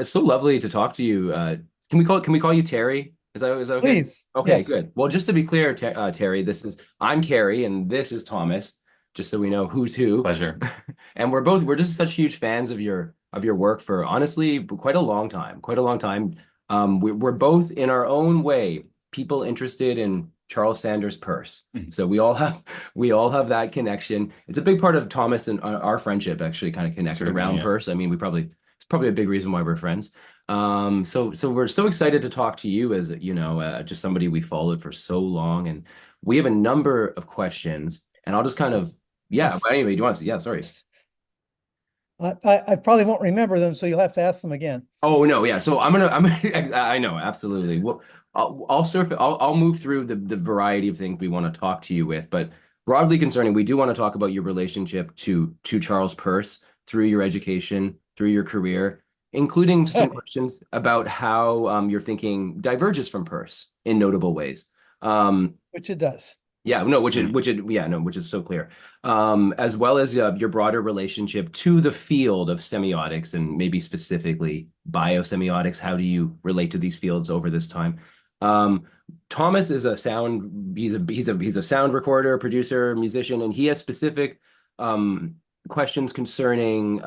it's so lovely to talk to you. Can we call you Terry? Is that okay? Please, Okay, yes. good. Well, just to be clear, Terry, I'm Cary and this is Thomas, just so we know who's who. Pleasure. And we're just such huge fans of your work for honestly quite a long time, quite a long time. We're both in our own way people interested in Charles Sanders Peirce. Mhm. So we all have that connection. It's a big part of Thomas and our friendship actually kind of connects Certainly, around yeah. Peirce. I mean, it's probably a big reason why we're friends. So we're so excited to talk to you as just somebody we followed for so long, and we have a number of questions, and I'll just kind of yeah. Yes. But anyway, do you want to? Yeah, sorry. I probably won't remember them, so you'll have to ask them again. Oh no, yeah. So I know, absolutely. Well, I'll move through the variety of things we want to talk to you with, but broadly concerning, we do want to talk about your relationship to Charles Peirce through your education, through your career, including some questions about how your thinking diverges from Peirce in notable ways. Um, Which it does. yeah, no, Mhm. which is so clear. As well as your broader relationship to the field of semiotics and maybe specifically biosemiotics. How do you relate to these fields over this time? Um, Thomas is a sound, he's a sound recorder, producer, musician, and he has specific um questions concerning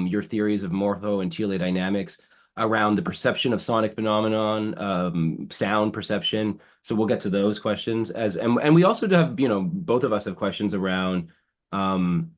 your theories of morpho and teleo-dynamics around the perception of sonic phenomenon, sound perception. So we'll get to those questions and we also have, both of us have questions around um,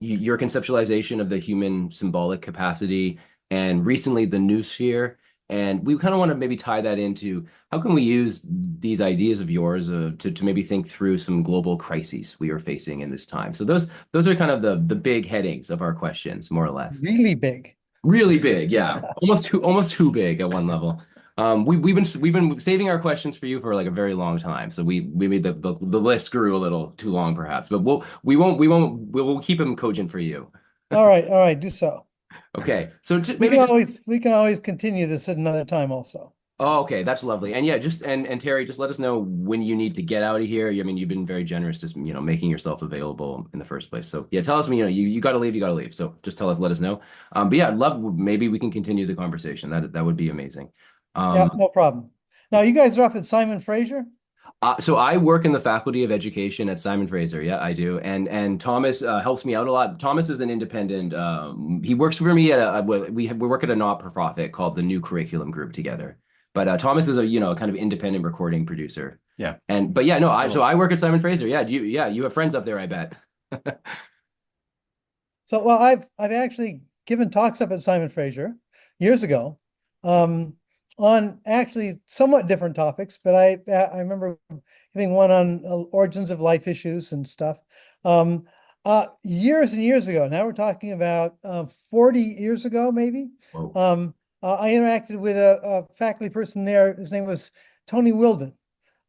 your conceptualization of the human symbolic capacity and recently the noosphere. And we kind of want to maybe tie that into how can we use these ideas of yours to maybe think through some global crises we are facing in this time. So those are kind of the big headings of our questions, more or less. Really big. Really big, yeah. Almost too big at one level. We've been saving our questions for you for like a very long time. So we made the list grew a little too long perhaps, but we'll keep them cogent for you. All right, do so. Okay. So We maybe can just always continue this at another time also. oh, okay, that's lovely. And yeah, just and Terry, just let us know when you need to get out of here. I mean, you've been very generous just, making yourself available in the first place. So yeah, tell us when you got to leave, you got to leave. So just let us know. But yeah, I'd love maybe we can continue the conversation. That would be amazing. Yeah, Um, no problem. Now you guys are up at Simon Fraser? so I work in the Faculty of Education at Simon Fraser. Yeah, I do. And Thomas helps me out a lot. Thomas is an independent. He works for me at we work at a not-for-profit called the New Curriculum Group together. But Thomas is a kind of independent recording producer. Yeah. But yeah, no, so Cool. I work at Simon Fraser. You have friends up there, I bet. So well, I've actually given talks up at Simon Fraser years ago, um, on actually somewhat different topics, but I remember giving one on origins of life issues and stuff. Um, Years and years ago. Now we're talking about 40 years ago, maybe. Whoa. I interacted with a faculty person there. His name was Tony Wilden,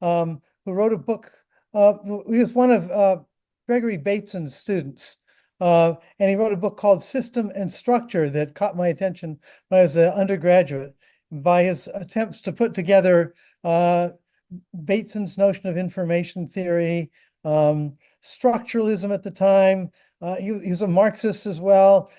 who wrote a book. He was one of Gregory Bateson's students. And he wrote a book called System and Structure that caught my attention when I was an undergraduate by his attempts to put together Bateson's notion of information theory, structuralism at the time. He's a Marxist as well.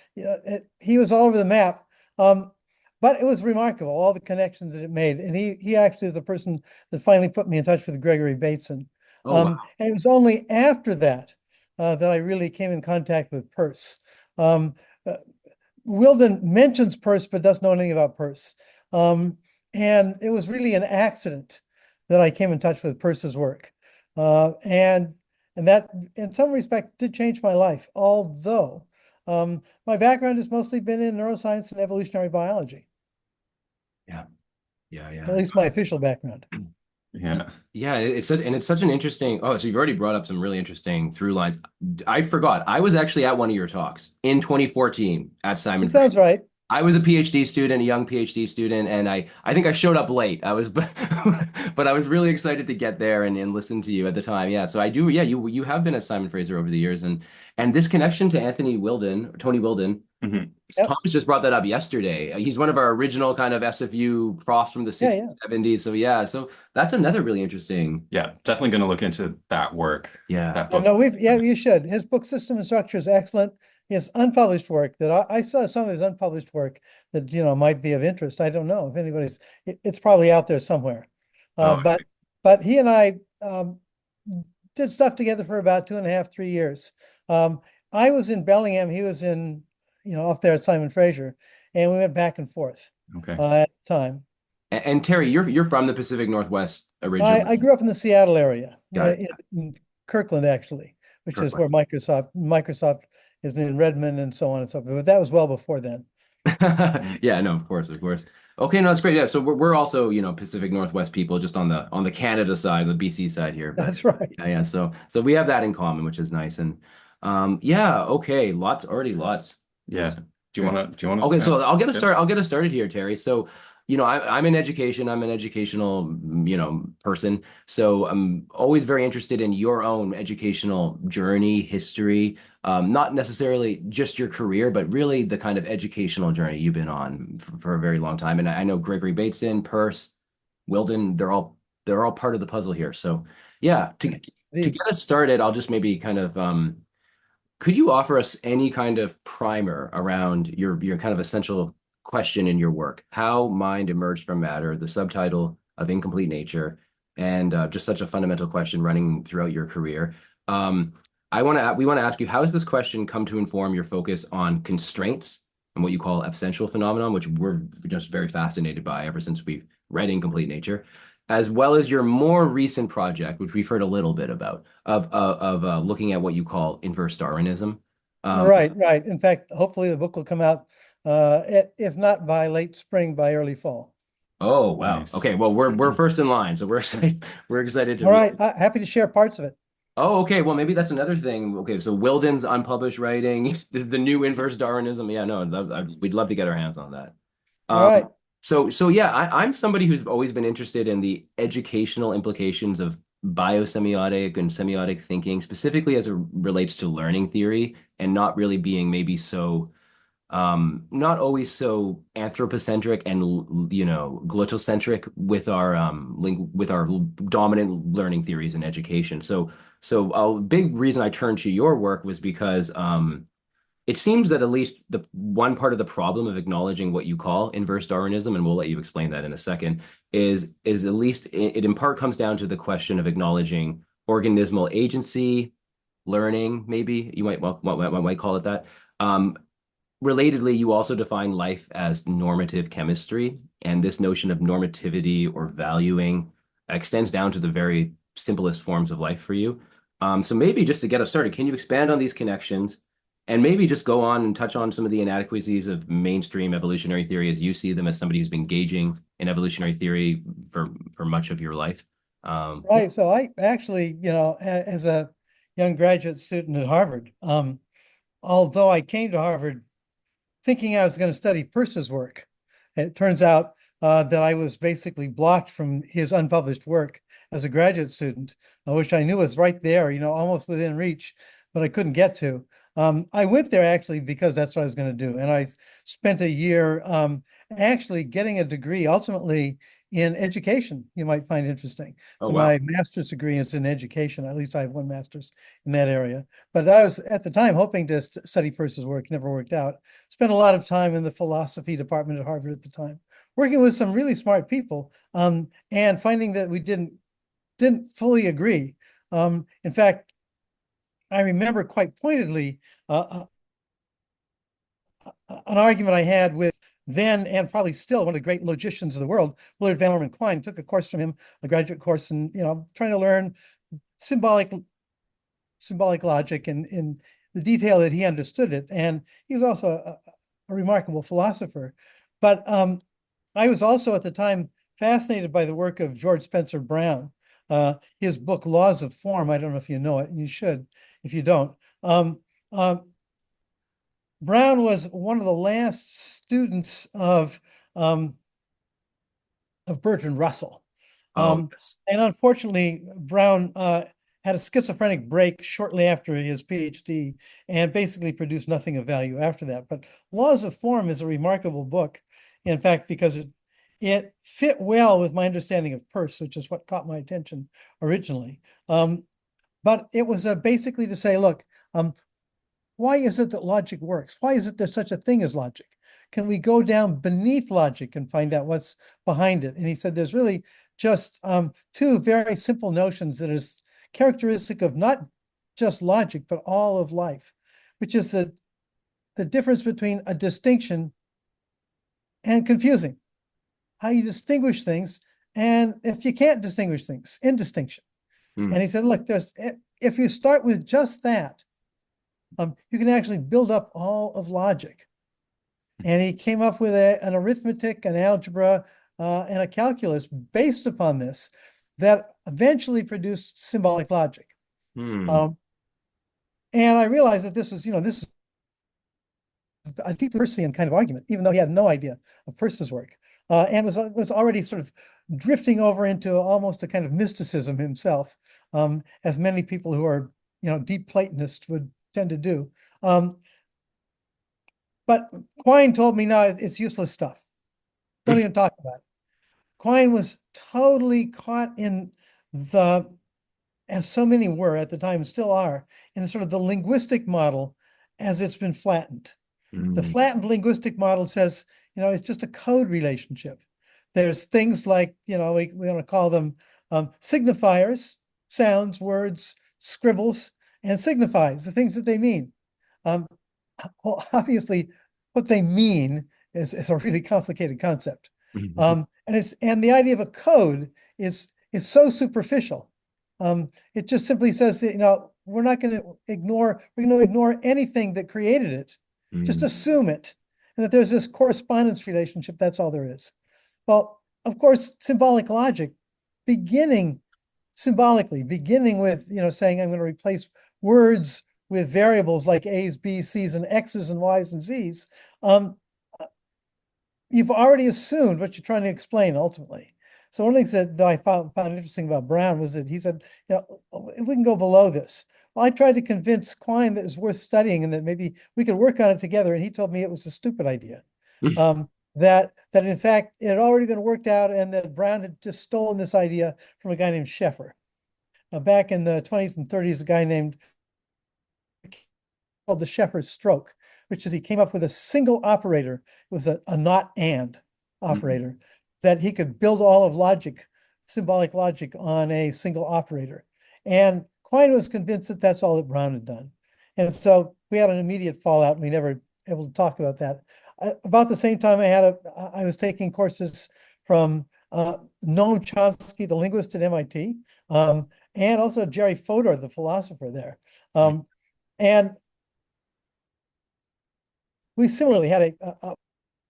He was all over the map. But it was remarkable, all the connections that it made. And he actually is the person that finally put me in touch with Gregory Bateson. Oh wow. And it was only after that that I really came in contact with Peirce. Um, uh, Wilden mentions Peirce, but doesn't know anything about Peirce. And it was really an accident that I came in touch with Peirce's work. And that, in some respect, did change my life, although my background has mostly been in neuroscience and evolutionary biology, Yeah. Yeah, at yeah. least my official background. Yeah. Yeah, it's such an interesting. Oh, so you've already brought up some really interesting through lines. I forgot. I was actually at one of your talks in 2014 at It Simon sounds Fraser. right. I was a PhD student, a young PhD student, and I think I showed up late. But I was really excited to get there and listen to you at the time. Yeah, so I do. Yeah, you have been at Simon Fraser over the years, and this connection to Tony Wilden. Mhm. Yep. Thomas just brought that up yesterday. He's one of our original kind of SFU profs from the Yeah, 60s, yeah. 70s. So yeah, so that's another really interesting. Yeah. Definitely going to look into that work, Yeah. that Yeah, book. no, you should. His book System and Structure is excellent. his unpublished work that I saw some of his unpublished work that might be of interest. I don't know if anybody's. It's probably out there somewhere. Oh, But he and I did stuff together for about 2.5, 3 years. I was in Bellingham. He was in up there at Simon Fraser, and we went back and forth okay. at the time. And Terry, you're from the Pacific Northwest I originally. grew up in the Seattle area, Got it. in Kirkland actually, which is Kirkland. where Microsoft is in Redmond and so on and so forth. But that was well before then. Yeah, no, of course, of course. Okay, no, that's great. Yeah, so we're also, Pacific Northwest people, just on the Canada side, the BC side here. But That's right. yeah, yeah. So we have that in common, which is nice. And yeah, okay, lots. Yeah. Great. Do you want us Okay, to so pass? Yeah. I'll get us started here, Terry. So, I'm in education. I'm an educational, person. So I'm always very interested in your own educational journey, history, not necessarily just your career, but really the kind of educational journey you've been on for a very long time. And I know Gregory Bateson, Peirce, Wilden, they're all part of the puzzle here. So yeah, Yes, to indeed. get us started, I'll just maybe kind of could you offer us any kind of primer around your kind of essential question in your work? How mind emerged from matter, the subtitle of incomplete nature, and just such a fundamental question running throughout your career. Um, we want to ask you, how has this question come to inform your focus on constraints and what you call absential phenomenon, which we're just very fascinated by ever since we've read Incomplete Nature, as well as your more recent project, which we've heard a little bit about, of looking at what you call inverse Darwinism. Right, right. In fact, hopefully the book will come out, if not by late spring, by early fall. Oh wow. Nice. Okay, well we're first in line, so we're excited. We're excited to All read. right, happy to share parts of it. Oh, okay. Well, maybe that's another thing. Okay, so Wilden's unpublished writing, the new inverse Darwinism. Yeah, no, we'd love to get our hands on that. All right. So yeah, I'm somebody who's always been interested in the educational implications of biosemiotic and semiotic thinking, specifically as it relates to learning theory, and not really being maybe so not always so anthropocentric and glottocentric with our with our dominant learning theories in education. So a big reason I turned to your work was because it seems that at least the one part of the problem of acknowledging what you call inverse Darwinism, and we'll let you explain that in a second, is at least it in part comes down to the question of acknowledging organismal agency, learning, maybe you might call it that. Relatedly, you also define life as normative chemistry, and this notion of normativity or valuing extends down to the very simplest forms of life for you. So maybe just to get us started, can you expand on these connections and maybe just go on and touch on some of the inadequacies of mainstream evolutionary theory as you see them as somebody who's been engaging in evolutionary theory for much of your life? Yeah. Right. So I actually, as a young graduate student at Harvard, although I came to Harvard thinking I was going to study Peirce's work. It turns out that I was basically blocked from his unpublished work as a graduate student, which I knew was right there, almost within reach, but I couldn't get to. I went there actually because that's what I was going to do. And I spent a year actually getting a degree, ultimately in education, you might find interesting. Oh, So wow. my master's degree is in education. At least I have one master's in that area. But I was at the time hoping to study Peirce's work, never worked out. Spent a lot of time in the philosophy department at Harvard at the time, working with some really smart people, and finding that we didn't fully agree. In fact, I remember quite pointedly an argument I had with then and probably still one of the great logicians of the world, Willard Van Orman Quine. Took a course from him, a graduate course, and trying to learn symbolic logic and in the detail that he understood it. And he's also a remarkable philosopher. But I was also at the time fascinated by the work of George Spencer Brown. His book Laws of Form. I don't know if you know it, and you should if you don't. Uh, Brown was one of the last students of Bertrand Russell. Oh, Um, yes. and unfortunately, Brown had a schizophrenic break shortly after his PhD and basically produced nothing of value after that. But Laws of Form is a remarkable book, in fact, because it fit well with my understanding of Peirce, which is what caught my attention originally. But it was basically to say, look, why is it that logic works? Why is it there's such a thing as logic? Can we go down beneath logic and find out what's behind it? And he said there's really just two very simple notions that is characteristic of not just logic, but all of life, which is the difference between a distinction and confusing, how you distinguish things, and if you can't distinguish things, indistinction. Mm. And he said, look, if you start with just that, you can actually build up all of logic. And he came up with an arithmetic, an algebra, and a calculus based upon this that eventually produced symbolic logic. Mm. And I realized that this was, this is a deep Peircean kind of argument, even though he had no idea of Peirce's work, and was already sort of drifting over into almost a kind of mysticism himself, as many people who are, deep Platonists would tend to do. But Quine told me, no, it's useless stuff. Don't even talk about it. Quine was totally caught in as so many were at the time, and still are, in sort of the linguistic model as it's been flattened. The Mm. flattened linguistic model says, it's just a code relationship. There's things like, we want to call them signifiers, sounds, words, scribbles, and signifies, the things that they mean. Well, obviously, what they mean is a really complicated concept. And the idea of a code is so superficial. It just simply says that, we're going to ignore anything that created it. Just Mm. assume it, and that there's this correspondence relationship. That's all there is. Well, of course, symbolic logic, symbolically, beginning with, saying I'm going to replace words with variables like A's, B's, C's, and X's and Y's and Z's, you've already assumed what you're trying to explain ultimately. So one of the things that I found interesting about Brown was that he said, if we can go below this. Well, I tried to convince Quine that it was worth studying and that maybe we could work on it together. And he told me it was a stupid idea. That in fact it had already been worked out and that Brown had just stolen this idea from a guy named Sheffer. Back in the 20s and 30s, a guy named called the Sheffer's stroke, which is he came up with a single operator. It was a not and Mm. operator that he could build all of logic, symbolic logic, on a single operator. And Quine was convinced that that's all that Brown had done. And so we had an immediate fallout, and we never able to talk about that. About the same time, I was taking courses from Noam Chomsky, the linguist at MIT, and also Jerry Fodor, the philosopher there. And we similarly had a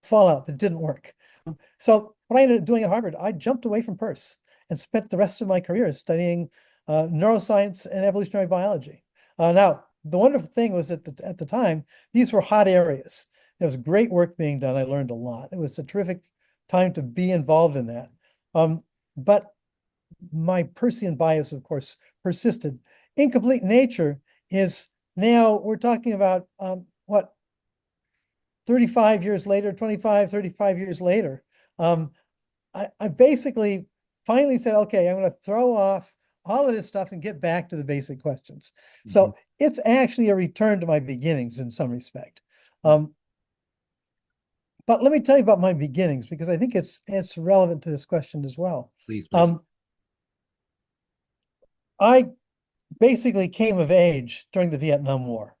fallout that didn't work. So what I ended up doing at Harvard, I jumped away from Peirce and spent the rest of my career studying neuroscience and evolutionary biology. Now, the wonderful thing was that at the time, these were hot areas. There was great work being done. I learned a lot. It was a terrific time to be involved in that. But my Peircean bias, of course, persisted. Incomplete nature is now, we're talking about what, 35 years later, 25, 35 years later, I basically finally said, okay, I'm going to throw off all of this stuff and get back to the basic questions. Mhm. So it's actually a return to my beginnings in some respect. But let me tell you about my beginnings because I think it's relevant to this question as well. Please, please. I basically came of age during the Vietnam War.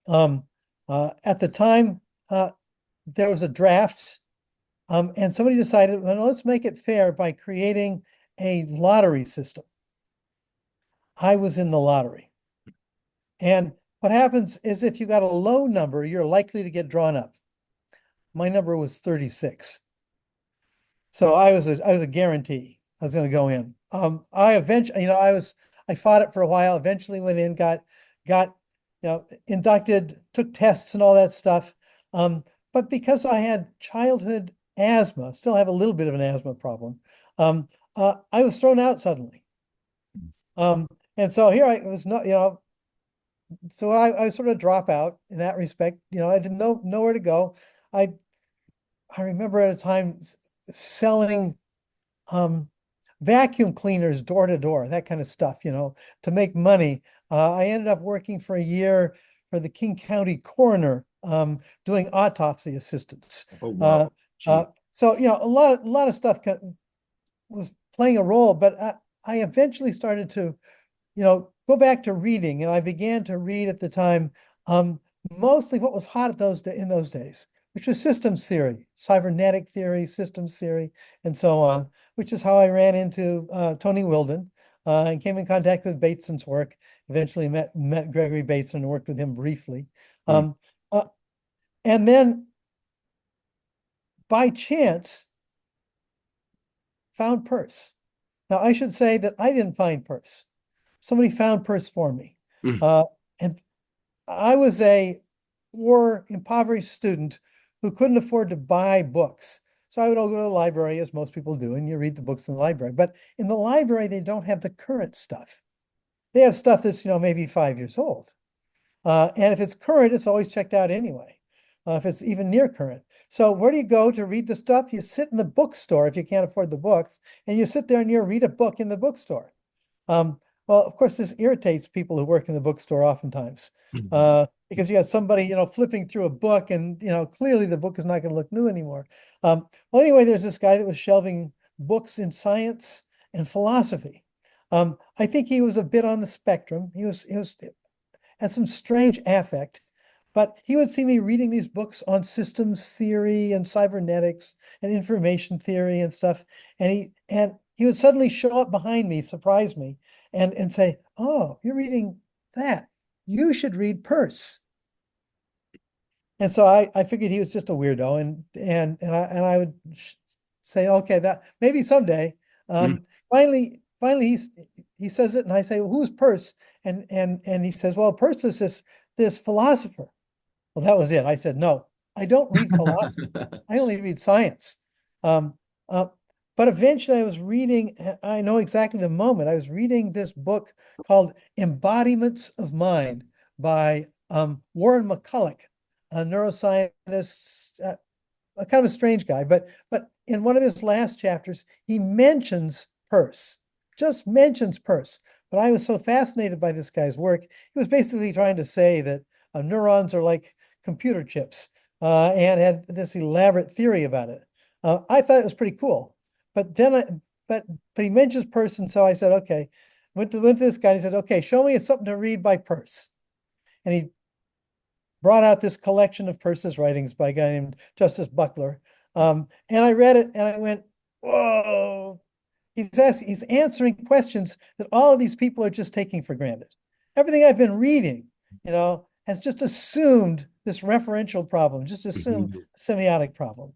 At the time, there was a draft, and somebody decided, well, let's make it fair by creating a lottery system. I was in the lottery. And what happens is if you got a low number, you're likely to get drawn up. My number was 36. So I was a guarantee I was going to go in. I eventually, I fought it for a while, eventually went in, got, inducted, took tests and all that stuff. But because I had childhood asthma, still have a little bit of an asthma problem, I was thrown out suddenly. And so here I was not, so I sort of drop out in that respect. I didn't know where to go. I remember at a time selling vacuum cleaners door to door, that kind of stuff, to make money. I ended up working for a year for the King County coroner doing autopsy assistance. Oh, Uh, wow. Gee. so a lot of stuff was playing a role, but I eventually started to go back to reading, and I began to read at the time mostly what was hot in those days, which was systems theory, cybernetic theory, systems theory, and so on, which is how I ran into Tony Wilden and came in contact with Bateson's work. Eventually met Gregory Bateson and worked with him briefly. Mm. Um, uh, and then by chance found Peirce. Now I should say that I didn't find Peirce. Somebody found Peirce for me. Mm. Uh, and I was a poor, impoverished student who couldn't afford to buy books. So I would all go to the library, as most people do, and you read the books in the library. But in the library, they don't have the current stuff. They have stuff that's, maybe 5 years old. And if it's current, it's always checked out anyway, if it's even near current. So where do you go to read the stuff? You sit in the bookstore if you can't afford the books, and you sit there and you read a book in the bookstore. Um, well, of course, this irritates people who work in the bookstore oftentimes, because you got somebody, flipping through a book, and clearly the book is not going to look new anymore. Well, anyway, there's this guy that was shelving books in science and philosophy. I think he was a bit on the spectrum. He had some strange affect, but he would see me reading these books on systems theory and cybernetics and information theory and stuff, and he would suddenly show up behind me, surprise me, and say, "Oh, you're reading that. You should read Peirce." And so I figured he was just a weirdo, and I would say, "Okay, that maybe someday." Mm. Finally, he says it, and I say, "Well, who's Peirce?" And he says, "Well, Peirce is this philosopher." Well, that was it. I said, "No, I don't read philosophy. I only read science." Um, uh, but eventually I was reading, I know exactly the moment, I was reading this book called Embodiments of Mind by Warren McCulloch, a neuroscientist, a kind of a strange guy, but in one of his last chapters, he mentions Peirce, just mentions Peirce. But I was so fascinated by this guy's work, he was basically trying to say that neurons are like computer chips, and had this elaborate theory about it. I thought it was pretty cool. But then but he mentions Peirce, and so I said, okay. Went to this guy and he said, okay, show me something to read by Peirce. And he brought out this collection of Peirce's writings by a guy named Justice Buckler. And I read it and I went, whoa. He's answering questions that all of these people are just taking for granted. Everything I've been reading, has just assumed this referential problem, just assumed a semiotic problem.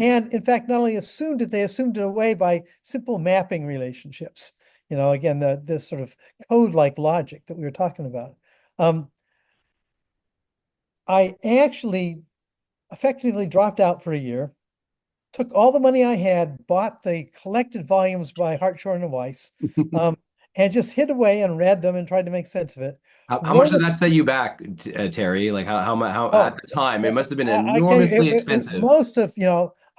And in fact, not only assumed it, they assumed it away by simple mapping relationships. Again, this sort of code-like logic that we were talking about. I actually effectively dropped out for a year, took all the money I had, bought the collected volumes by Hartshorne and Weiss, and just hid away and read them and tried to make sense of it. How much Wrote did a, that set you back, Terry? Like how at oh, the time it yeah, must have been I can enormously expensive. most of,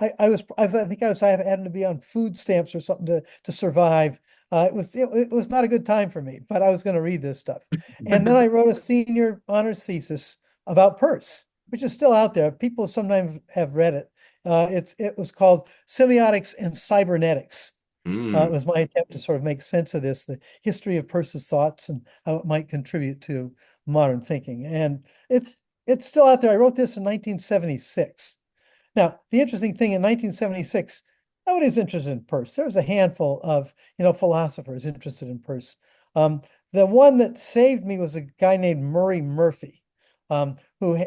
I think I having to be on food stamps or something to survive. It was not a good time for me, but I was going to read this stuff. And then I wrote a senior honors thesis about Peirce, which is still out there. People sometimes have read it. It was called Semiotics and Cybernetics. It Mm. was my attempt to sort of make sense of this, the history of Peirce's thoughts and how it might contribute to modern thinking. And it's still out there. I wrote this in 1976. Now, the interesting thing in 1976, nobody's interested in Peirce. There was a handful of philosophers interested in Peirce. The one that saved me was a guy named Murray Murphy, who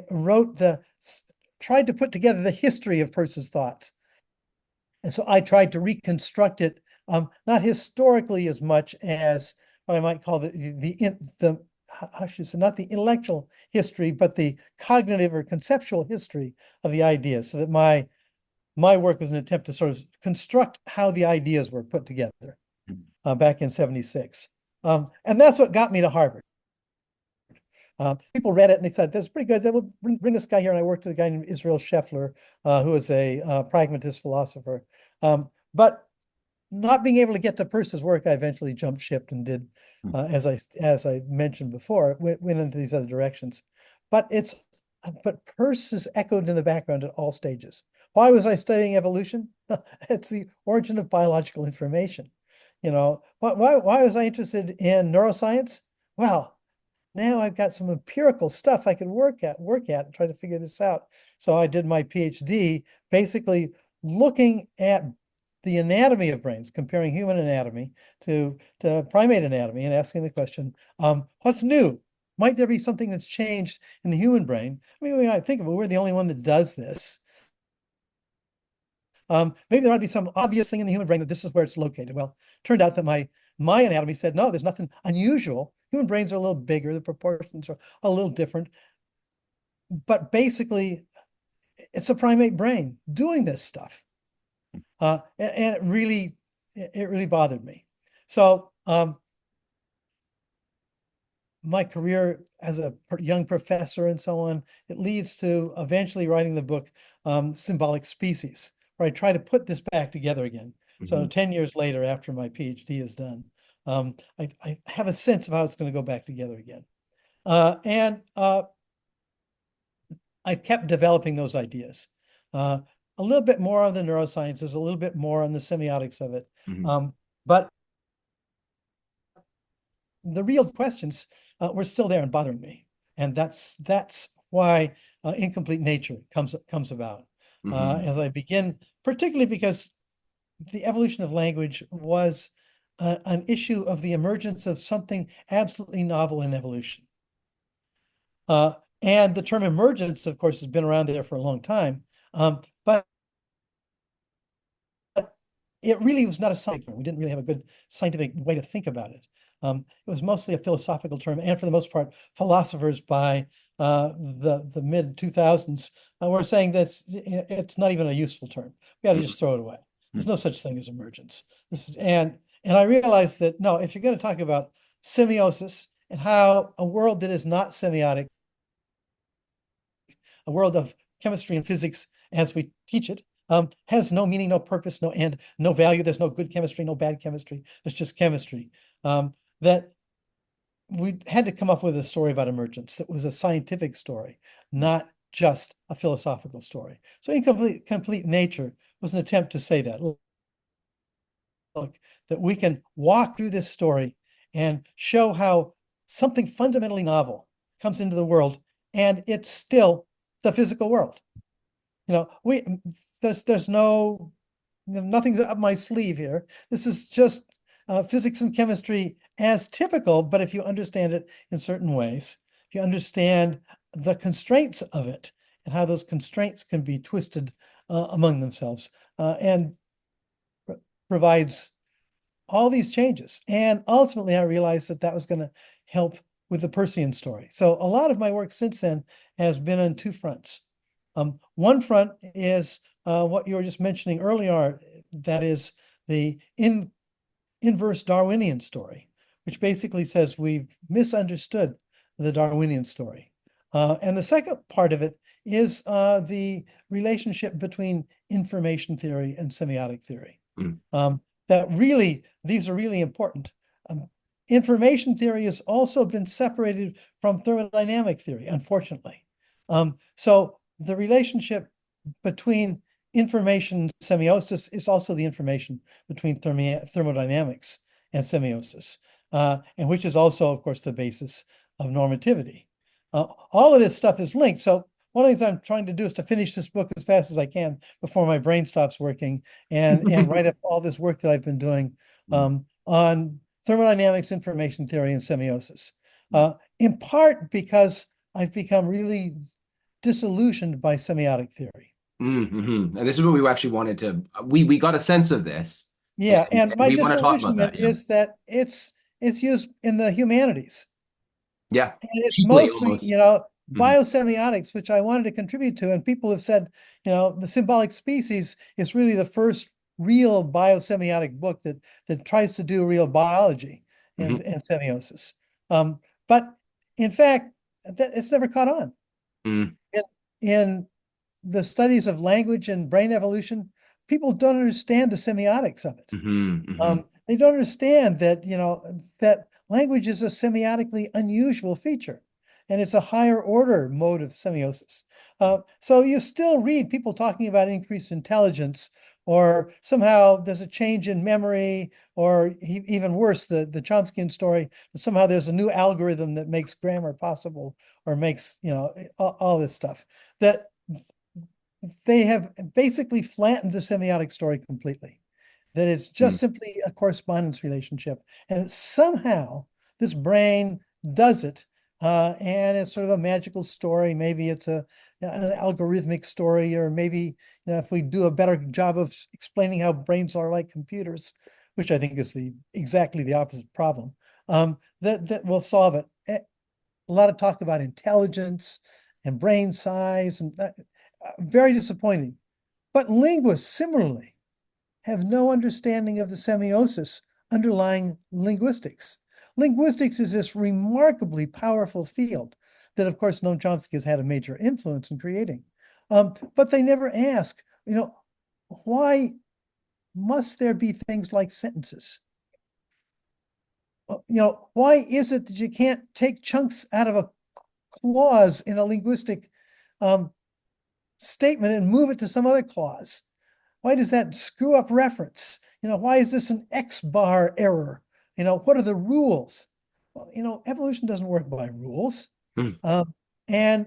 tried to put together the history of Peirce's thoughts. And so I tried to reconstruct it, not historically as much as what I might call the how should I say, not the intellectual history, but the cognitive or conceptual history of the ideas, so that my work was an attempt to sort of construct how the ideas were put together back in 76. And that's what got me to Harvard. People read it and they said, that's pretty good. We'll bring this guy here. And I worked with a guy named Israel Scheffler, who is a pragmatist philosopher. But not being able to get to Peirce's work, I eventually jumped ship and did, as I mentioned before, went into these other directions. But Peirce is echoed in the background at all stages. Why was I studying evolution? It's the origin of biological information. Why was I interested in neuroscience? Well, now I've got some empirical stuff I can work at and try to figure this out. So I did my PhD basically looking at the anatomy of brains, comparing human anatomy to primate anatomy and asking the question, what's new? Might there be something that's changed in the human brain? I mean, I think of it, we're the only one that does this. Maybe there ought to be some obvious thing in the human brain that this is where it's located. Well, turned out that my anatomy said, no, there's nothing unusual. Human brains are a little bigger, the proportions are a little different. But basically, it's a primate brain doing this stuff. And it really bothered me. So my career as a young professor and so on, it leads to eventually writing the book Symbolic Species, where I try to put this back together again. So 10 years later, after my PhD is done, I have a sense of how it's going to go back together again. I've kept developing those ideas. A little bit more on the neurosciences, a little bit more on the semiotics of it. But the real questions were still there and bothering me. And that's why Incomplete Nature comes about. As I begin, particularly because the evolution of language was an issue of the emergence of something absolutely novel in evolution. And the term emergence, of course, has been around there for a long time. But it really was not a scientific term. We didn't really have a good scientific way to think about it. It was mostly a philosophical term, and for the most part, philosophers by the mid 2000s were saying that it's not even a useful term. We got to just throw it away. There's no such thing as emergence. And I realized that no, if you're going to talk about semiosis and how a world that is not semiotic, a world of chemistry and physics as we teach it, has no meaning, no purpose, no end, no value. There's no good chemistry, no bad chemistry. There's just chemistry. That we had to come up with a story about emergence that was a scientific story, not just a philosophical story. So Incomplete Nature was an attempt to say that. Look, that we can walk through this story and show how something fundamentally novel comes into the world, and it's still the physical world. There's nothing's up my sleeve here. This is just physics and chemistry as typical, but if you understand it in certain ways, if you understand the constraints of it and how those constraints can be twisted among themselves, and provides all these changes. And ultimately, I realized that was going to help with the Peircean story. So a lot of my work since then has been on two fronts. One front is what you were just mentioning earlier, that is the inverse Darwinian story, which basically says we've misunderstood the Darwinian story. And the second part of it is the relationship between information theory and semiotic theory. These are really important. Information theory has also been separated from thermodynamic theory, unfortunately. So the relationship between information and semiosis is also the information between thermodynamics and semiosis, and which is also, of course, the basis of normativity. All of this stuff is linked. So one of the things I'm trying to do is to finish this book as fast as I can before my brain stops working, and write up all this work that I've been doing on thermodynamics, information theory, and semiosis. In part because I've become really disillusioned by semiotic theory. And this is what we actually wanted to. We got a sense of this. Yeah, and my we want to talk about disillusionment that. Yeah. is that it's used in the humanities. Yeah. And it's Cheaply mostly, almost. biosemiotics, which I wanted to contribute to. And people have said, the Symbolic Species is really the first real biosemiotic book that tries to do real biology and semiosis. But in fact, it's never caught on. In the studies of language and brain evolution, people don't understand the semiotics of it. Hmm. Hmm. They don't understand that, that language is a semiotically unusual feature, and it's a higher order mode of semiosis. So you still read people talking about increased intelligence, or somehow there's a change in memory, or even worse, the Chomskyan story, that somehow there's a new algorithm that makes grammar possible, or makes, all this stuff. That they have basically flattened the semiotic story completely, that it's just simply a correspondence relationship. And somehow this brain does it. And it's sort of a magical story. Maybe it's an algorithmic story, or maybe, if we do a better job of explaining how brains are like computers, which I think is exactly the opposite problem, that will solve it. A lot of talk about intelligence and brain size, and very disappointing. But linguists similarly have no understanding of the semiosis underlying linguistics. Linguistics is this remarkably powerful field that, of course, Noam Chomsky has had a major influence in creating. But they never ask, why must there be things like sentences? Why is it that you can't take chunks out of a clause in a linguistic statement and move it to some other clause? Why does that screw up reference? Why is this an X bar error? What are the rules? Well, evolution doesn't work by rules. Hmm. And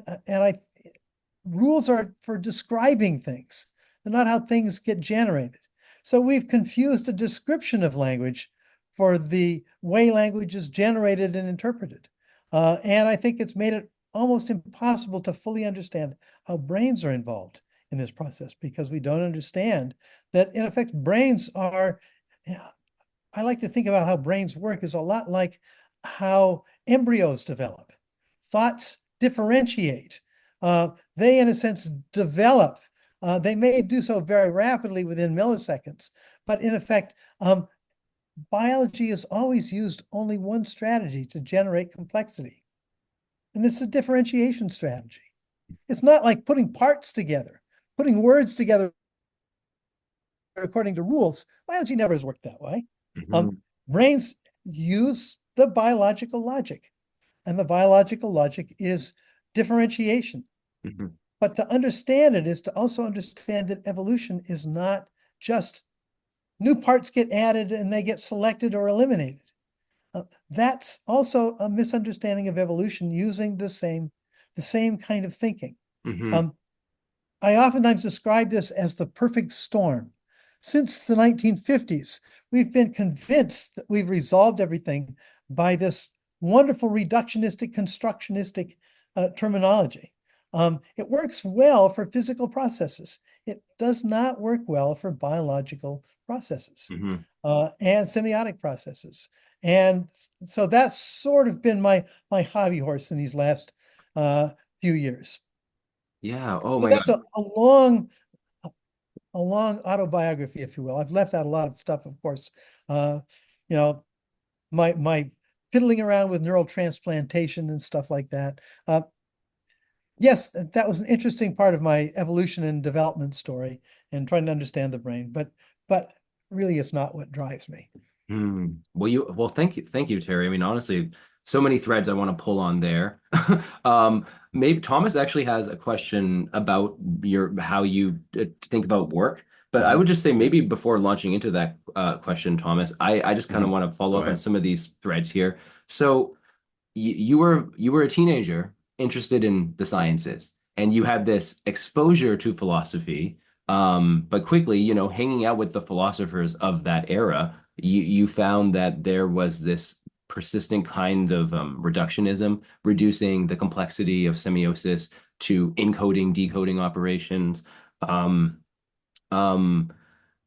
rules are for describing things. They're not how things get generated. So we've confused a description of language for the way language is generated and interpreted. And I think it's made it almost impossible to fully understand how brains are involved in this process, because we don't understand that, in effect, brains are, I like to think about how brains work is a lot like how embryos develop. Thoughts differentiate. They, in a sense, develop. They may do so very rapidly within milliseconds, but in effect, biology has always used only one strategy to generate complexity, and this is a differentiation strategy. It's not like putting parts together, putting words together according to rules. Biology never has worked that way. Hmm. Um, Brains use the biological logic, and the biological logic is differentiation. Hmm. But to understand it is to also understand that evolution is not just new parts get added and they get selected or eliminated. That's also a misunderstanding of evolution using the same kind of thinking. Hmm. Um, I oftentimes describe this as the perfect storm. Since the 1950s, we've been convinced that we've resolved everything by this wonderful reductionistic, constructionistic terminology. It works well for physical processes. It does not work well for biological processes Hmm. and semiotic processes. And so that's sort of been my hobby horse in these last few years. Yeah. Oh So my that's God. a long autobiography, if you will. I've left out a lot of stuff, of course. Uh, you know, my fiddling around with neural transplantation and stuff like that. Yes, that was an interesting part of my evolution and development story, and trying to understand the brain. But really, it's not what drives me. Hmm. Well, thank you, Terry. I mean, honestly, so many threads I want to pull on there. Maybe Thomas actually has a question about your how you think about work, but I would just say maybe before launching into that question, Thomas, I just kind of want to follow Go up on ahead. some of these threads here. So you were a teenager interested in the sciences, and you had this exposure to philosophy. But quickly, hanging out with the philosophers of that era, you found that there was this persistent kind of reductionism, reducing the complexity of semiosis to encoding, decoding operations. Um, um,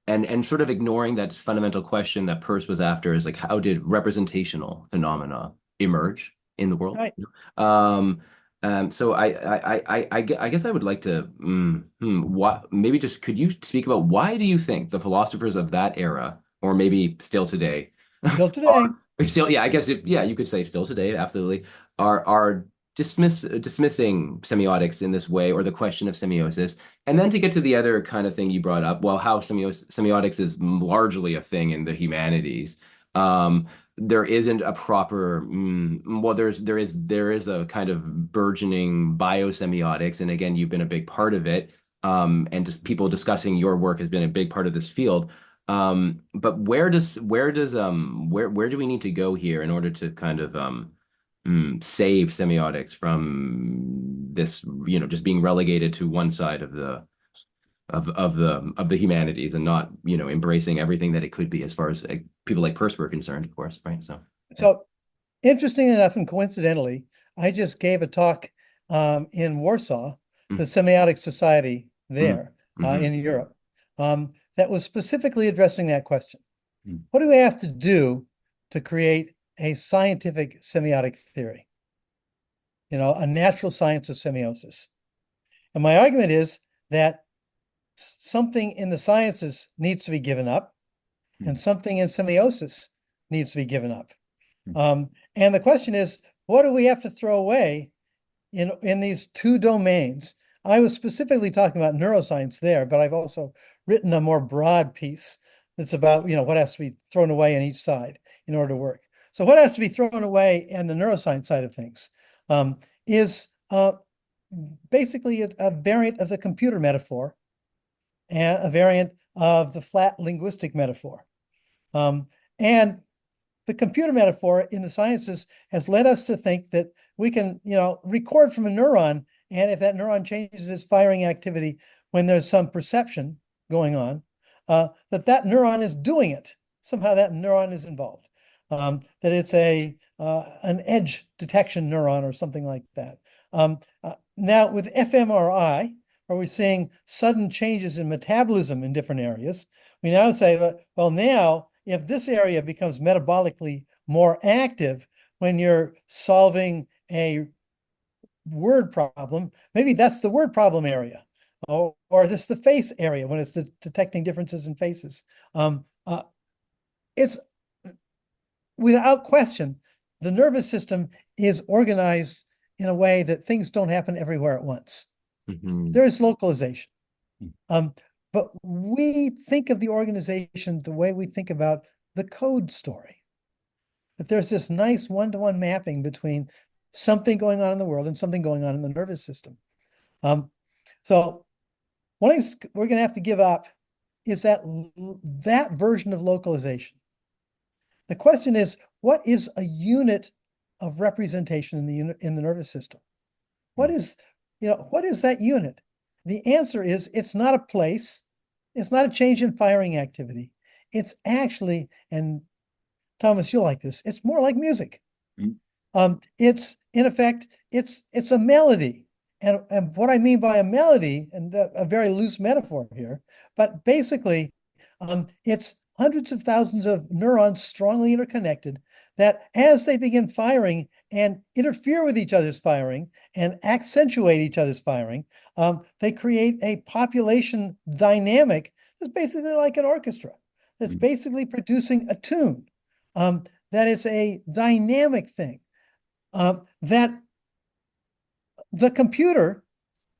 and sort of ignoring that fundamental question that Peirce was after is like, how did representational phenomena emerge in the world? Right. So I guess I would like to what maybe just could you speak about why do you think the philosophers of that era, or maybe still today, Still today. are still, yeah, I guess yeah, you could say still today, absolutely, are dismissing semiotics in this way, or the question of semiosis, and then to get to the other kind of thing you brought up, well, how semiotics is largely a thing in the humanities. There isn't a proper well, there is a kind of burgeoning biosemiotics, and again, you've been a big part of it. And just people discussing your work has been a big part of this field. But where do we need to go here in order to kind of save semiotics from this, just being relegated to one side of the humanities, and not, embracing everything that it could be, as far as people like Peirce were concerned, of course, right? So, yeah. So interesting enough, and coincidentally, I just gave a talk in Warsaw to the Semiotic Society Mm, there mhm, in Europe that was specifically addressing that question. mm, What do we have to do to create a scientific semiotic theory? A natural science of semiosis. And my argument is that something in the sciences needs to be given up, and mm, something in semiosis needs to be given up. mm, And the question is, what do we have to throw away in these two domains? I was specifically talking about neuroscience there, but I've also written a more broad piece that's about, what has to be thrown away on each side in order to work. So what has to be thrown away in the neuroscience side of things is basically a variant of the computer metaphor and a variant of the flat linguistic metaphor. And the computer metaphor in the sciences has led us to think that we can, record from a neuron, and if that neuron changes its firing activity when there's some perception going on, that neuron is doing it. Somehow that neuron is involved. That it's an edge detection neuron or something like that. Now with fMRI, where we're seeing sudden changes in metabolism in different areas, we now say that, well, now if this area becomes metabolically more active when you're solving a word problem, maybe that's the word problem area, or this is the face area when it's detecting differences in faces. It's without question, the nervous system is organized in a way that things don't happen everywhere at once. mhm, There is localization. But we think of the organization the way we think about the code story, that there's this nice one-to-one mapping between something going on in the world and something going on in the nervous system. So one thing we're going to have to give up is that version of localization. The question is, what is a unit of representation in the nervous system? What is that unit? The answer is it's not a place, it's not a change in firing activity. It's actually, and Thomas, you'll like this, it's more like music. mm, It's in effect, it's a melody. And what I mean by a melody, and a very loose metaphor here, but basically, it's hundreds of thousands of neurons strongly interconnected that as they begin firing and interfere with each other's firing and accentuate each other's firing, they create a population dynamic that's basically like an orchestra, that's mm, basically producing a tune, that is a dynamic thing, that the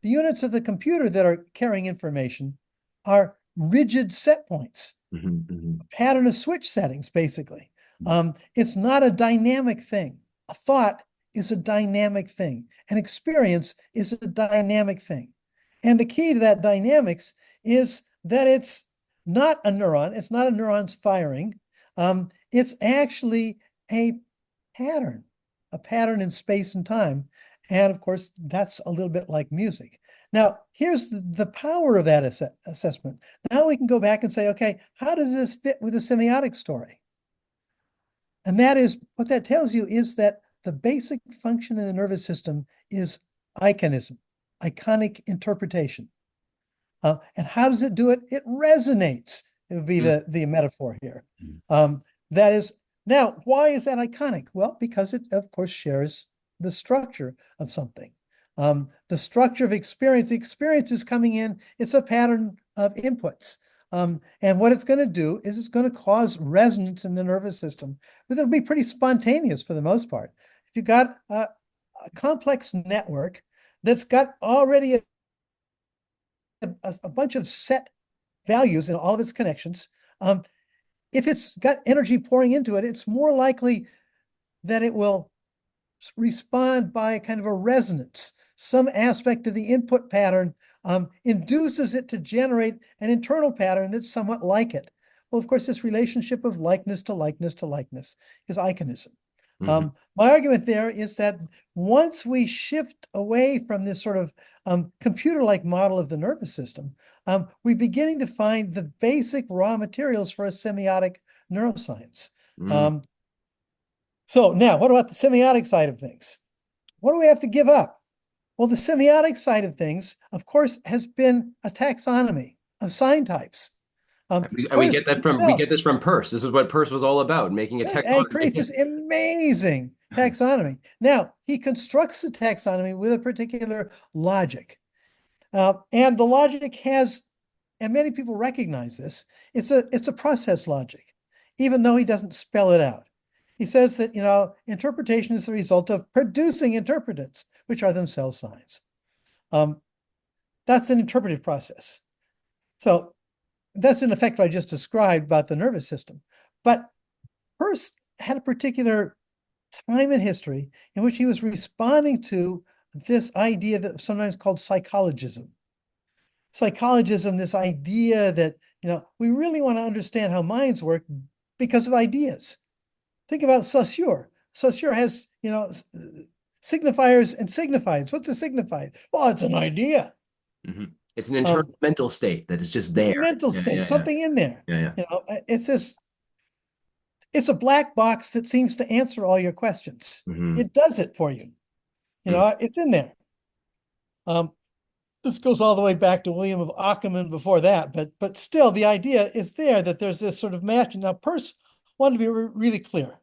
units of the computer that are carrying information are rigid set points, mhm, mhm, pattern of switch settings, basically. mm, It's not a dynamic thing. A thought is a dynamic thing. An experience is a dynamic thing. And the key to that dynamics is that it's not a neuron, it's not a neuron's firing. It's actually a a pattern in space and time. And of course, that's a little bit like music. Now, here's the power of that assessment. Now we can go back and say, okay, how does this fit with the semiotic story? And that is what that tells you is that the basic function in the nervous system is iconism, iconic interpretation. And how does it do it? It resonates. It would be mm, the metaphor here. mm, That is now, why is that iconic? Well, because it, of course, shares the structure of something. The structure of experience, the experience is coming in, it's a pattern of inputs. And what it's going to do is it's going to cause resonance in the nervous system, but it'll be pretty spontaneous for the most part. If you got a complex network that's got already a bunch of set values in all of its connections, if it's got energy pouring into it, it's more likely that it will respond by kind of a resonance. Some aspect of the input pattern induces it to generate an internal pattern that's somewhat like it. Well, of course, this relationship of likeness to likeness to likeness is iconism. Hmm. My argument there is that once we shift away from this sort of computer-like model of the nervous system, we're beginning to find the basic raw materials for a semiotic neuroscience. Mm. So now, what about the semiotic side of things? What do we have to give up? Well, the semiotic side of things, of course, has been a taxonomy of sign types. And we Peirce get that from we himself get this from Peirce. This is what Peirce was all about, making a he creates taxonomy. this amazing taxonomy. Now, he constructs the taxonomy with a particular logic. And the logic has, and many people recognize this, it's a process logic, even though he doesn't spell it out. He says that, interpretation is the result of producing interpretants, which are themselves signs. That's an interpretive process. So that's in effect what I just described about the nervous system. But Peirce had a particular time in history in which he was responding to this idea that sometimes called psychologism. Psychologism, this idea that, we really want to understand how minds work because of ideas. Think about Saussure. Saussure has, signifiers and signifieds. What's a signified? Well, it's an idea. Hmm. It's an internal mental state that is just there. Mental Yeah, state, yeah, yeah, something in there. yeah, yeah. It's a black box that seems to answer all your questions. Hmm. It does it for you. It's in there. Um, this goes all the way back to William of Ockham and before that, but still the idea is there that there's this sort of match. Now, Peirce wanted to be really clear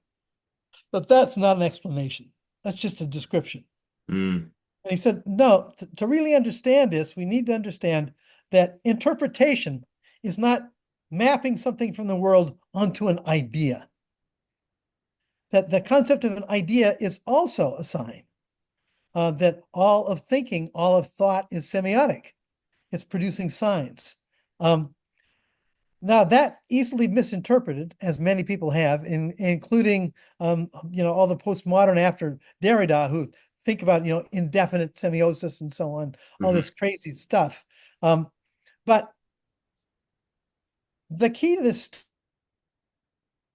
that that's not an explanation. That's just a description. Mm. And he said, no, to really understand this, we need to understand that interpretation is not mapping something from the world onto an idea. That the concept of an idea is also a sign. That all of thinking, all of thought is semiotic. It's producing signs. Now that's easily misinterpreted, as many people have, including all the postmodern after Derrida who think about indefinite semiosis and so on, all Hmm. this crazy stuff. But the key to this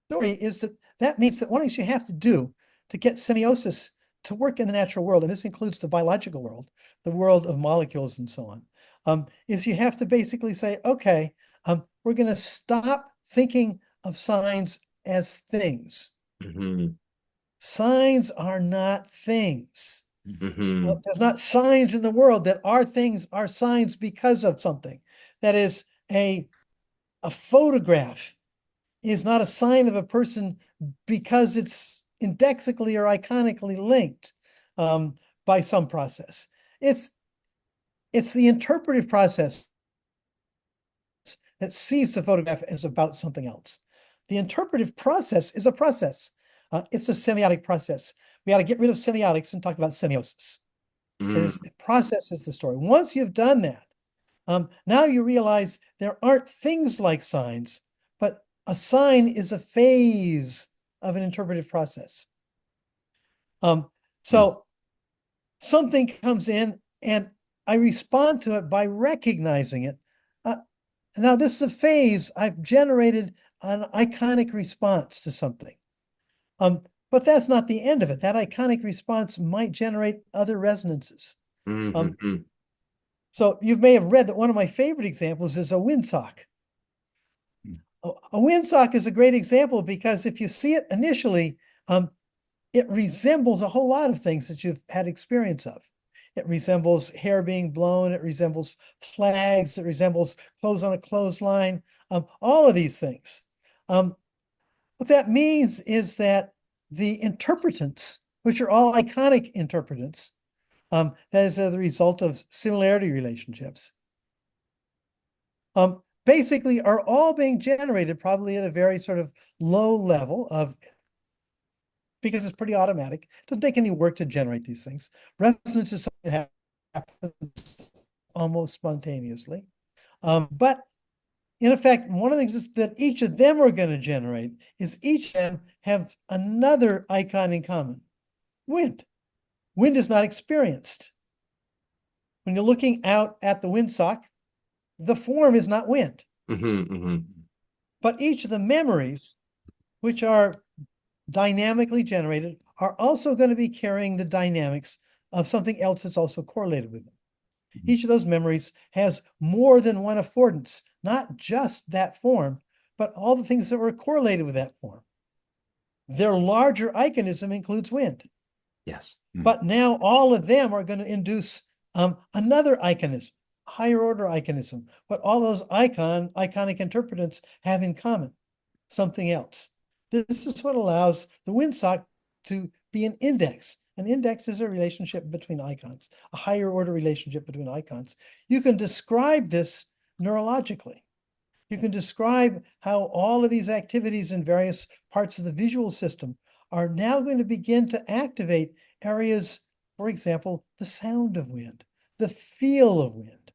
story is that means that one of the things you have to do to get semiosis to work in the natural world, and this includes the biological world, the world of molecules and so on, is you have to basically say, okay, we're going to stop thinking of signs as things. Hmm. Signs are not things. Hmm. There's not signs in the world that are things, are signs because of something. That is, a photograph is not a sign of a person because it's indexically or iconically linked by some process. It's the interpretive process that sees the photograph as about something else. The interpretive process is a process. It's a semiotic process. We got to get rid of semiotics and talk about semiosis. Mm. Is process is the story. Once you've done that, now you realize there aren't things like signs, but a sign is a phase of an interpretive process. Um, Mm. so something comes in and I respond to it by recognizing it. Uh, Now, this is a phase. I've generated an iconic response to something. But that's not the end of it. That iconic response might generate other resonances. Um, Hmm. so you may have read that one of my favorite examples is a windsock. A windsock is a great example because if you see it initially, it resembles a whole lot of things that you've had experience of. It resembles hair being blown. It resembles flags. It resembles clothes on a clothesline. All of these things. What that means is that the interpretants, which are all iconic interpretants, that is the result of similarity relationships, basically are all being generated probably at a very sort of low level of because it's pretty automatic. It doesn't take any work to generate these things. Resonance is something that happens almost spontaneously. But in effect, one of the things that each of them are going to generate is each of them have another icon in common: wind. Wind is not experienced. When you're looking out at the windsock, the form is not wind. But each of the memories, which are dynamically generated, are also going to be carrying the dynamics of something else that's also correlated with them. Each of those memories has more than one affordance, not just that form, but all the things that were correlated with that form. Their larger iconism includes wind. Yes. But now all of them are going to induce another iconism, higher order iconism. What all those iconic interpretants have in common, something else. This is what allows the windsock to be an index. An index is a relationship between icons, a higher order relationship between icons. You can describe this neurologically. You can describe how all of these activities in various parts of the visual system are now going to begin to activate areas, for example, the sound of wind, the feel of wind,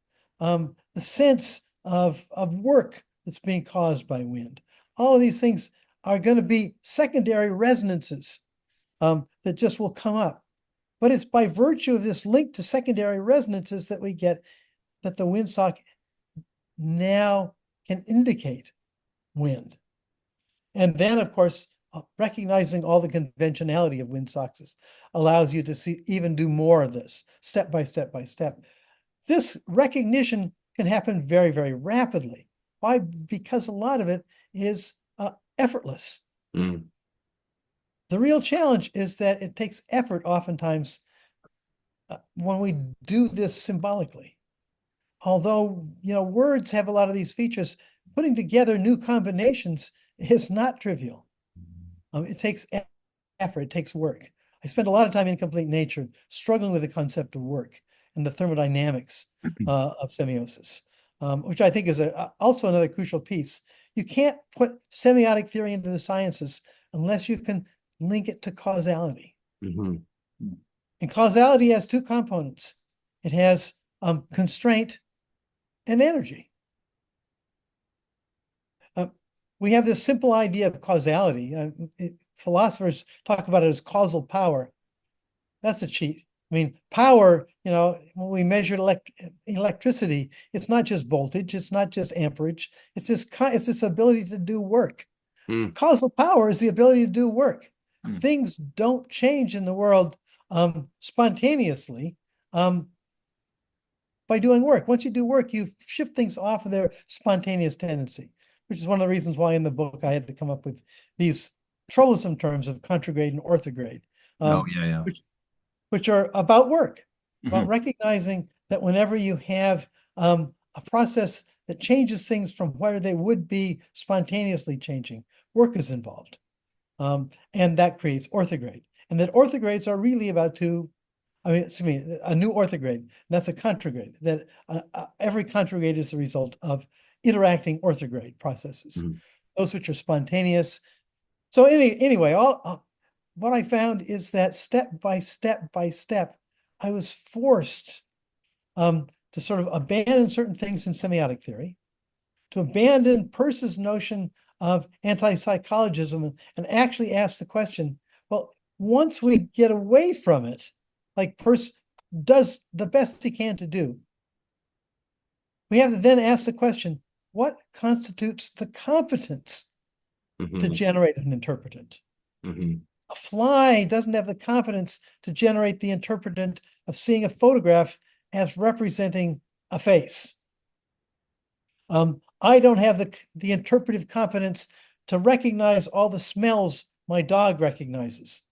the sense of work that's being caused by wind. All of these things are going to be secondary resonances that just will come up. But it's by virtue of this link to secondary resonances that we get that the windsock now can indicate wind. And then, of course, recognizing all the conventionality of windsocks allows you to see even do more of this step by step by step. This recognition can happen very, very rapidly. Why? Because a lot of it is effortless. The real challenge is that it takes effort oftentimes when we do this symbolically. Although, words have a lot of these features, putting together new combinations is not trivial. It takes effort, it takes work. I spent a lot of time in Incomplete Nature struggling with the concept of work and the thermodynamics of semiosis, which I think is also another crucial piece. You can't put semiotic theory into the sciences unless you can link it to causality. And causality has two components. It has constraint and energy. We have this simple idea of causality. Philosophers talk about it as causal power. That's a cheat. I mean, power, when we measure electricity, it's not just voltage, it's not just amperage, it's this ability to do work. Causal power is the ability to do work. Things don't change in the world spontaneously by doing work. Once you do work, you shift things off of their spontaneous tendency, which is one of the reasons why in the book I had to come up with these troublesome terms of contragrade and orthograde, which are about work, about recognizing that whenever you have a process that changes things from where they would be spontaneously changing, work is involved. And that creates orthograde. And that orthogrades are really about a new orthograde. That's a contragrade. That every contragrade is the result of interacting orthograde processes, those which are spontaneous. So anyway, what I found is that step by step by step, I was forced to sort of abandon certain things in semiotic theory, to abandon Peirce's notion of anti-psychologism and actually ask the question, well, once we get away from it, like Peirce does the best he can to do, we have to then ask the question, what constitutes the competence to generate an interpretant? A fly doesn't have the competence to generate the interpretant of seeing a photograph as representing a face. I don't have the interpretive competence to recognize all the smells my dog recognizes.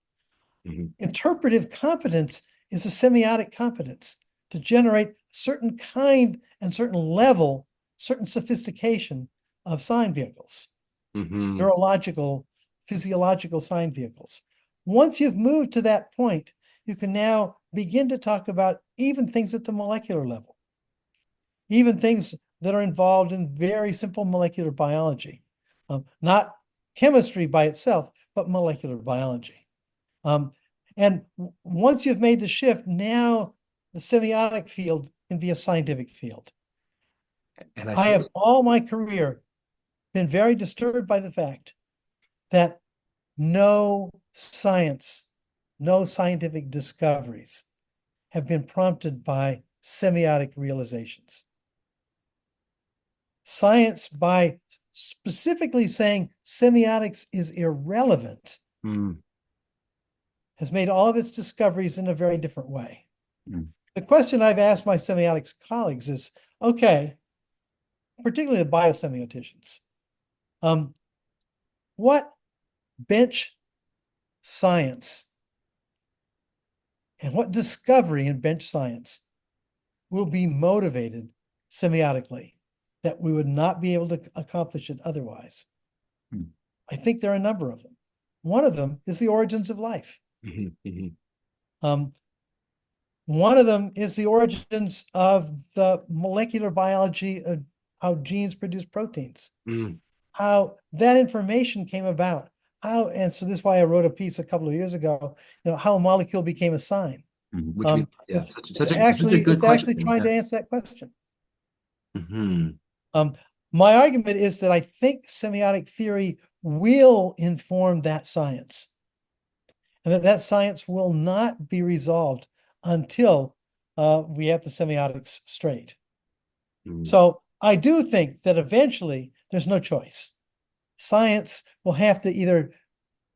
Interpretive competence is a semiotic competence to generate certain kind and certain level, certain sophistication of sign vehicles, neurological, physiological sign vehicles. Once you've moved to that point, you can now begin to talk about even things at the molecular level, even things that are involved in very simple molecular biology, not chemistry by itself, but molecular biology. Um, and once you've made the shift, now the semiotic field can be a scientific field. And I I see. have all my career been very disturbed by the fact that no science, no scientific discoveries have been prompted by semiotic realizations. Science, by specifically saying semiotics is irrelevant, Mm, has made all of its discoveries in a very different way. mm, The question I've asked my semiotics colleagues is, okay, particularly the biosemioticians, what bench science and what discovery in bench science will be motivated semiotically that we would not be able to accomplish it otherwise? mm, I think there are a number of them. One of them is the origins of life. mhm, mhm, Um, one of them is the origins of the molecular biology of how genes produce proteins, mm, how that information came about, how, and so this is why I wrote a piece a couple of years ago, how a molecule became a sign. which we, yeah, It's such, it's such a actually good it's actually question. trying Yeah. to answer that question. Hmm. Um, my argument is that I think semiotic theory will inform that science, and that science will not be resolved until we have the semiotics straight. Mm, So I do think that eventually there's no choice. Science will have to either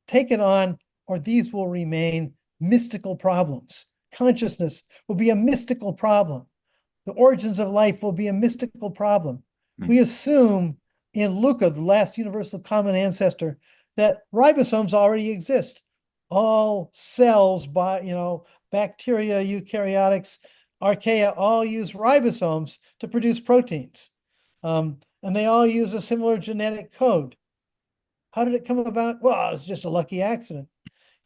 take it on, or these will remain mystical problems. Consciousness will be a mystical problem. The origins of life will be a mystical problem. mm, We assume in Luca, the last universal common ancestor, that ribosomes already exist. All cells, bacteria, eukaryotics, archaea, all use ribosomes to produce proteins. And they all use a similar genetic code. How did it come about? Well, it's just a lucky accident.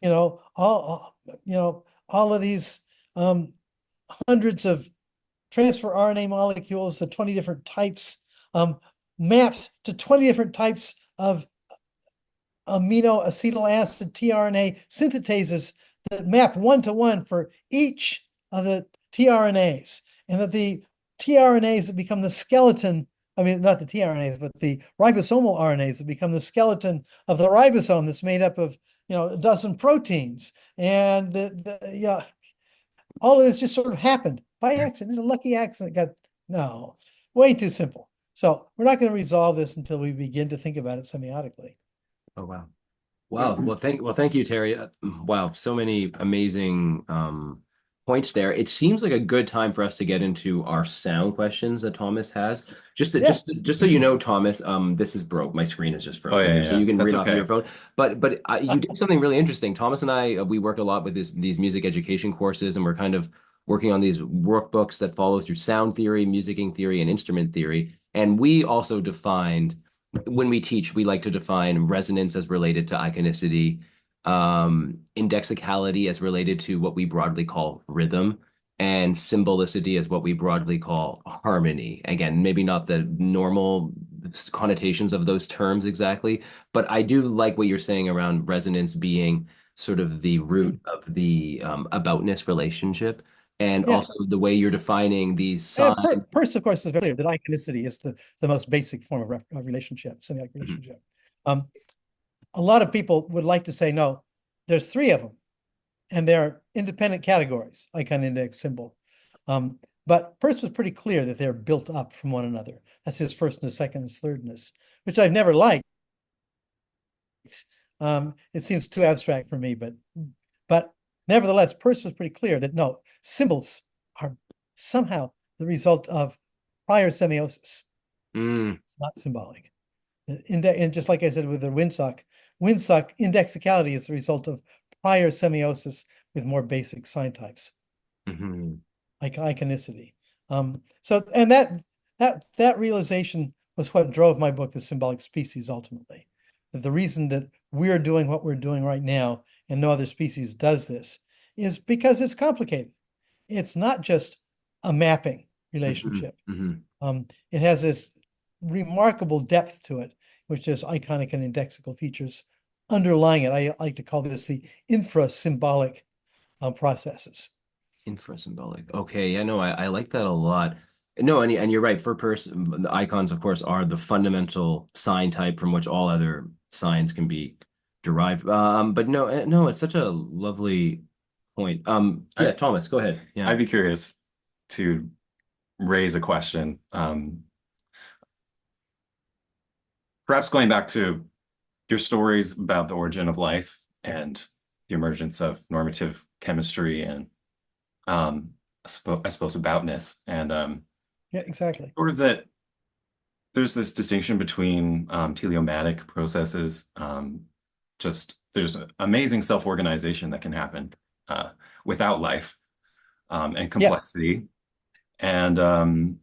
All of these hundreds of transfer RNA molecules to 20 different types, mapped to 20 different types of amino acetyl acid tRNA synthetases that map one-to-one for each of the tRNAs, and that the tRNAs that become the skeleton, I mean, not the tRNAs, but the ribosomal RNAs that become the skeleton of the ribosome that's made up of, a dozen proteins. And all of this just sort of happened by accident. It's a lucky accident. No, way too simple. So we're not going to resolve this until we begin to think about it semiotically. oh, wow. Wow. Well, thank you, Terry. Wow, so many amazing points there. It seems like a good time for us to get into our sound questions that Thomas has. Yeah. Just so you know, Thomas, this is broke. My screen is just Oh frozen yeah, here, yeah, so yeah. you can That's read off of your okay. phone. But you did something really interesting. Thomas and I, we work a lot with these music education courses, and we're kind of working on these workbooks that follow through sound theory, musicking theory, and instrument theory. And we also defined when we teach, we like to define resonance as related to iconicity, indexicality as related to what we broadly call rhythm, and symbolicity as what we broadly call harmony. Again, maybe not the normal connotations of those terms exactly, but I do like what you're saying around resonance being sort of the root of the aboutness relationship, and Yeah. also the way you're defining these And signs. Peirce, of course, is very clear that iconicity is the most basic form of relationship, semiotic relationship. Um, a lot of people would like to say, no, there's three of them, and they're independent categories, icon, index, symbol. But Peirce was pretty clear that they're built up from one another. That's his firstness, secondness, thirdness, which I've never liked. It seems too abstract for me, but nevertheless, Peirce was pretty clear that no, symbols are somehow the result of prior semiosis. Mm, It's not symbolic. And just like I said with the windsock indexicality is the result of prior semiosis with more basic sign types, mhm, like iconicity. And that realization was what drove my book, The Symbolic Species, ultimately. That the reason that we're doing what we're doing right now and no other species does this is because it's complicated. It's not just a mapping mhm, relationship. mhm. It has this remarkable depth to it, which is iconic and indexical features underlying it. I like to call this the infra-symbolic processes. Infrasymbolic. Okay, yeah, no, I like that a lot. No, and you're right. For Peirce, the icons, of course, are the fundamental sign type from which all other signs can be derived. But no, no, it's such a lovely point. Yeah, I, Thomas, go ahead. Yeah. I'd be curious to raise a question. Perhaps going back to your stories about the origin of life and the emergence of normative chemistry and I suppose aboutness and Yeah, exactly. sort of that there's this distinction between teleomatic processes. Just there's amazing self-organization that can happen uh, without life and Yes. complexity. And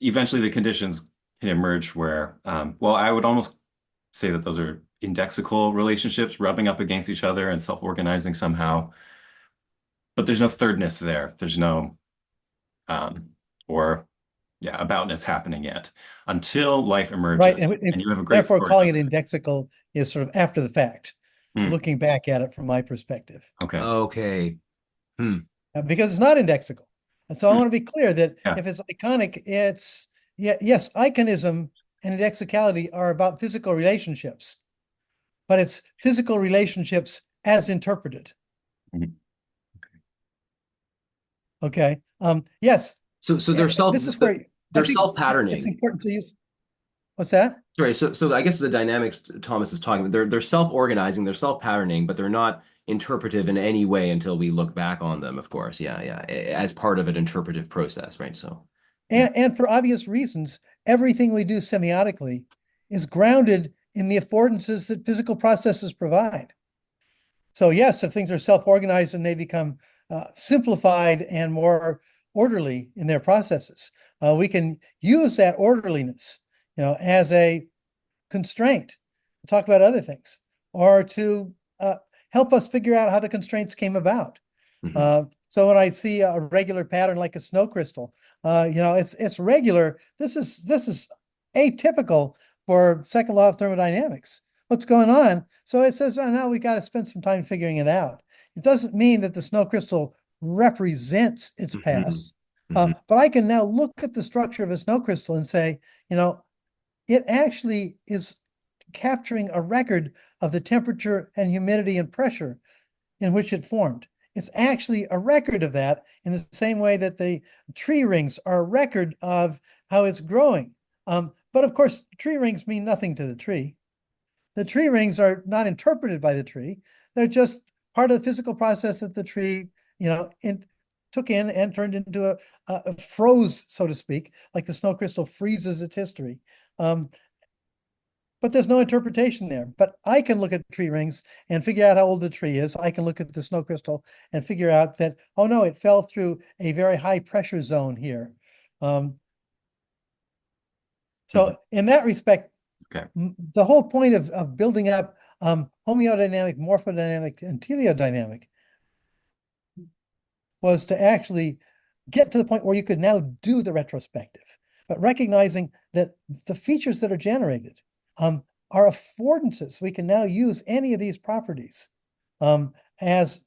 eventually the conditions can emerge where, well, I would almost say that those are indexical relationships rubbing up against each other and self-organizing somehow. But there's no thirdness there. There's no, or yeah, aboutness happening yet until life Right. emerges. And you have a great Therefore, story calling about it indexical is sort of after the fact, that. looking back at it from my perspective, Okay. Okay. Hmm. because it's not indexical. And so I Hmm. want to be clear that Yeah. if it's iconic, it's, yeah, yes, iconism and indexicality are about physical relationships, but it's physical relationships as interpreted. Mhm. Okay. Yes. So Yeah, this is where I they're think it's self-patterning. important to use. What's that? Right. So I guess the dynamics Thomas is talking about, they're self-organizing, they're self-patterning, but they're not interpretive in any way until we look back on them, of course. Yeah, yeah. As part of an interpretive process, right? So yeah. And for obvious reasons, everything we do semiotically is grounded in the affordances that physical processes provide. So yes, if things are self-organized and they become simplified and more orderly in their processes, we can use that orderliness, as a constraint to talk about other things or to help us figure out how the constraints came about. Mhm. So when I see a regular pattern like a snow crystal, it's regular. This is atypical for second law of thermodynamics. What's going on? So it says, oh, now we got to spend some time figuring it out. It doesn't mean that the snow crystal represents its Mhm. past, Mhm. but I can now look at the structure of a snow crystal and say, it actually is capturing a record of the temperature and humidity and pressure in which it formed. It's actually a record of that in the same way that the tree rings are a record of how it's growing. But of course, tree rings mean nothing to the tree. The tree rings are not interpreted by the tree. They're just part of the physical process that the tree, took in and turned into a froze, so to speak, like the snow crystal freezes its history. Um, but there's no interpretation there. But I can look at tree rings and figure out how old the tree is. I can look at the snow crystal and figure out that, oh no, it fell through a very high pressure zone here. Um, Mhm. so in that respect, Okay. the whole point of building up homeodynamic, morpho-dynamic, and teleo-dynamic was to actually get to the point where you could now do the retrospective, but recognizing that the features that are generated are affordances. We can now use any of these properties as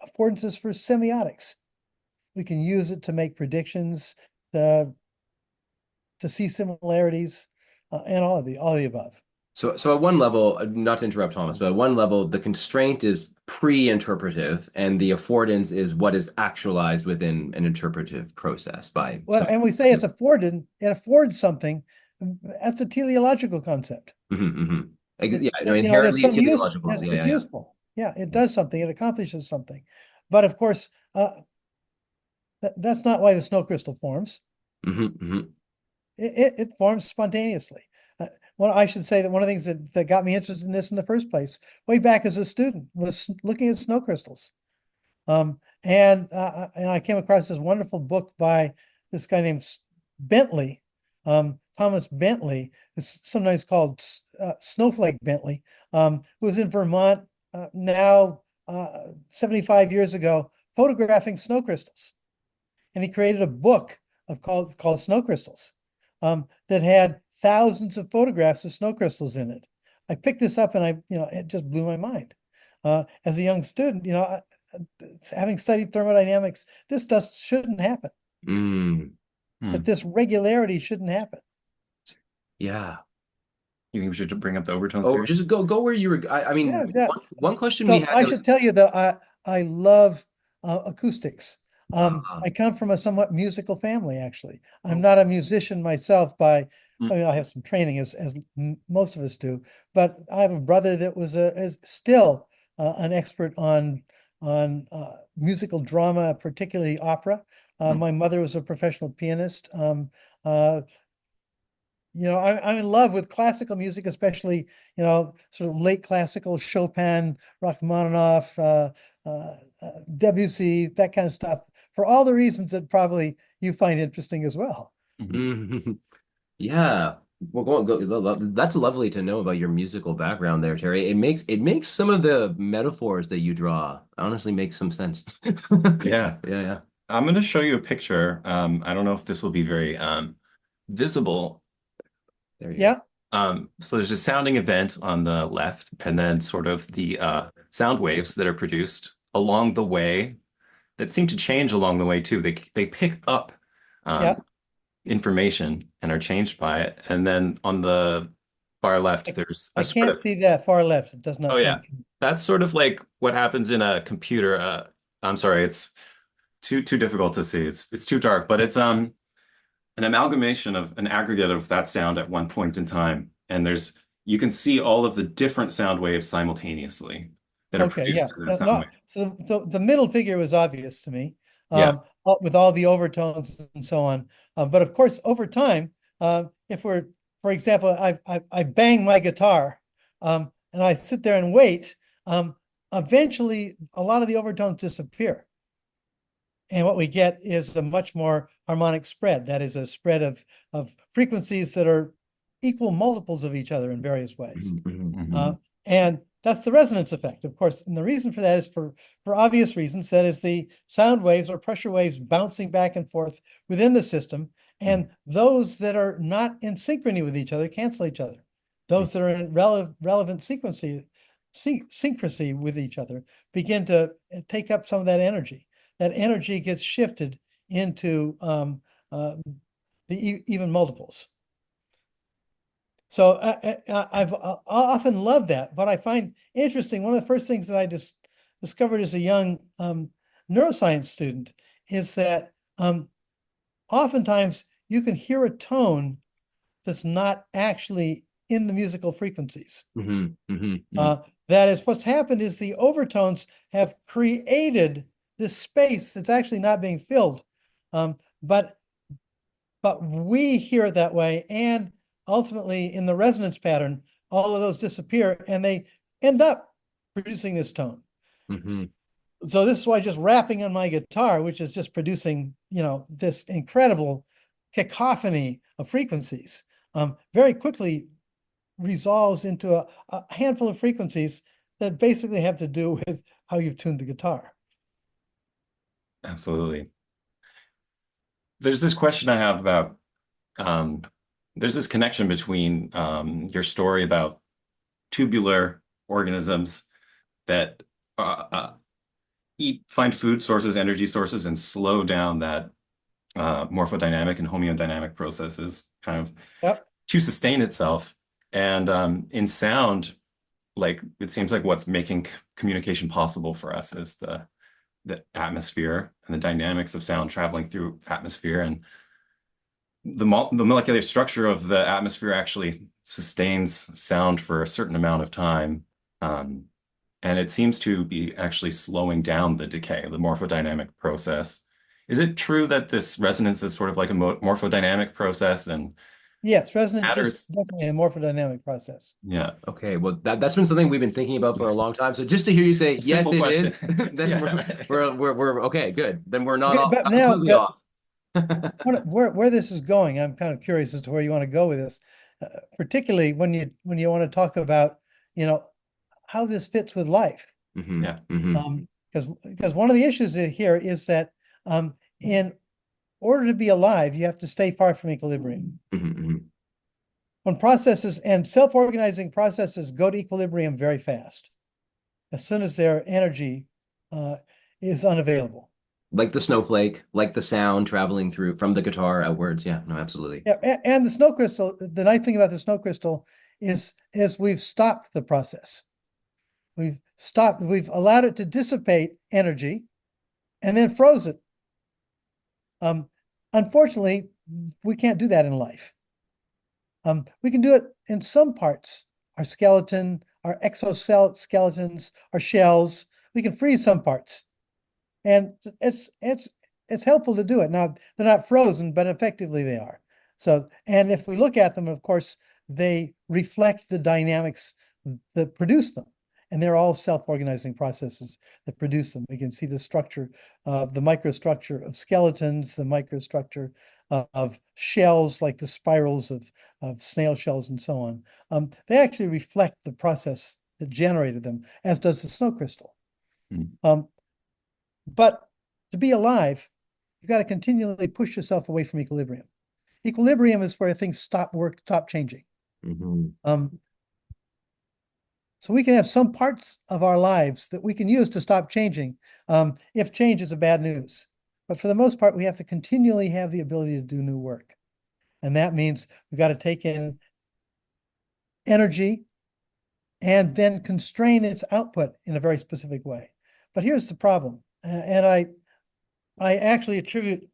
affordances for semiotics. We can use it to make predictions, to, to see similarities, and all the above. So at one level, not to interrupt Thomas, but at one level, the constraint is pre-interpretive, and the affordance is what is actualized within an interpretive process by Well, some. and we say it's afforded, it affords something. That's a teleological concept. Mhm. Yeah, no, There's inherently some use, teleological. Yeah, it's yeah, yeah. useful. Yeah, it does something, it accomplishes something. But of course, that's not why the snow crystal forms. Mhm. It forms spontaneously. Well, I should say that one of the things that got me interested in this in the first place, way back as a student, was looking at snow crystals. And I came across this wonderful book by this guy named Bentley, Thomas Bentley, is sometimes called Snowflake Bentley, who was in Vermont now 75 years ago, photographing snow crystals. And he created a book called Snow Crystals that had thousands of photographs of snow crystals in it. I picked this up and it just blew my mind. As a young student, having studied thermodynamics, this shouldn't happen. Mm, That this regularity shouldn't happen. yeah. You think we should bring up the overtone Oh, theory? just go where you were. I mean, Yeah. one question we So had I that should tell you that I love acoustics. ah, I come from a somewhat musical family, actually. I'm oh, not a musician myself Mm. I mean, I have some training as most of us do, but I have a brother that is still an expert on musical drama, particularly opera. Mm. My mother was a professional pianist. Uh, I'm in love with classical music, especially, sort of late classical, Chopin, Rachmaninoff, Debussy, that kind of stuff, for all the reasons that probably you find interesting as well. Mhm. mhm. Yeah. Well, that's lovely to know about your musical background there, Terry. It makes some of the metaphors that you draw honestly make some sense. Yeah. Yeah, yeah. I'm going to show you a picture. I don't know if this will be very visible. There you go. Yeah, So there's a sounding event on the left, and then sort of the sound waves that are produced along the way that seem to change along the way too. They pick up yeah. information and are changed by it. And then on the far left, I, there's a I sort can't of, see that far left. It does oh not come yeah, through. that's sort of like what happens in a computer. I'm sorry, it's too difficult to see. It's too dark, but it's an amalgamation of an aggregate of that sound at one point in time. And you can see all of the different sound waves simultaneously that are Okay, yeah. produced in that sound wave. So the middle figure was obvious to me, Yeah. with all the overtones and so on. But of course, over time, if for example, I bang my guitar, and I sit there and wait, eventually a lot of the overtones disappear. And what we get is a much more harmonic spread. That is a spread of frequencies that are equal multiples of each other in various ways. Mhm, mhm. Mhm. And that's the resonance effect, of course. And the reason for that is for obvious reasons. That is the sound waves or pressure waves bouncing back and forth within the system. And those that are not in synchrony with each other cancel each other. Those that are in relevant syncrasy with each other begin to take up some of that energy. That energy gets shifted into the even multiples. So I've often loved that. What I find interesting, one of the first things that I just discovered as a young neuroscience student is that oftentimes you can hear a tone that's not actually in the musical frequencies. Mhm, mhm, mhm. That is, what's happened is the overtones have created this space that's actually not being filled. But we hear it that way, and ultimately in the resonance pattern, all of those disappear and they end up producing this tone. Mhm. So this is why just rapping on my guitar, which is just producing, this incredible cacophony of frequencies, very quickly resolves into a handful of frequencies that basically have to do with how you've tuned the guitar. Absolutely. There's this question I have about um, there's this connection between your story about tubular organisms that find food sources, energy sources, and slow down that morphodynamic and homeodynamic processes kind of Yep. to sustain itself. And in sound, like it seems like what's making communication possible for us is the atmosphere and the dynamics of sound traveling through atmosphere, and the molecular structure of the atmosphere actually sustains sound for a certain amount of time. Um, and it seems to be actually slowing down the decay, the morphodynamic process. Is it true that this resonance is sort of like a morphodynamic process and Yes, resonance matter? is It's definitely a morphodynamic process. yeah. Okay, well that's been something we've been thinking about for a long time. So just to hear you say A yes, simple it question. is, then Yeah. we're okay, good. Then we're not Okay, off, but not now completely off. where this is going, I'm kind of curious as to where you want to go with this, particularly when you want to talk about, you know, how this fits with life. Yeah. Because one of the issues here is that in order to be alive, you have to stay far from equilibrium. when processes and self-organizing processes go to equilibrium very fast, as soon as their energy is unavailable. Like the snowflake, like the sound traveling through from the guitar outwards. Yeah, no, absolutely. Yeah, and the snow crystal, the nice thing about the snow crystal is we've stopped the process. We've allowed it to dissipate energy and then froze it. Unfortunately, we can't do that in life. We can do it in some parts, our skeleton, our exoskeletons, our shells. We can freeze some parts. And it's helpful to do it. Now, they're not frozen, but effectively they are. So, and if we look at them, of course, they reflect the dynamics that produce them. And they're all self-organizing processes that produce them. We can see the structure of the microstructure of skeletons, the microstructure of shells, like the spirals of snail shells and so on. They actually reflect the process that generated them, as does the snow crystal. But to be alive, you've got to continually push yourself away from equilibrium. Equilibrium is where things stop changing. So we can have some parts of our lives that we can use to stop changing if change is a bad news. But for the most part, we have to continually have the ability to do new work. And that means we've got to take in energy and then constrain its output in a very specific way. But here's the problem. And I actually attribute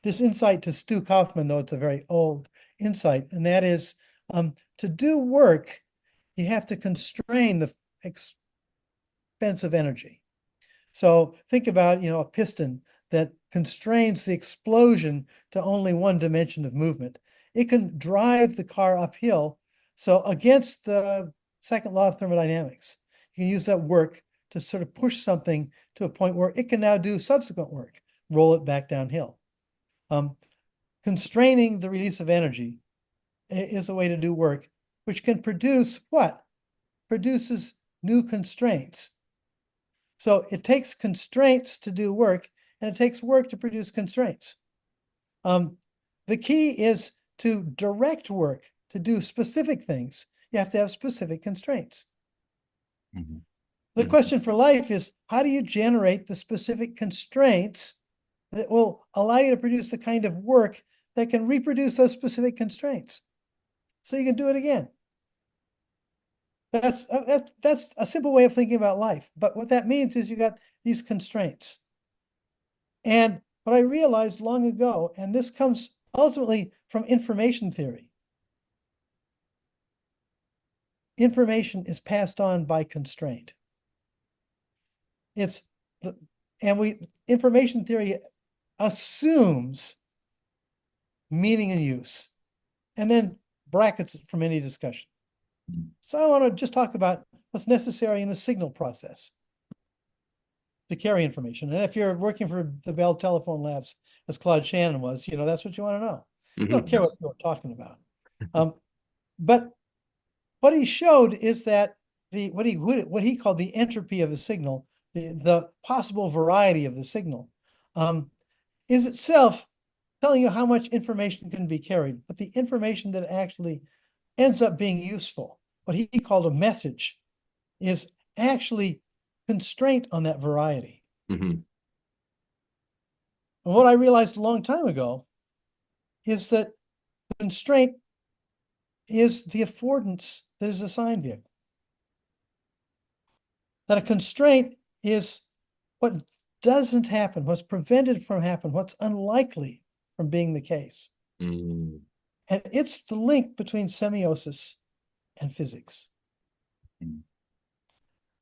this insight to Stu Kaufman, though it's a very old insight, and that is to do work, you have to constrain the expensive energy. So think about, a piston that constrains the explosion to only one dimension of movement. It can drive the car uphill. So against the second law of thermodynamics, you can use that work to sort of push something to a point where it can now do subsequent work, roll it back downhill. Constraining the release of energy is a way to do work, which can produce what? Produces new constraints. So it takes constraints to do work, and it takes work to produce constraints. The key is to direct work, to do specific things. You have to have specific constraints. The question for life is, how do you generate the specific constraints that will allow you to produce the kind of work that can reproduce those specific constraints so you can do it again? That's a simple way of thinking about life. But what that means is you got these constraints. And what I realized long ago, and this comes ultimately from information theory, information is passed on by constraint. Information theory assumes meaning and use, and then brackets it from any discussion. So I want to just talk about what's necessary in the signal process to carry information. And if you're working for the Bell Telephone Labs, as Claude Shannon was, that's what you want to know. You don't care what you're talking about. But what he showed is that what he called the entropy of the signal, the possible variety of the signal, is itself telling you how much information can be carried. But the information that actually ends up being useful, what he called a message, is actually constraint on that variety. And what I realized a long time ago is that constraint is the affordance that is a sign vehicle. That a constraint is what doesn't happen, what's prevented from happening, what's unlikely from being the case. And it's the link between semiosis and physics.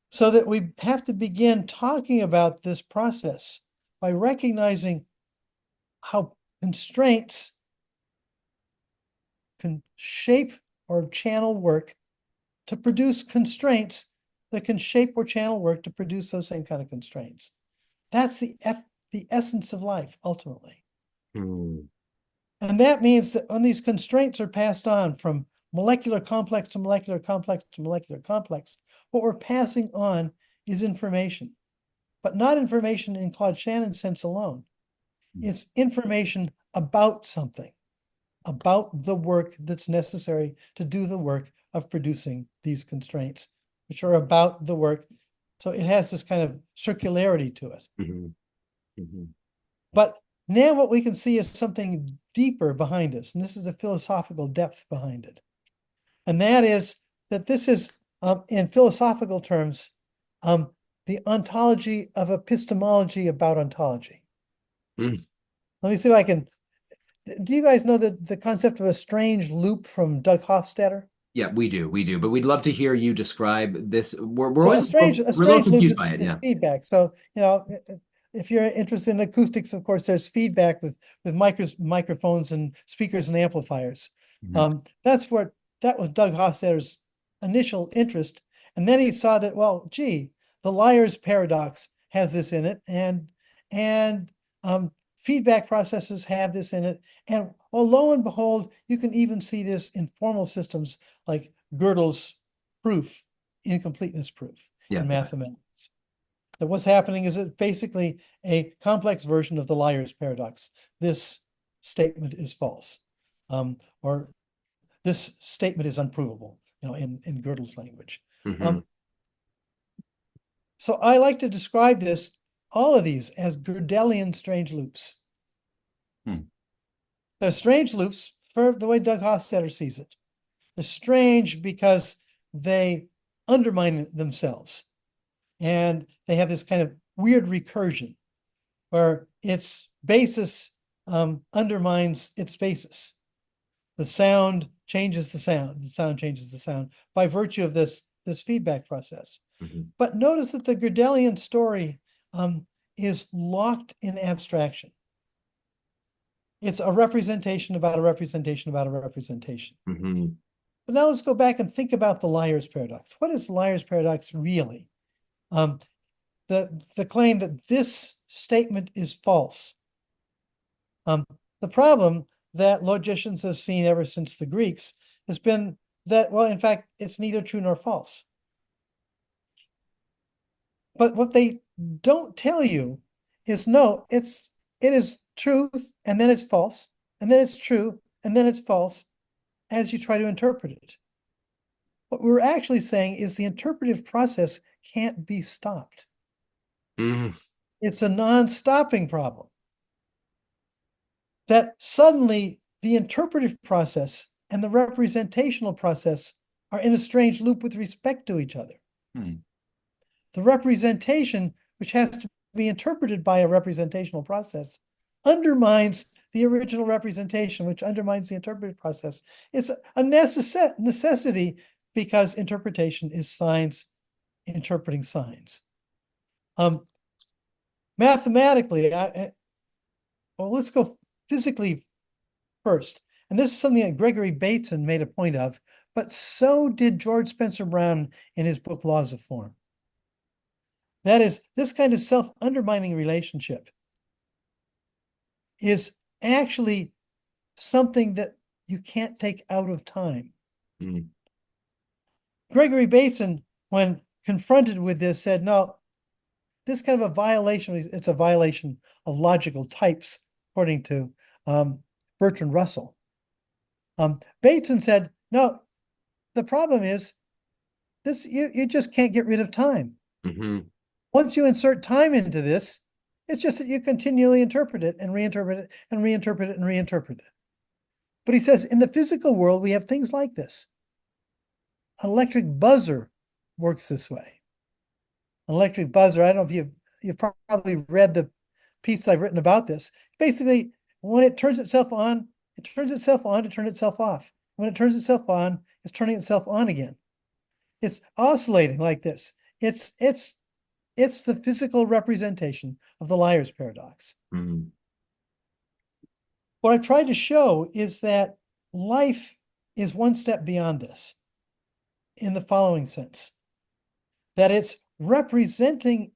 So that we have to begin talking about this process by recognizing how constraints can shape or channel work to produce constraints that can shape or channel work to produce those same kind of constraints. That's the essence of life, ultimately. And that means that when these constraints are passed on from molecular complex to molecular complex to molecular complex, what we're passing on is information, but not information in Claude Shannon's sense alone. It's information about something, about the work that's necessary to do the work of producing these constraints, which are about the work. So it has this kind of circularity to it. Mhm. Mhm. But now what we can see is something deeper behind this, and this is the philosophical depth behind it. And that is that this is, in philosophical terms, the ontology of epistemology about ontology. Mm. Let me see if I can. Do you guys know the concept of a strange loop from Doug Hofstadter? Yeah, we do. But we'd love to hear you describe this. We're So always a we're a little strange loop confused by it. is Yeah. feedback. So, if you're interested in acoustics, of course, there's feedback with microphones and speakers and amplifiers. Mhm. That was Doug Hofstadter's initial interest. And then he saw that, well, gee, the liar's paradox has this in it, and feedback processes have this in it. And well, lo and behold, you can even see this in formal systems like Gödel's proof, incompleteness proof Yeah. in mathematics. That what's happening is it's basically a complex version of the liar's paradox. This statement is false, or this statement is unprovable, in Gödel's language. Mhm. So I like to describe all of these as Gödelian strange loops. Hmm. They're strange loops for the way Doug Hofstadter sees it. They're strange because they undermine themselves. And they have this kind of weird recursion where its basis undermines its basis. The sound changes the sound changes the sound by virtue of this feedback process. Mhm. But notice that the Gödelian story is locked in abstraction. It's a representation about a representation about a representation. Mhm. But now let's go back and think about the liar's paradox. What is liar's paradox really? The claim that this statement is false. The problem that logicians have seen ever since the Greeks has been that, well, in fact, it's neither true nor false. But what they don't tell you is no, it is truth, and then it's false, and then it's true, and then it's false as you try to interpret it. What we're actually saying is the interpretive process can't be stopped. Mhm. It's a non-stopping problem. That suddenly the interpretive process and the representational process are in a strange loop with respect to each other. Hmm. The representation, which has to be interpreted by a representational process, undermines the original representation, which undermines the interpretive process. It's a necessity because interpretation is science interpreting signs. Mathematically, well, let's go physically first. And this is something that Gregory Bateson made a point of, but so did George Spencer Brown in his book, Laws of Form. That is, this kind of self-undermining relationship is actually something that you can't take out of time. Mhm. Gregory Bateson, when confronted with this, said, no, this kind of a violation, it's a violation of logical types, according to Bertrand Russell. Bateson said, no, the problem is this, you just can't get rid of time. Mhm. Once you insert time into this, it's just that you continually interpret it and reinterpret it and reinterpret it and reinterpret it. But he says in the physical world, we have things like this. An electric buzzer works this way. An electric buzzer, I don't know if you've probably read the piece I've written about this. Basically, when it turns itself on, it turns itself on to turn itself off. When it turns itself on, it's turning itself on again. It's oscillating like this. It's the physical representation of the liar's paradox. Mhm. What I've tried to show is that life is one step beyond this in the following sense, that it's representing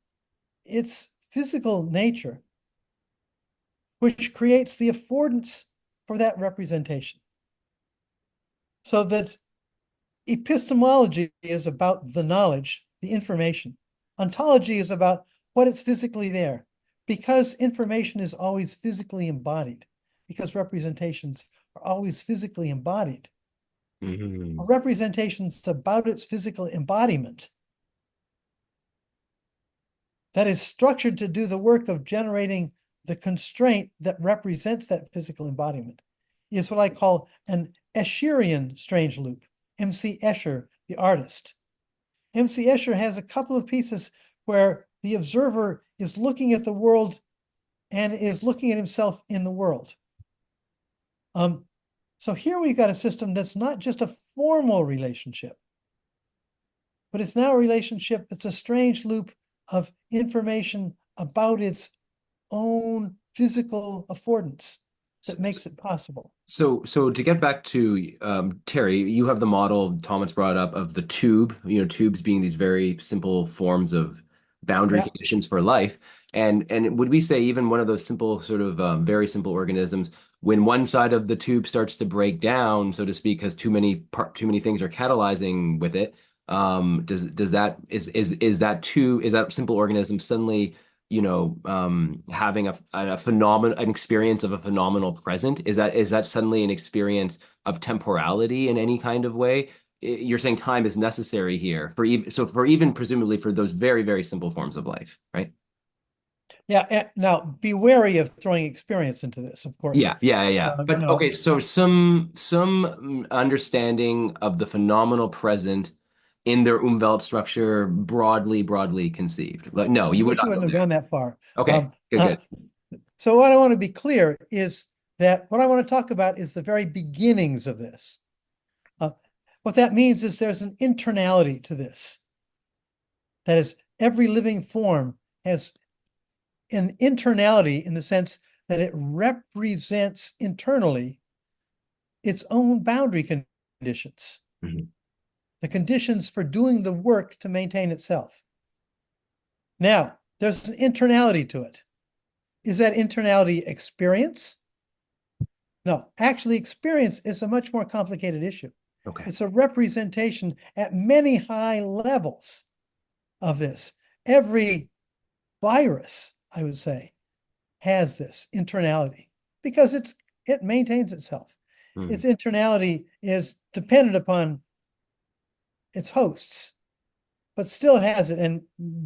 its physical nature, which creates the affordance for that representation. So that epistemology is about the knowledge, the information. Ontology is about what is physically there, because information is always physically embodied, because representations are always physically embodied. Mhm. A representation is about its physical embodiment that is structured to do the work of generating the constraint that represents that physical embodiment is what I call an Escherian strange loop. M.C. Escher, the artist. M.C. Escher has a couple of pieces where the observer is looking at the world and is looking at himself in the world. So here we've got a system that's not just a formal relationship, but it's now a relationship that's a strange loop of information about its own physical affordance that makes it possible. So to get back to Terry, you have the model Thomas brought up of the tube, tubes being these very simple forms of boundary conditions for life. And would we say even one of those simple sort of very simple organisms, when one side of the tube starts to break down, so to speak, because too many things are catalyzing with it, is that simple organism suddenly having an experience of a phenomenal present? Is that suddenly an experience of temporality in any kind of way? You're saying time is necessary here for even presumably for those very, very simple forms of life, right? Yeah. Now be wary of throwing experience into this, of course. Yeah. But okay, so some understanding of the phenomenal present in their Umwelt structure, broadly conceived. But no, you I would wish you not go wouldn't have there. gone that far. Okay, good. So what I want to be clear is that what I want to talk about is the very beginnings of this. What that means is there's an internality to this. That is, every living form has an internality in the sense that it represents internally its own boundary conditions, Mhm. the conditions for doing the work to maintain itself. Now, there's an internality to it. Is that internality experience? No, actually, experience is a much more complicated issue. Okay. It's a representation at many high levels of this. Every virus, I would say, has this internality because it maintains itself. Its internality is dependent upon its hosts, but still it has it. And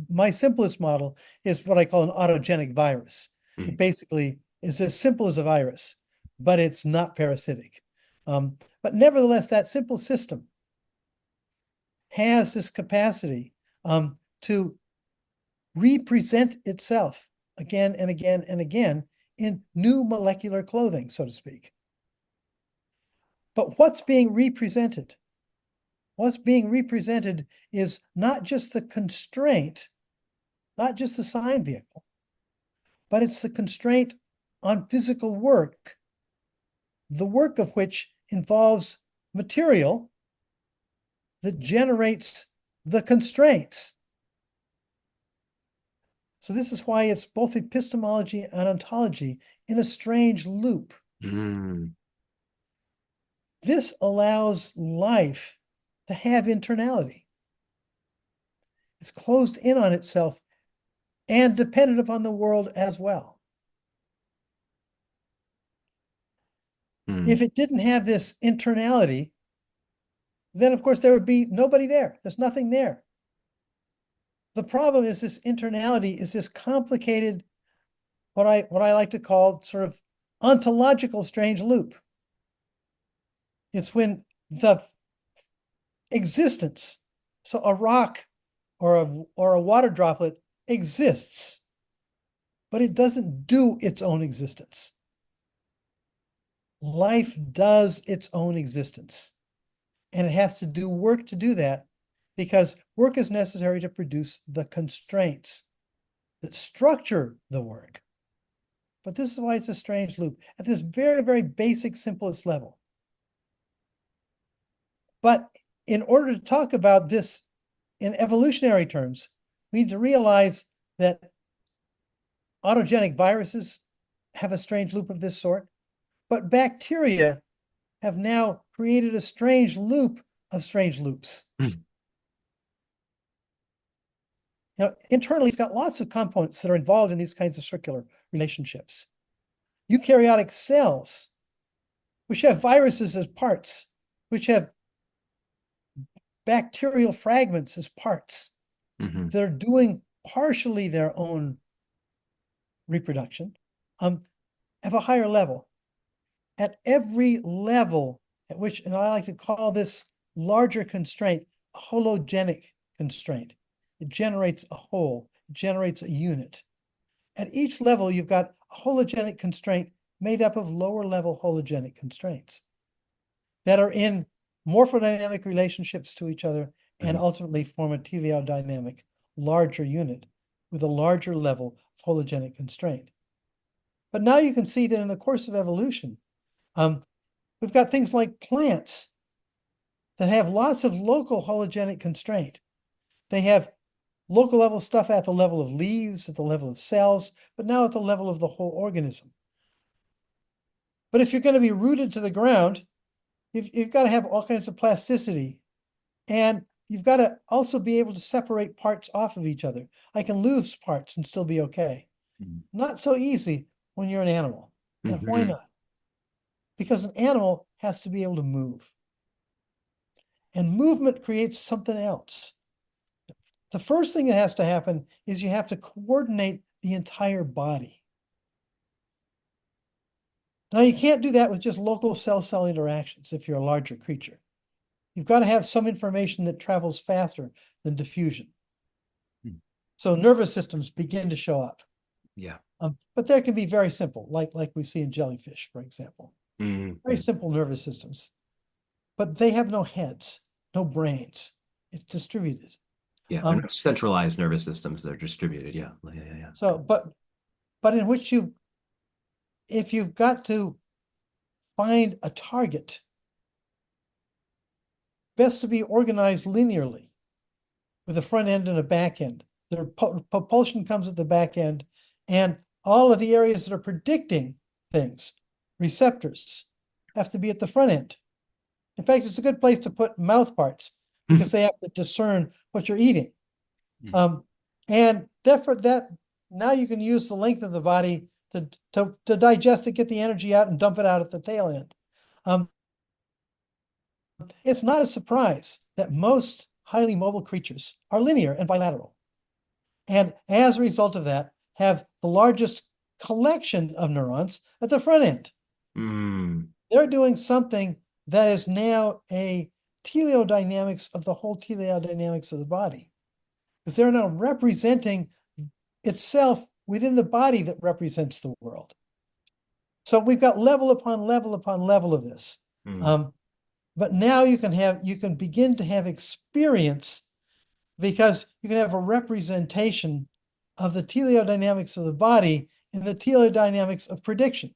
my simplest model is what I call an autogenic virus. It basically is as simple as a virus, but it's not parasitic. But nevertheless, that simple system has this capacity to represent itself again and again and again in new molecular clothing, so to speak. But what's being represented? What's being represented is not just the constraint, not just the sign vehicle, but it's the constraint on physical work, the work of which involves material that generates the constraints. So this is why it's both epistemology and ontology in a strange loop. This allows life to have internality. It's closed in on itself and dependent upon the world as well. If it didn't have this internality, then of course there would be nobody there. There's nothing there. The problem is this internality is this complicated, what I like to call sort of ontological strange loop. It's when the existence, so a rock or a water droplet exists, but it doesn't do its own existence. Life does its own existence, and it has to do work to do that because work is necessary to produce the constraints that structure the work. But this is why it's a strange loop at this very, very basic, simplest level. But in order to talk about this in evolutionary terms, we need to realize that autogenic viruses have a strange loop of this sort, but bacteria have now created a strange loop of strange loops. Internally, it's got lots of components that are involved in these kinds of circular relationships. Eukaryotic cells which have viruses as parts, which have bacterial fragments as parts. Mm-hmm. They're doing partially their own reproduction at a higher level. At every level at which, and I like to call this larger constraint, a hologenic constraint. It generates a whole, it generates a unit. At each level, you've got a hologenic constraint made up of lower level hologenic constraints that are in morpho-dynamic relationships to each other and ultimately form a teleo-dynamic larger unit with a larger level of hologenic constraint. But now you can see that in the course of evolution, we've got things like plants that have lots of local hologenic constraint. They have local level stuff at the level of leaves, at the level of cells, but now at the level of the whole organism. But if you're going to be rooted to the ground, you've got to have all kinds of plasticity. And you've got to also be able to separate parts off of each other. I can lose parts and still be okay. Not so easy when you're an animal. And why not? Because an animal has to be able to move. And movement creates something else. The first thing that has to happen is you have to coordinate the entire body. Now, you can't do that with just local cell-cell interactions if you're a larger creature. You've got to have some information that travels faster than diffusion. So nervous systems begin to show up. Yeah. But they can be very simple, like we see in jellyfish, for example. Very simple nervous systems. But they have no heads, no brains. It's distributed. Yeah, they're not centralized nervous systems. They're distributed. Yeah. So, but in which if you've got to find a target, best to be organized linearly with a front end and a back end. The propulsion comes at the back end, and all of the areas that are predicting things, receptors, have to be at the front end. In fact, it's a good place to put mouth parts because they have to discern what you're eating. And therefore, now you can use the length of the body to digest it, get the energy out, and dump it out at the tail end. It's not a surprise that most highly mobile creatures are linear and bilateral. And as a result of that, have the largest collection of neurons at the front end. They're doing something that is now a teleo-dynamics of the whole teleo-dynamics of the body. Because they're now representing itself within the body that represents the world. So we've got level upon level upon level of this. But now you can begin to have experience because you can have a representation of the teleo-dynamics of the body in the teleo-dynamics of prediction.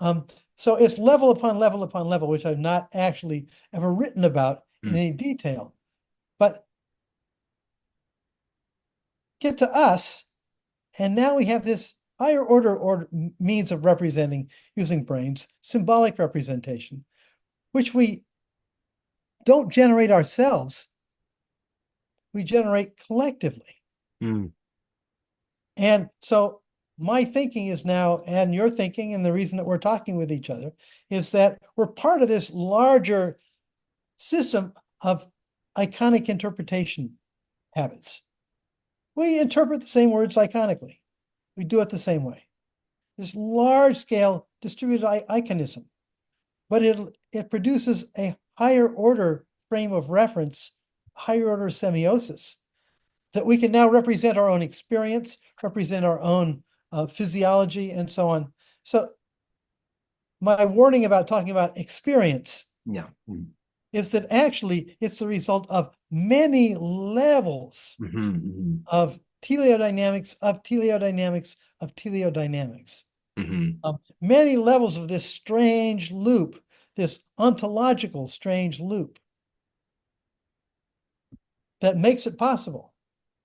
So it's level upon level upon level, which I've not actually ever written about in any detail. But get to us, and now we have this higher order means of representing using brains, symbolic representation, which we don't generate ourselves. We generate collectively. And so my thinking is now, and your thinking, and the reason that we're talking with each other, is that we're part of this larger system of iconic interpretation habits. We interpret the same words iconically. We do it the same way. This large-scale distributed iconism, but it produces a higher order frame of reference, higher order semiosis, that we can now represent our own experience, represent our own physiology, and so on. So my warning about talking about experience is that actually it's the result of many levels of teleo-dynamics, of teleo-dynamics, of teleo-dynamics. Many levels of this strange loop, this ontological strange loop that makes it possible.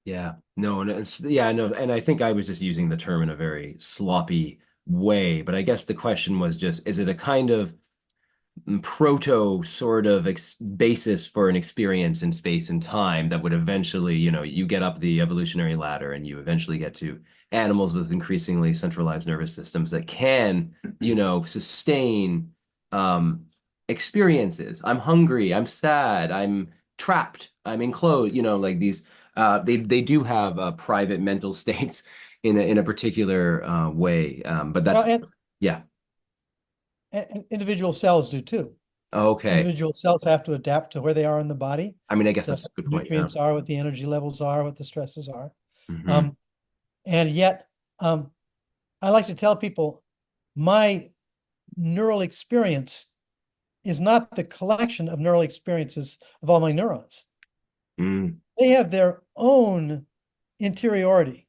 Yeah, no, and and I think I was just using the term in a very sloppy way, but I guess the question was just, is it a kind of proto sort of basis for an experience in space and time that would eventually, you get up the evolutionary ladder and you eventually get to animals with increasingly centralized nervous systems that can, sustain experiences. I'm hungry, I'm sad, I'm trapped, I'm enclosed, like these they do have private mental states in a particular way. But that's Well, yeah. and individual cells do too. Okay. Individual cells have to adapt to where they are in the body, I mean, I guess to that's what a good the point. Yeah. nutrients are, what the energy levels are, what the stresses are. Hmm. Um, and yet, I like to tell people my neural experience is not the collection of neural experiences of all my neurons. Mm. They have their own interiority.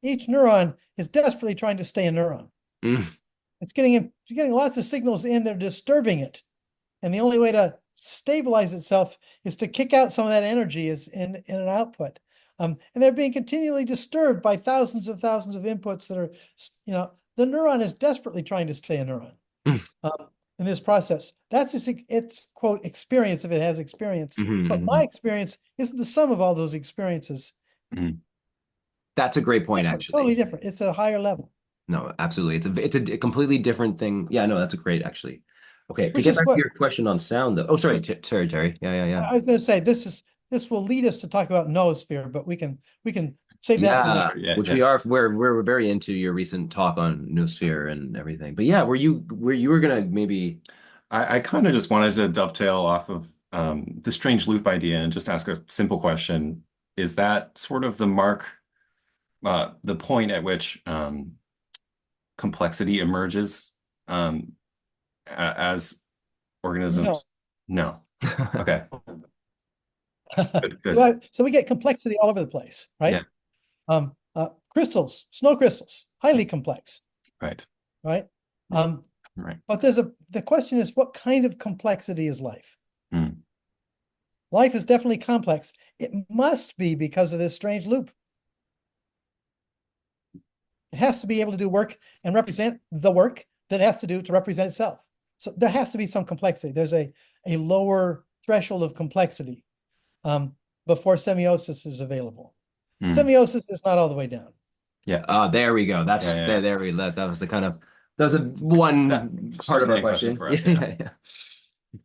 Each neuron is desperately trying to stay a neuron. Mm. It's getting lots of signals in, they're disturbing it. And the only way to stabilize itself is to kick out some of that energy is in an output. And they're being continually disturbed by thousands of inputs that are, the neuron is desperately trying to stay a neuron Mm. in this process. That's its quote experience if it has experience. But my Hmm. experience isn't the sum of all those experiences. Mm. That's a great point, Different, totally actually. different. It's a higher level. No, absolutely. It's a completely different thing. Yeah, no, that's a great actually. Okay, to Which get is back to what your question on sound though. Oh, sorry, sorry, Terry. Yeah, yeah, I was going to say. This will lead us to talk about noosphere, but we can save that for the yeah. next. Sure, yeah, Which yeah. we are. We're very into your recent talk on noosphere and everything. But yeah, were you were gonna maybe. I kind of just wanted to dovetail off of the strange loop idea and just ask a simple question. Is that sort of the point at which complexity emerges as No. organisms? No. Okay. Good, good. So we get complexity all over the place, Yeah, right? Crystals, snow crystals, highly complex, right. right? Um, Right. but the question is, what kind of complexity is life? Mm. Life is definitely complex. It must be because of this strange loop. It has to be able to do work and represent the work that it has to do to represent itself. So there has to be some complexity. There's a lower threshold of complexity before semiosis is available. Mm. Semiosis is not all the way down. Yeah. There we go. Yeah, That's yeah, there. yeah. There we that. That was the kind of that was a That one part of our certainly a question question. for Yeah, us, yeah. yeah, yeah.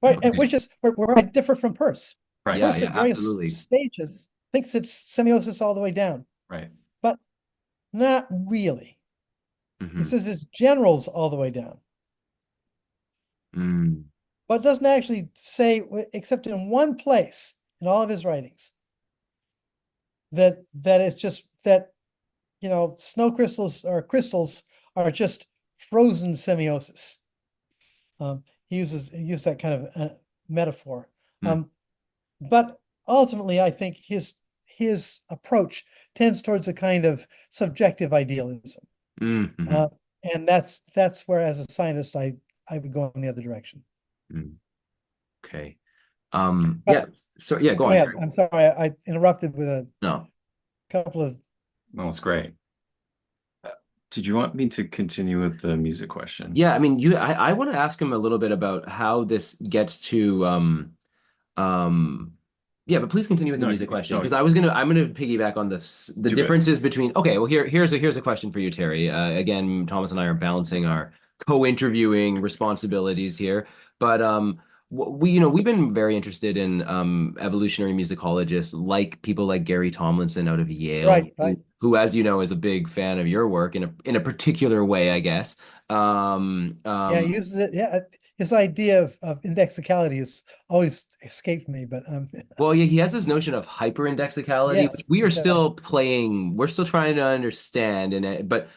Right, and Okay. which is where I differ from Peirce. Right. Yeah, Peirce yeah, at various absolutely. stages thinks it's semiosis all the way down, Right. but not really. He Hmm. says it's generals all the way down, Mm. but doesn't actually say, except in one place in all of his writings, that it's just that snow crystals or crystals are just frozen semiosis. He used that kind of metaphor. Mm. But ultimately, I think his approach tends towards a kind of subjective idealism, Mm-hmm. uh, and that's where, as a scientist, I would go in the other direction. Mm. Okay. But Yeah. So yeah, go go on, ahead. Terry. I'm sorry, I interrupted with a No. couple of. That was great. Uh, Did you want me to continue with the music question? Yeah, I mean, I want to ask him a little bit about how this gets to um yeah, but please continue with the No, music question no, because I'm gonna piggyback on the do it. differences between okay, well here's a question for you, Terry. Again, Thomas and I are balancing our co-interviewing responsibilities here, but we've been very interested in evolutionary musicologists like people like Gary Tomlinson out of Yale, Right, right. who as you know is a big fan of your work in a particular way, I guess. Yeah, he uses it. Yeah, his idea of indexicality has always escaped me, but Well, yeah, he has this notion of hyperindexicality, which yes, we are still exactly. playing. We're still trying to understand, and Mhm. but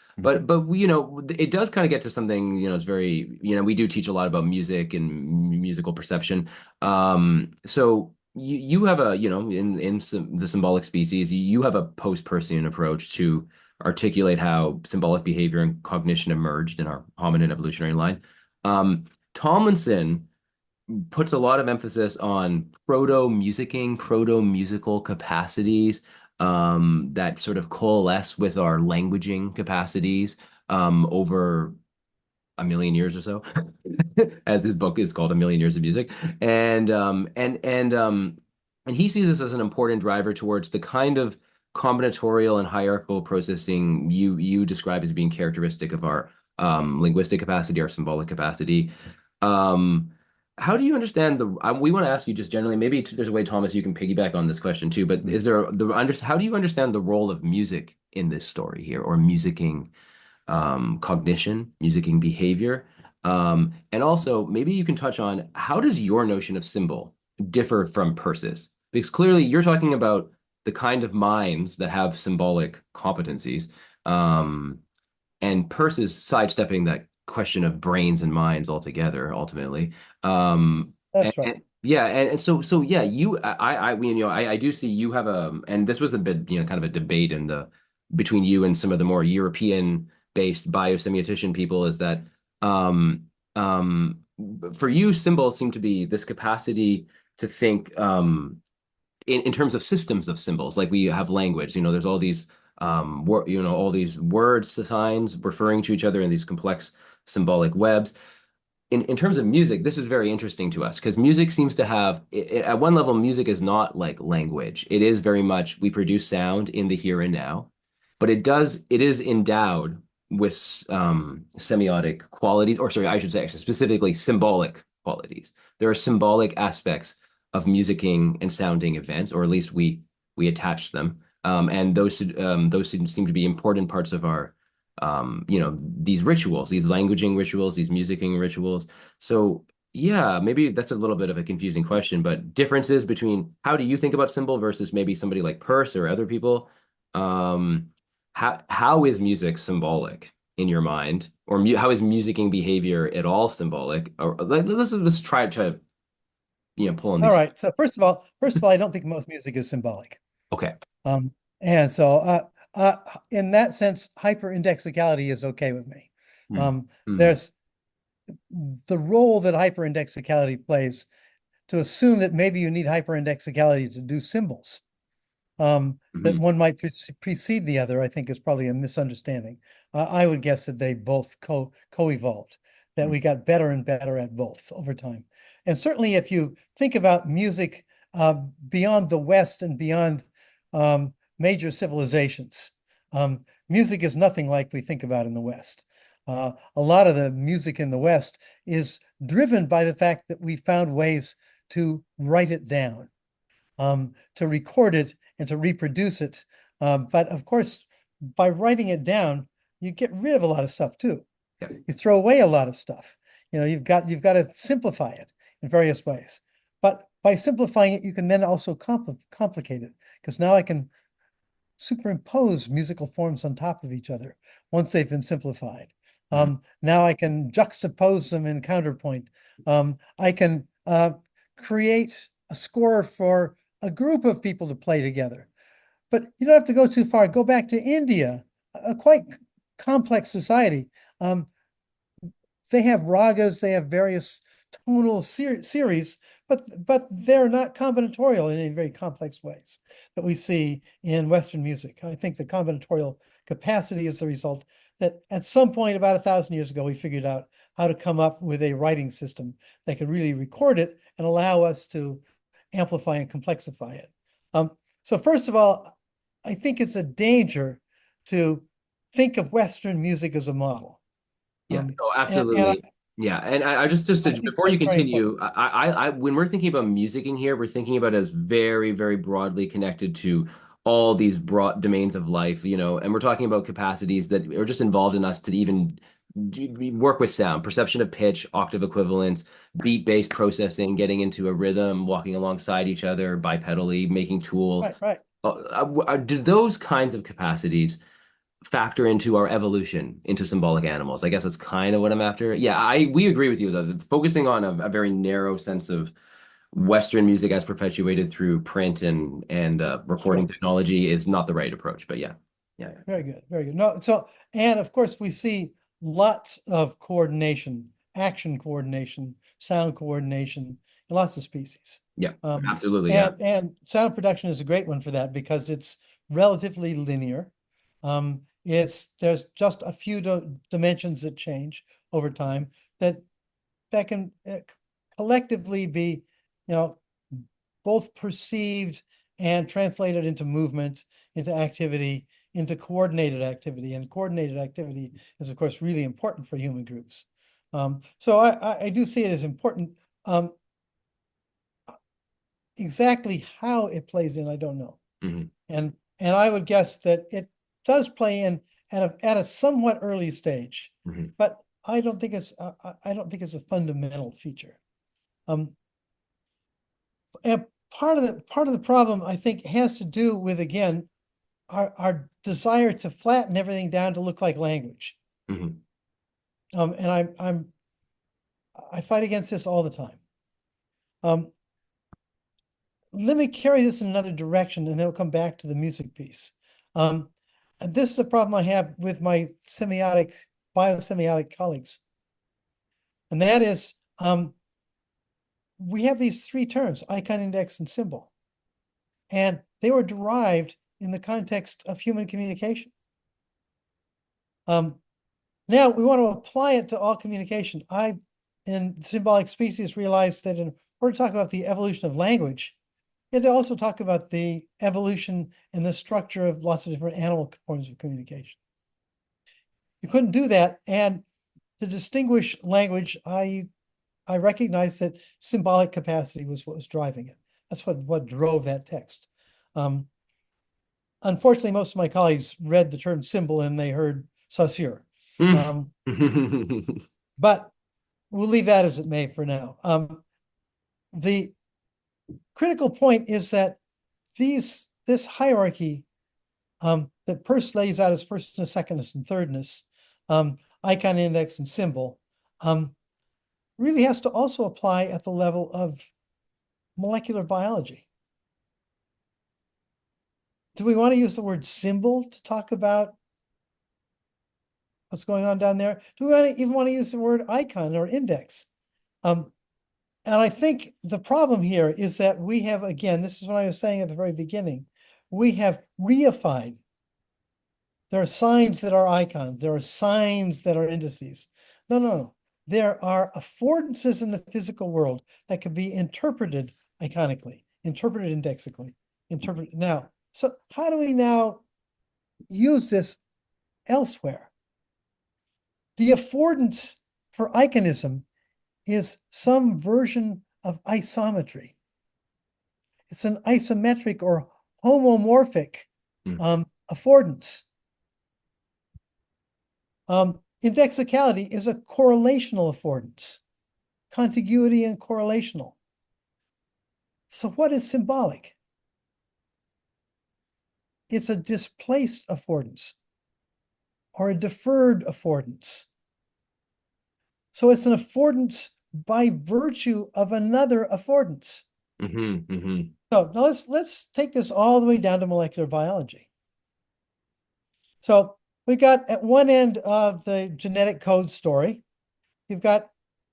it does kind of get to something. It's very we do teach a lot about music and musical perception. So you have a the symbolic species, you have a post-Peircean approach to articulate how symbolic behavior and cognition emerged in our hominid evolutionary line. Tomlinson puts a lot of emphasis on proto-musicking, proto-musical capacities that sort of coalesce with our languaging capacities over a million years or so, as his book is called, A Million Years of Music, and and he sees this as an important driver towards the kind of combinatorial and hierarchical processing you describe as being characteristic of our linguistic capacity or symbolic capacity. Um, how do you understand we want to ask you just generally, maybe there's a way, Thomas, you can piggyback on this question too, but is there how do you understand the role of music in this story here, or musicking cognition, musicking behavior? And also, maybe you can touch on how does your notion of symbol differ from Peirce's? Because clearly you're talking about the kind of minds that have symbolic competencies, um, and Peirce is sidestepping that question of brains and minds altogether, ultimately. That's right. Yeah, and so yeah, I do see you have and this was a bit, kind of a debate between you and some of the more European-based biosemiotician people, is that um, um, for you, symbols seem to be this capacity to think in terms of systems of symbols. Like we have language, there's all these all these words, signs referring to each other in these complex symbolic webs. In terms of music, this is very interesting to us because music seems to have, at one level, music is not like language. It is very much, we produce sound in the here and now, but it is endowed with semiotic qualities, or sorry, I should say actually specifically symbolic qualities. There are symbolic aspects of musicking and sounding events, or at least we attach them, and those seem to be important parts of our these rituals, these languaging rituals, these musicking rituals. So yeah, maybe that's a little bit of a confusing question, but differences between how do you think about symbol versus maybe somebody like Peirce or other people? Um, how is music symbolic in your mind, or how is musicking behavior at all symbolic? Or let's try to pull on All these. right. So first of all, I don't think most music is symbolic. Okay. And so in that sense, hyperindexicality is okay with me. Hmm. Hmm. There's the role that hyperindexicality plays to assume that maybe you need hyperindexicality to do symbols, that Hmm. one might precede the other, I think is probably a misunderstanding. I would guess that they both co-evolved, that we got better and better at both over time. And certainly if you think about music beyond the West and beyond major civilizations, music is nothing like we think about in the West. A lot of the music in the West is driven by the fact that we found ways to write it down, to record it and to reproduce it. But of course, by writing it down, you get rid of a lot of stuff too. Yeah. You throw away a lot of stuff. You've got to simplify it in various ways. But by simplifying it, you can then also complicate it, because now I can superimpose musical forms on top of each other once they've been simplified. Now I can juxtapose them in counterpoint. I can create a score for a group of people to play together. But you don't have to go too far. Go back to India, a quite complex society. They have ragas, they have various tonal series, but they're not combinatorial in any very complex ways that we see in Western music. I think the combinatorial capacity is the result that at some point about 1,000 years ago, we figured out how to come up with a writing system that could really record it and allow us to amplify and complexify it. So first of all, I think it's a danger to think of Western music as a model. Yeah, oh, And absolutely. Yeah, and I I think before you that's very continue, important. when we're thinking about music in here, we're thinking about it as very, very broadly connected to all these broad domains of life, and we're talking about capacities that are just involved in us to even work with sound, perception of pitch, octave equivalence, beat-based processing, getting into a rhythm, walking alongside each other bipedally, making tools. Right, right. Do those kinds of capacities factor into our evolution into symbolic animals? I guess that's kind of what I'm after. Yeah, we agree with you though. Focusing on a very narrow sense of Western music as perpetuated through print and recording Sure. technology is not the right approach. But yeah, yeah, Very good. Very good. No, so, and of course, we see lots of coordination, action coordination, sound coordination in lots of species. yeah, Um, absolutely, yeah, and sound production is a great one for that because it's relatively linear. There's just a few dimensions that change over time that can collectively be, you know, both perceived and translated into movement, into activity, into coordinated activity, and coordinated activity is, of course, really important for human groups. So I do see it as important. Exactly how it plays in, I don't know. Mhm. And I would guess that it does play in at a somewhat early stage, Mhm. but I don't think it's a fundamental feature. And part of the problem, I think, has to do with, again, our desire to flatten everything down to look like language. Mhm. And I fight against this all the time. Let me carry this in another direction, and then we'll come back to the music piece. And this is a problem I have with my biosemiotic colleagues. And that is, we have these three terms, icon, index, and symbol. And they were derived in the context of human communication. Now we want to apply it to all communication. I, in symbolic species, realized that in order to talk about the evolution of language, you have to also talk about the evolution and the structure of lots of different animal forms of communication. You couldn't do that, and to distinguish language, I recognized that symbolic capacity was what was driving it. That's what drove that text. Unfortunately, most of my colleagues read the term symbol and they heard saussure. But we'll leave that as it may for now. The critical point is that this hierarchy that Peirce lays out as firstness, secondness, and thirdness, icon, index, and symbol, really has to also apply at the level of molecular biology. Do we want to use the word symbol to talk about what's going on down there? Do we even want to use the word icon or index? And I think the problem here is that we have, again, this is what I was saying at the very beginning, we have reified. There are signs that are icons. There are signs that are indices. No. There are affordances in the physical world that can be interpreted iconically, interpreted indexically, interpreted now. So how do we now use this elsewhere? The affordance for iconism is some version of isometry. It's an isometric or homomorphic affordance. Indexicality is a correlational affordance, contiguity and correlational. So what is symbolic? It's a displaced affordance or a deferred affordance. So it's an affordance by virtue of another affordance. So now let's take this all the way down to molecular biology. So we got at one end of the genetic code story, you've got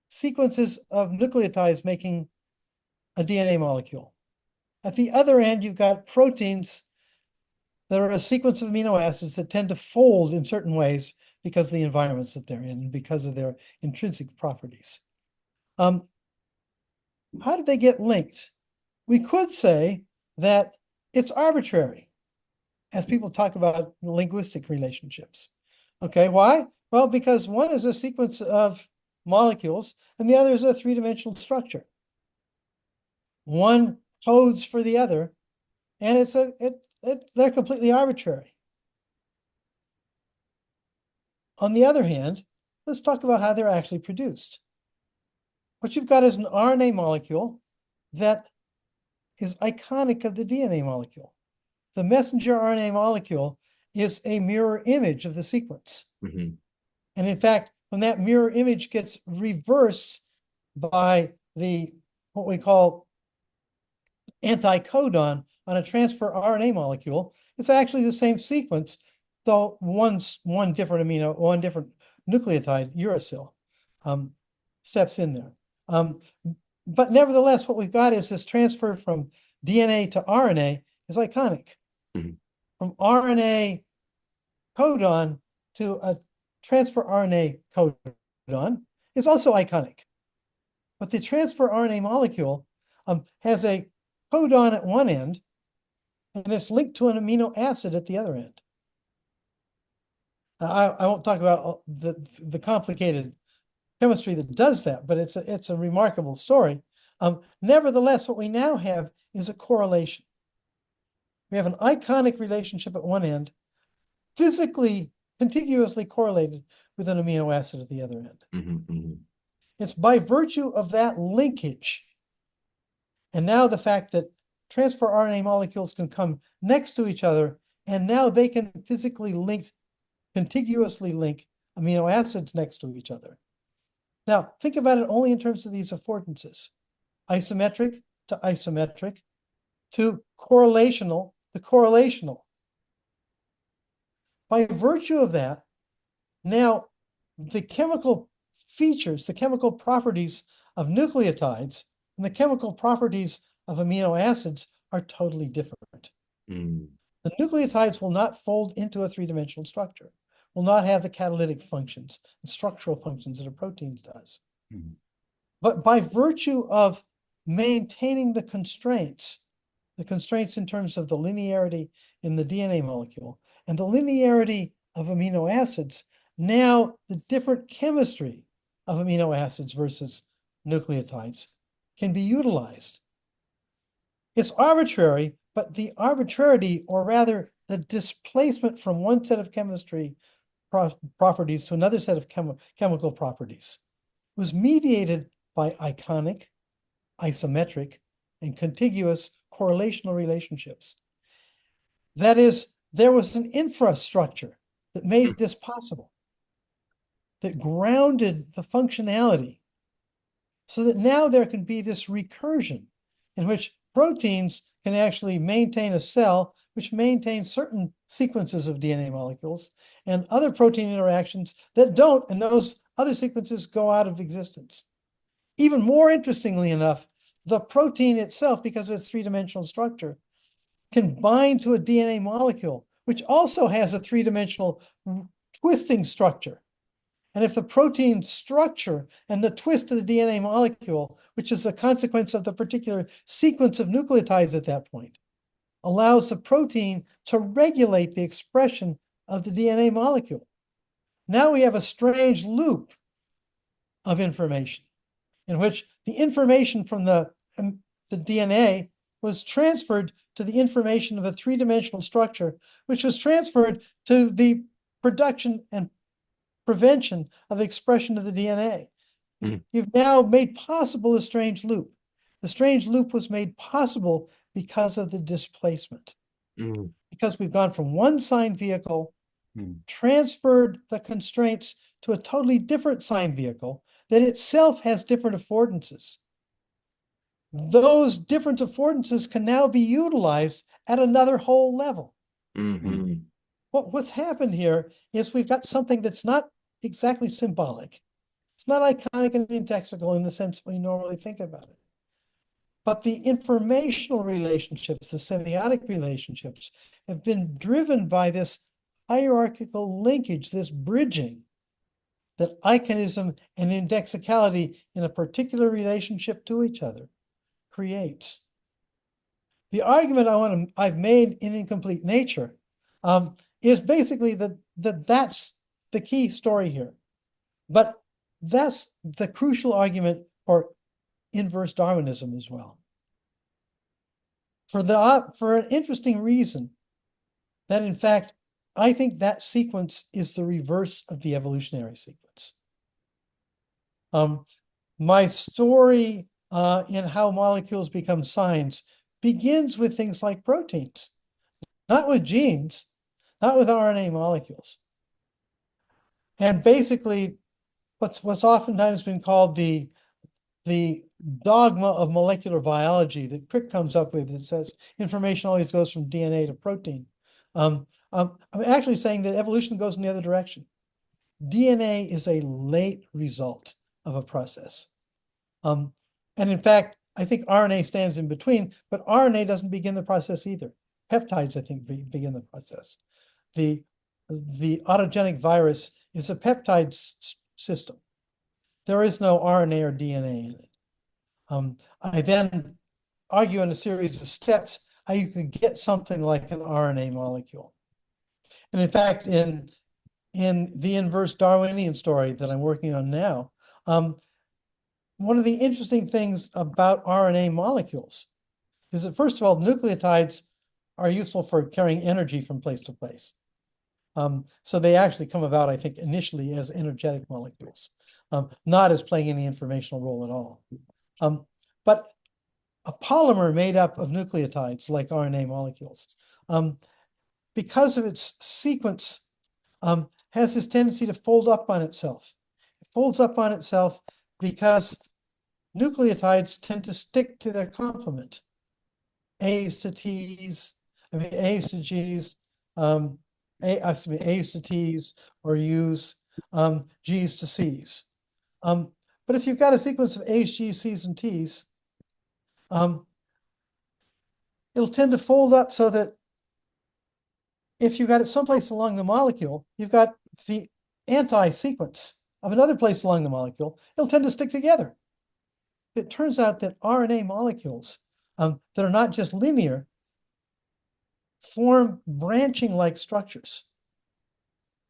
sequences of nucleotides making a DNA molecule. At the other end, you've got proteins that are a sequence of amino acids that tend to fold in certain ways because of the environments that they're in and because of their intrinsic properties. How did they get linked? We could say that it's arbitrary, as people talk about linguistic relationships. Okay, why? Well, because one is a sequence of molecules and the other is a three-dimensional structure. One codes for the other, and they're completely arbitrary. On the other hand, let's talk about how they're actually produced. What you've got is an RNA molecule that is iconic of the DNA molecule. The messenger RNA molecule is a mirror image of the sequence. And in fact, when that mirror image gets reversed by what we call anticodon on a transfer RNA molecule, it's actually the same sequence, though one different nucleotide, uracil, steps in there. But nevertheless, what we've got is this transfer from DNA to RNA is iconic. From RNA codon to a transfer RNA codon is also iconic. But the transfer RNA molecule has a codon at one end and it's linked to an amino acid at the other end. I won't talk about the complicated chemistry that does that, but it's a remarkable story. Nevertheless, what we now have is a correlation. We have an iconic relationship at one end, physically contiguously correlated with an amino acid at the other end. It's by virtue of that linkage, and now the fact that transfer RNA molecules can come next to each other, and now they can physically contiguously link amino acids next to each other. Now, think about it only in terms of these affordances. Isometric to isometric to correlational to correlational. By virtue of that, now the chemical features, the chemical properties of nucleotides and the chemical properties of amino acids are totally different. The nucleotides will not fold into a three-dimensional structure, will not have the catalytic functions and structural functions that a protein does. But by virtue of maintaining the constraints in terms of the linearity in the DNA molecule and the linearity of amino acids, now the different chemistry of amino acids versus nucleotides can be utilized. It's arbitrary, but the arbitrarity, or rather the displacement from one set of chemistry properties to another set of chemical properties, was mediated by iconic, isometric, and contiguous correlational relationships. That is, there was an infrastructure that made this possible, that grounded the functionality, so that now there can be this recursion in which proteins can actually maintain a cell which maintains certain sequences of DNA molecules and other protein interactions that don't, and those other sequences go out of existence. Even more interestingly enough, the protein itself, because of its three-dimensional structure, can bind to a DNA molecule, which also has a three-dimensional twisting structure. And if the protein structure and the twist of the DNA molecule, which is a consequence of the particular sequence of nucleotides at that point, allows the protein to regulate the expression of the DNA molecule. Now we have a strange loop of information in which the information from the DNA was transferred to the information of a three-dimensional structure, which was transferred to the production and prevention of the expression of the DNA. You've now made possible a strange loop. The strange loop was made possible because of the displacement. Because we've gone from one sign vehicle, transferred the constraints to a totally different sign vehicle that itself has different affordances. Those different affordances can now be utilized at another whole level. What's happened here is we've got something that's not exactly symbolic. It's not iconic and indexical in the sense we normally think about it. But the informational relationships, the semiotic relationships, have been driven by this hierarchical linkage, this bridging that iconism and indexicality in a particular relationship to each other creates. The argument I've made in Incomplete Nature is basically that that's the key story here. But that's the crucial argument for inverse Darwinism as well. For an interesting reason, that in fact, I think that sequence is the reverse of the evolutionary sequence. My story in how molecules become signs begins with things like proteins, not with genes, not with RNA molecules. And basically, what's oftentimes been called the dogma of molecular biology that Crick comes up with, that says information always goes from DNA to protein. I'm actually saying that evolution goes in the other direction. DNA is a late result of a process. And in fact, I think RNA stands in between, but RNA doesn't begin the process either. Peptides, I think, begin the process. The autogenic virus is a peptide system. There is no RNA or DNA in it. I then argue in a series of steps how you could get something like an RNA molecule. And in fact, in in the inverse Darwinian story that I'm working on now, one of the interesting things about RNA molecules is that, first of all, nucleotides are useful for carrying energy from place to place. So they actually come about, I think, initially as energetic molecules, not as playing any informational role at all. But a polymer made up of nucleotides, like RNA molecules, because of its sequence, has this tendency to fold up on itself. It folds up on itself because nucleotides tend to stick to their complement. A's to T's, A's to G's, A's to T's or U's, G's to C's. But if you've got a sequence of A's, G's, C's, and T's, it'll tend to fold up so that if you've got it someplace along the molecule, you've got the anti-sequence of another place along the molecule, it'll tend to stick together. It turns out that RNA molecules that are not just linear form branching-like structures.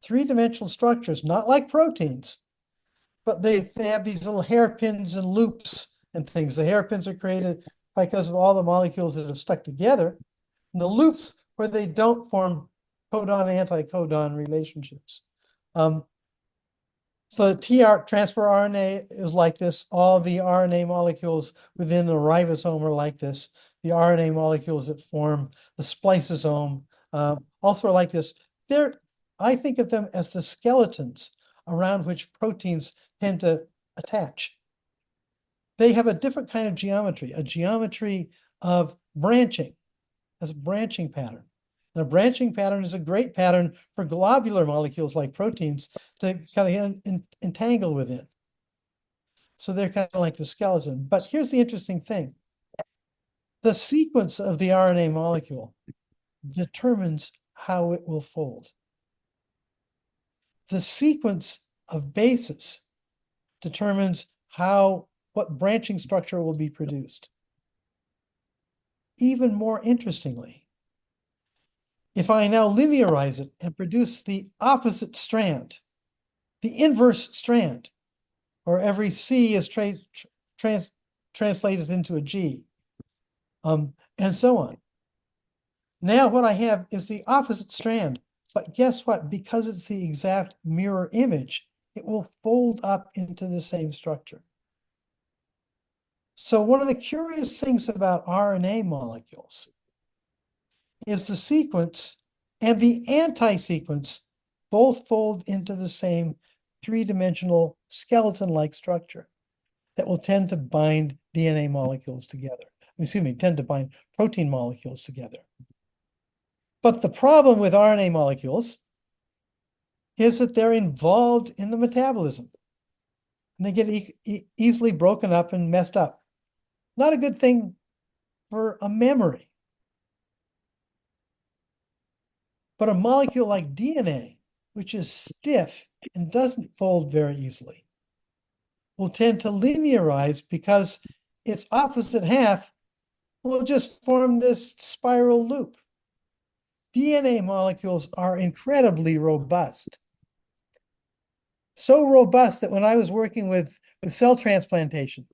Three-dimensional structures, not like proteins, but they have these little hairpins and loops and things. The hairpins are created because of all the molecules that have stuck together, and the loops where they don't form codon-anti-codon relationships. So the transfer RNA is like this. All the RNA molecules within the ribosome are like this. The RNA molecules that form the spliceosome also are like this. I think of them as the skeletons around which proteins tend to attach. They have a different kind of geometry, a geometry of branching, as a branching pattern. And a branching pattern is a great pattern for globular molecules like proteins to kind of entangle within. So they're kind of like the skeleton. But here's the interesting thing. The sequence of the RNA molecule determines how it will fold. The sequence of bases determines what branching structure will be produced. Even more interestingly, if I now linearize it and produce the opposite strand, the inverse strand, or every C is translated into a G, and so on. Now what I have is the opposite strand, but guess what? Because it's the exact mirror image, it will fold up into the same structure. So one of the curious things about RNA molecules is the sequence and the anti-sequence both fold into the same three-dimensional skeleton-like structure that will tend to bind DNA molecules together. Excuse me, tend to bind protein molecules together. But the problem with RNA molecules is that they're involved in the metabolism. And they get easily broken up and messed up. Not a good thing for a memory. But a molecule like DNA, which is stiff and doesn't fold very easily, will tend to linearize because its opposite half will just form this spiral loop. DNA molecules are incredibly robust. So robust that when I was working with cell transplantation,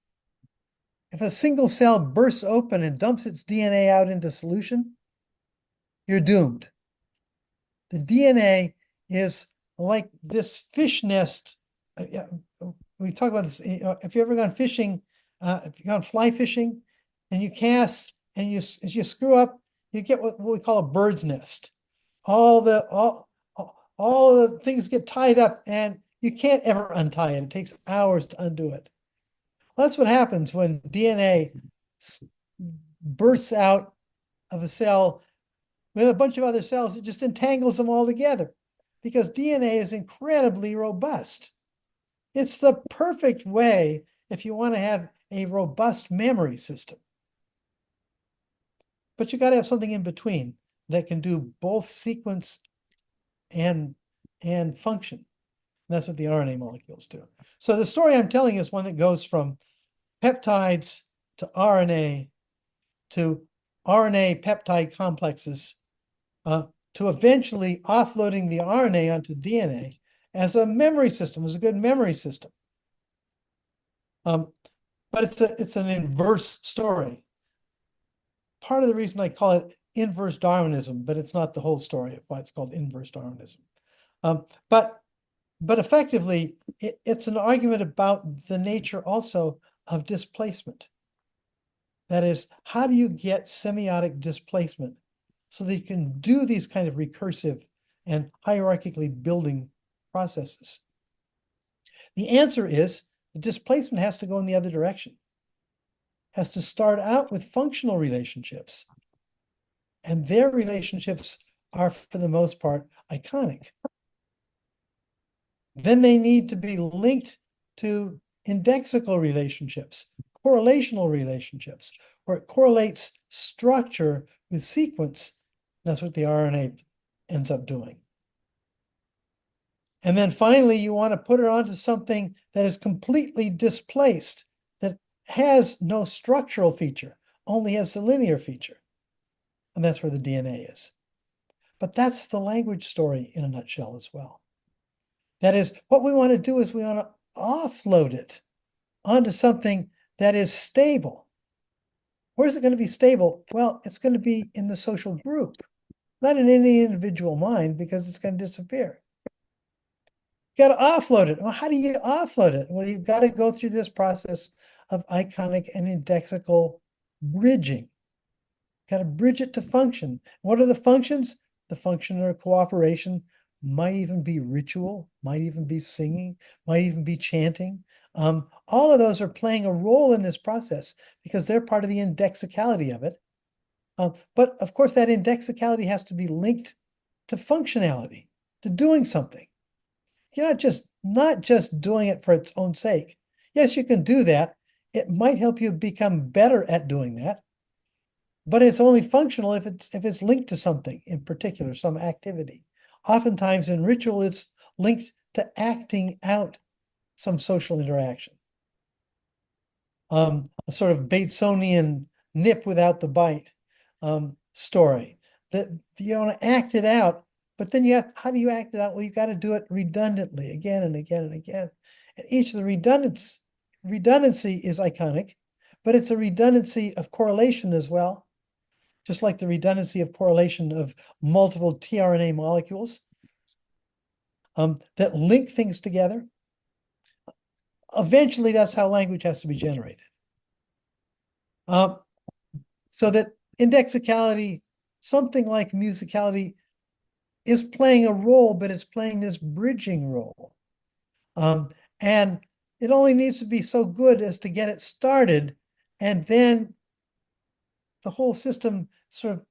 if a single cell bursts open and dumps its DNA out into solution, you're doomed. The DNA is like this fish nest. We talk about this. If you've ever gone fishing, if you've gone fly fishing, and you cast and as you screw up, you get what we call a bird's nest. All the things get tied up, and you can't ever untie it. It takes hours to undo it. Well, that's what happens when DNA bursts out of a cell with a bunch of other cells. It just entangles them all together because DNA is incredibly robust. It's the perfect way if you want to have a robust memory system. But you got to have something in between that can do both sequence and function. And that's what the RNA molecules do. So the story I'm telling is one that goes from peptides to RNA peptide complexes to eventually offloading the RNA onto DNA as a memory system, as a good memory system. But it's an inverse story. Part of the reason I call it inverse Darwinism, but it's not the whole story of why it's called inverse Darwinism. But effectively, it's an argument about the nature also of displacement. That is, how do you get semiotic displacement so that you can do these kind of recursive and hierarchically building processes? The answer is the displacement has to go in the other direction. Has to start out with functional relationships. And their relationships are, for the most part, iconic. Then they need to be linked to indexical relationships, correlational relationships, where it correlates structure with sequence. That's what the RNA ends up doing. And then finally, you want to put it onto something that is completely displaced, that has no structural feature, only has the linear feature. And that's where the DNA is. But that's the language story in a nutshell as well. That is, what we want to do is we want to offload it onto something that is stable. Where is it going to be stable? Well, it's going to be in the social group, not in any individual mind, because it's going to disappear. You got to offload it. Well, how do you offload it? Well, you've got to go through this process of iconic and indexical bridging. Got to bridge it to function. What are the functions? The function of cooperation might even be ritual, might even be singing, might even be chanting. All of those are playing a role in this process because they're part of the indexicality of it. But of course, that indexicality has to be linked to functionality, to doing something. You're not just doing it for its own sake. Yes, you can do that. It might help you become better at doing that. But it's only functional if it's linked to something in particular, some activity. Oftentimes in ritual, it's linked to acting out some social interaction. A sort of Batesonian nip without the bite story. That you want to act it out, but then how do you act it out? Well, you got to do it redundantly again and again and again. And each of the redundancy is iconic, but it's a redundancy of correlation as well. Just like the redundancy of correlation of multiple tRNA molecules that link things together. Eventually, that's how language has to be generated. So that indexicality, something like musicality, is playing a role, but it's playing this bridging role. And it only needs to be so good as to get it started, and then the whole system sort of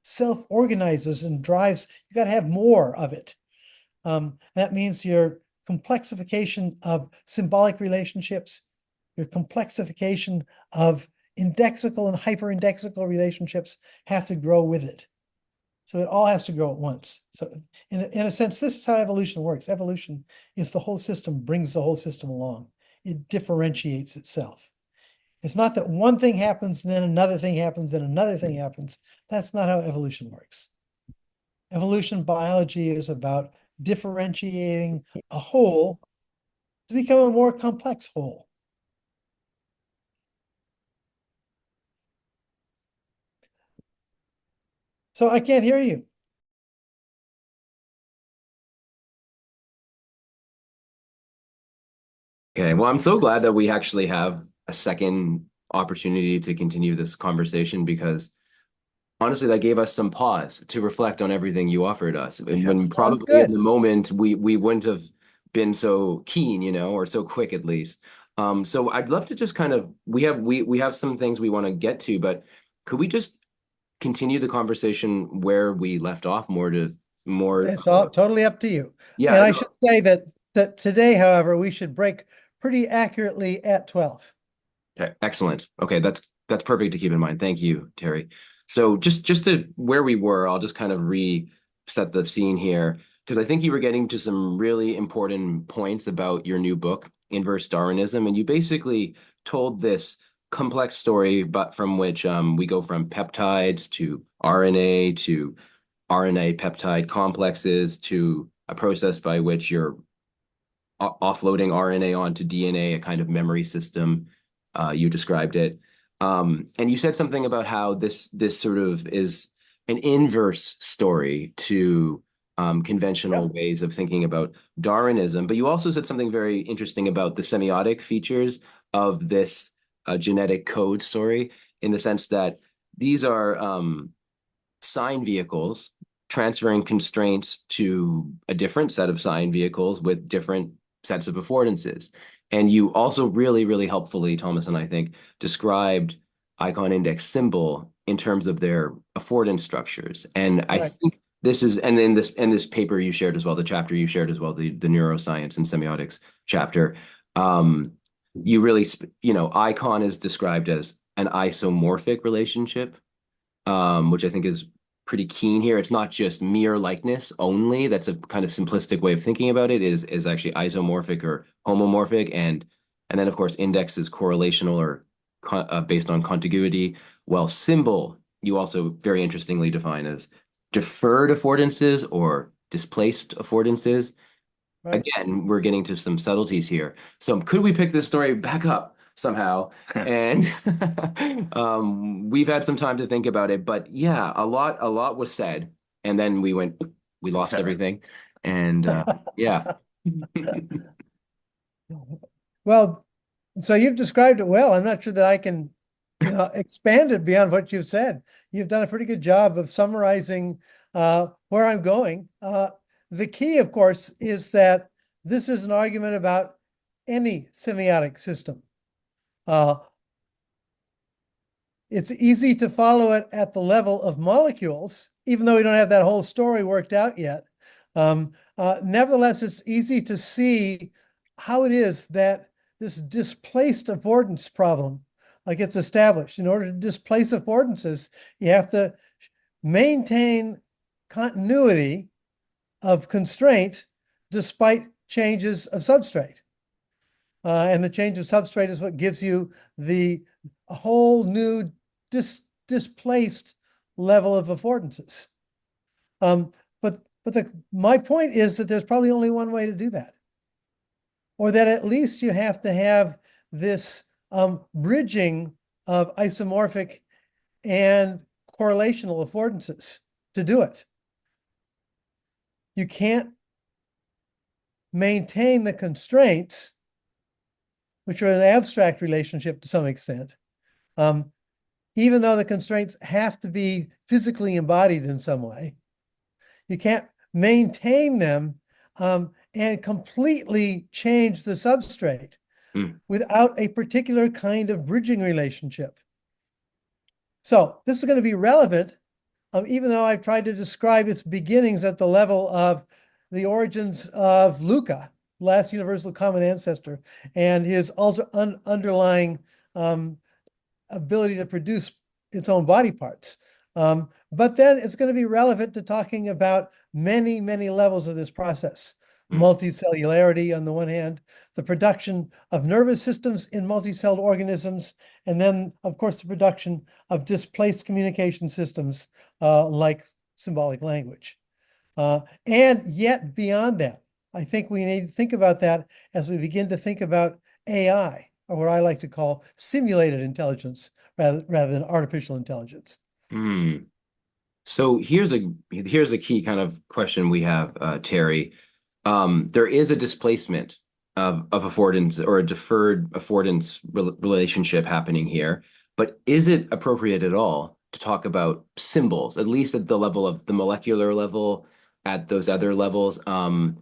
self-organizes and drives. You got to have more of it. That means your complexification of symbolic relationships, your complexification of indexical and hyperindexical relationships have to grow with it. So it all has to grow at once. So in a sense, this is how evolution works. Evolution is the whole system, brings the whole system along. It differentiates itself. It's not that one thing happens, and then another thing happens, and another thing happens. That's not how evolution works. Evolution biology is about differentiating a whole to become a more complex whole. So I can't hear you. Okay, well, I'm so glad that we actually have a second opportunity to continue this conversation because honestly, that gave us some pause to reflect on everything you offered us. And when probably in the moment we wouldn't have been so keen, or so quick at least. So I'd love to just kind of we have some things we want to get to, but could we just continue the conversation where we left off more? It's all totally up to you. Yeah. And I should say that today, however, we should break pretty accurately at 12. Okay, excellent. Okay, that's perfect to keep in mind. Thank you, Terry. So just to where we were, I'll just kind of reset the scene here because I think you were getting to some really important points about your new book, Inverse Darwinism, and you basically told this complex story, but from which we go from peptides to RNA to RNA peptide complexes to a process by which you're offloading RNA onto DNA, a kind of memory system. You described it. And you said something about how this sort of is an inverse story to conventional Yep. ways of thinking about Darwinism. But you also said something very interesting about the semiotic features of this genetic code story, in the sense that these are sign vehicles transferring constraints to a different set of sign vehicles with different sets of affordances. And you also really, really helpfully, Thomas and I think, described icon index symbol in terms of their affordance structures. And I Right. think this is, and in this paper you shared as well, the chapter you shared as well, the neuroscience and semiotics chapter, you really, icon is described as an isomorphic relationship, which I think is pretty keen here. It's not just mere likeness only. That's a kind of simplistic way of thinking about it. Is actually isomorphic or homomorphic, and then of course index is correlational or based on contiguity. While symbol you also very interestingly define as deferred affordances or displaced affordances. Right. Again, we're getting to some subtleties here. So could we pick this story back up somehow? And we've had some time to think about it, but yeah, a lot was said, and then we lost Okay. everything, and yeah. Well, so you've described it well. I'm not sure that I can, expand it beyond what you've said. You've done a pretty good job of summarizing where I'm going. The key, of course, is that this is an argument about any semiotic system. Uh, it's easy to follow it at the level of molecules, even though we don't have that whole story worked out yet. Nevertheless, it's easy to see how it is that this displaced affordance problem gets established. In order to displace affordances, you have to maintain continuity of constraint despite changes of substrate. And the change of substrate is what gives you the whole new displaced level of affordances. But my point is that there's probably only one way to do that, or that at least you have to have this bridging of isomorphic and correlational affordances to do it. You can't maintain the constraints, which are an abstract relationship to some extent, even though the constraints have to be physically embodied in some way. You can't maintain them and completely change the substrate without a particular kind of bridging relationship. So this is going to be relevant, even though I've tried to describe its beginnings at the level of the origins of Luca, last universal common ancestor, and his underlying ability to produce its own body parts. But then it's going to be relevant to talking about many, many levels of this process. Multicellularity on the one hand, the production of nervous systems in multicelled organisms, and then, of course, the production of displaced communication systems like symbolic language. And yet beyond that, I think we need to think about that as we begin to think about AI, or what I like to call simulated intelligence rather than artificial intelligence. So here's a key kind of question we have, Terry. There is a displacement of affordance or a deferred affordance relationship happening here, but is it appropriate at all to talk about symbols, at least at the level of the molecular level, at those other levels? I'm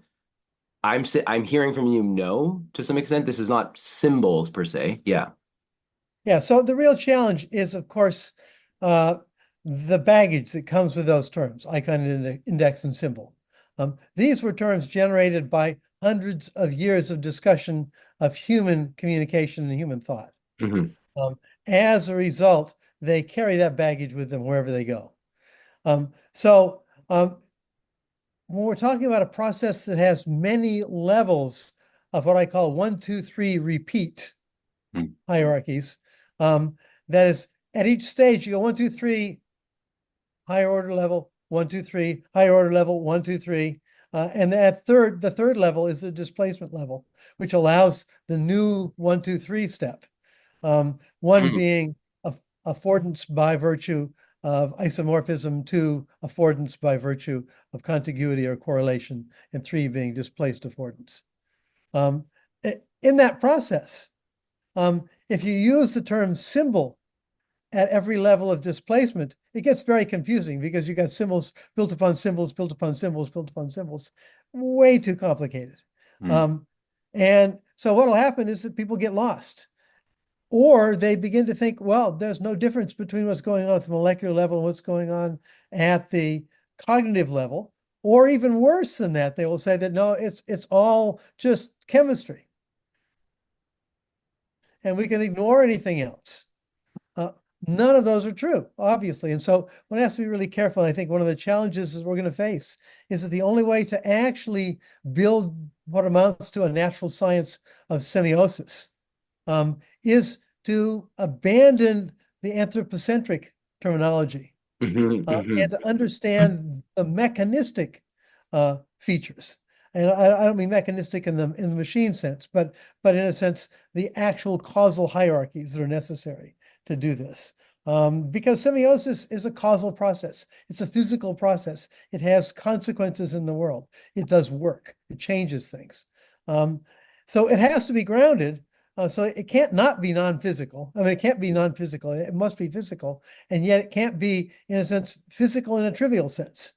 hearing from you, no, to some extent. This is not symbols per se. Yeah. Yeah, so the real challenge is, of course, the baggage that comes with those terms, icon, index, and symbol. These were terms generated by hundreds of years of discussion of human communication and human thought. As a result, they carry that baggage with them wherever they go. So when we're talking about a process that has many levels of what I call 1, 2, 3 repeat hierarchies, that is, at each stage you go 1, 2, 3, higher order level, 1, 2, 3, higher order level, 1, 2, 3. And the third level is the displacement level, which allows the new 1, 2, 3 step. One being affordance by virtue of isomorphism, 2, affordance by virtue of contiguity or correlation, and 3 being displaced affordance. In that process, if you use the term symbol at every level of displacement, it gets very confusing because you got symbols built upon symbols, built upon symbols, built upon symbols. Way too complicated. And so what'll happen is that people get lost. Or they begin to think, well, there's no difference between what's going on at the molecular level and what's going on at the cognitive level. Or even worse than that, they will say that, no, it's all just chemistry. And we can ignore anything else. None of those are true, obviously. And so one has to be really careful. And I think one of the challenges that we're going to face is that the only way to actually build what amounts to a natural science of semiosis is to abandon the anthropocentric terminology and to understand the mechanistic features. And I don't mean mechanistic in the machine sense, but in a sense, the actual causal hierarchies that are necessary to do this. Because semiosis is a causal process. It's a physical process. It has consequences in the world. It does work. It changes things. So it has to be grounded. So it can't not be non-physical. I mean, it can't be non-physical. It must be physical. And yet it can't be, in a sense, physical in a trivial sense.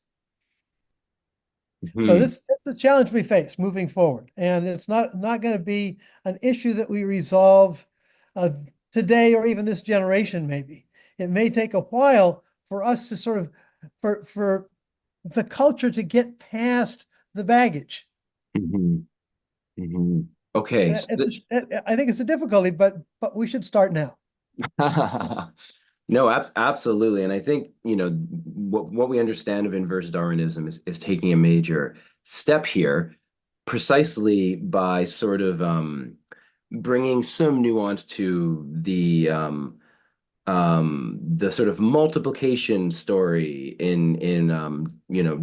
So that's the challenge we face moving forward. And it's not going to be an issue that we resolve today or even this generation, maybe. It may take a while for us to sort of, for the culture to get past the baggage. Okay. I think it's a difficulty, but we should start now. No, absolutely. And I think, what we understand of inverse Darwinism is taking a major step here precisely by sort of bringing some nuance to the sort of multiplication story in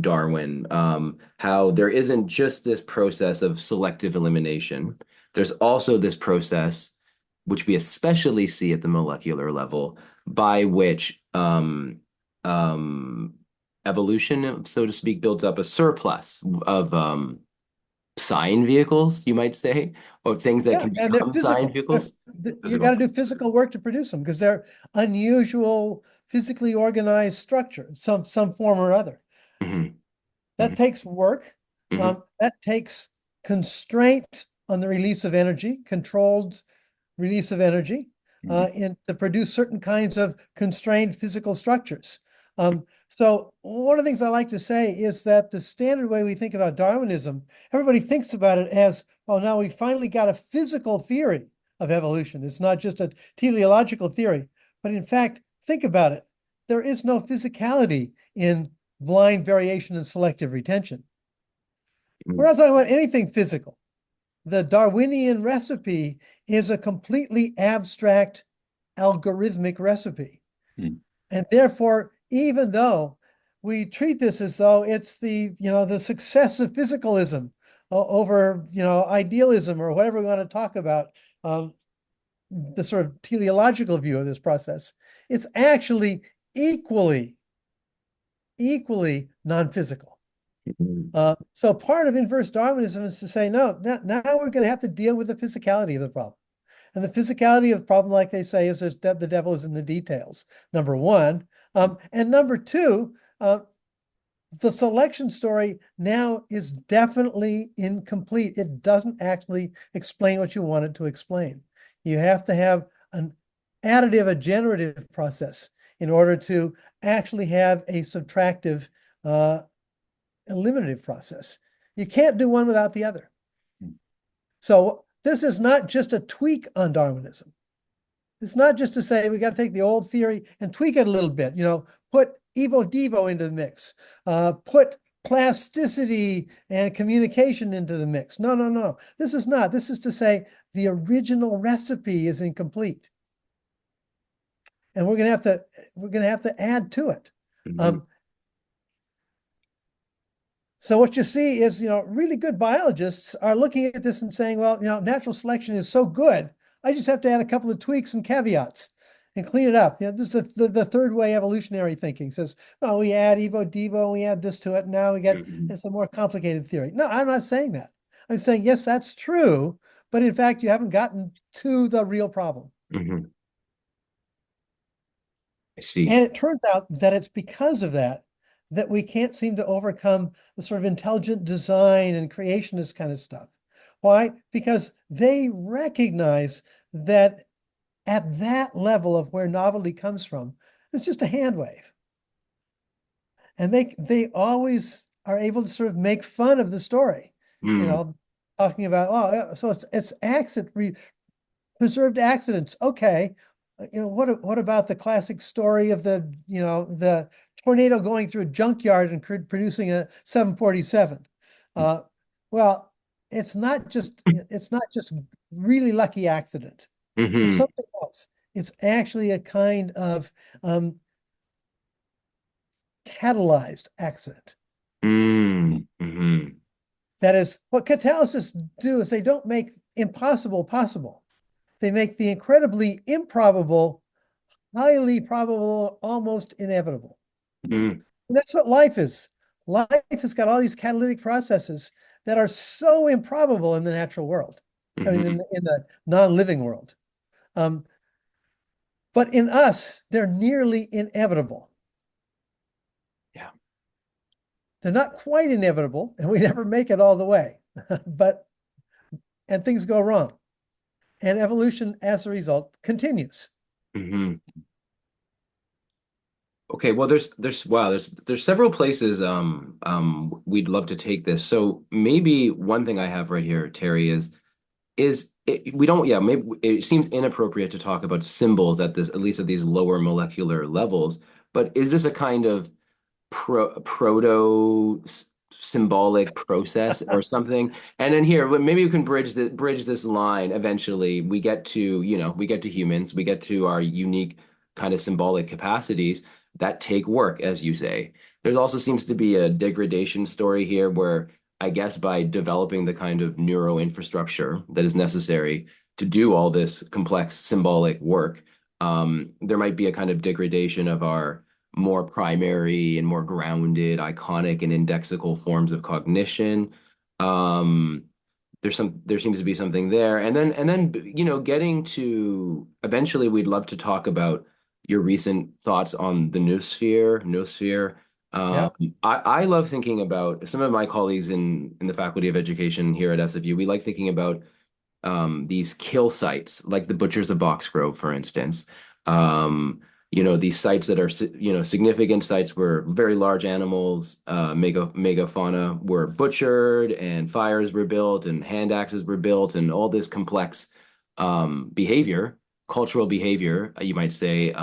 Darwin, how there isn't just this process of selective elimination. There's also this process, which we especially see at the molecular level, by which evolution, so to speak, builds up a surplus of sign vehicles, you might say, or things that can become sign vehicles. You got to do physical work to produce them because they're unusual, physically organized structure, some form or other. That takes work. That takes constraint on the release of energy, controlled release of energy, and to produce certain kinds of constrained physical structures. So one of the things I like to say is that the standard way we think about Darwinism, everybody thinks about it as, oh, now we finally got a physical theory of evolution. It's not just a teleological theory, but in fact, think about it. There is no physicality in blind variation and selective retention. We're not talking about anything physical. The Darwinian recipe is a completely abstract algorithmic recipe. And therefore, even though we treat this as though it's the success of physicalism over, idealism or whatever we want to talk about, the sort of teleological view of this process, it's actually equally non-physical. So part of inverse Darwinism is to say, no, now we're going to have to deal with the physicality of the problem. And the physicality of the problem, like they say, is the devil is in the details, number one. And number two, the selection story now is definitely incomplete. It doesn't actually explain what you want it to explain. You have to have an additive, a generative process in order to actually have a subtractive, eliminative process. You can't do one without the other. So this is not just a tweak on Darwinism. It's not just to say we got to take the old theory and tweak it a little bit, put evo-devo into the mix, put plasticity and communication into the mix. No. This is not. This is to say the original recipe is incomplete. And we're going to have to add to it. So what you see is, really good biologists are looking at this and saying, well, natural selection is so good. I just have to add a couple of tweaks and caveats and clean it up. This is the third way evolutionary thinking says, well, we add evo, devo, we add this to it. And now we get Mhm. it's a more complicated theory. No, I'm not saying that. I'm saying, yes, that's true. But in fact, you haven't gotten to the real problem. Mhm. I see. And it turns out that it's because of that that we can't seem to overcome the sort of intelligent design and creationist kind of stuff. Why? Because they recognize that at that level of where novelty comes from, it's just a hand wave. And they always are able to sort of make fun of the story, Mm. talking about, oh, so it's accident, preserved accidents. Okay. What about the classic story of the tornado going through a junkyard and producing a 747? Uh, well, it's not just really lucky accident. It's Hmm. something else. It's actually a kind of catalyzed accident. Mm. Hmm. That is, what catalysts do is they don't make impossible possible. They make the incredibly improbable highly probable, almost inevitable. Mm. And that's what life is. Life has got all these catalytic processes that are so improbable in the natural world. I mean, Hmm. in the non-living world. Um, but in us, they're nearly inevitable. Yeah. They're not quite inevitable, and we never make it all the way. And things go wrong. And evolution, as a result, continues. Hmm. Okay, well, there's several places we'd love to take this. So maybe one thing I have right here, Terry, we don't, yeah, maybe it seems inappropriate to talk about symbols at least at these lower molecular levels, but is this a kind of proto symbolic process or something? And then here, maybe we can bridge this line eventually. We get to humans, we get to our unique kind of symbolic capacities that take work, as you say. There also seems to be a degradation story here where I guess by developing the kind of neuro infrastructure that is necessary to do all this complex symbolic work, there might be a kind of degradation of our more primary and more grounded, iconic and indexical forms of cognition. Um, there seems to be something there. And then, getting to eventually we'd love to talk about your recent thoughts on the noosphere. Um, Yeah. I love thinking about some of my colleagues in the Faculty of Education here at SFU. We like thinking about these kill sites, like the Butchers of Boxgrove, for instance. These sites that are, significant sites where very large animals, megafauna were butchered and fires were built and hand axes were built and all this complex behavior, cultural behavior, you might say,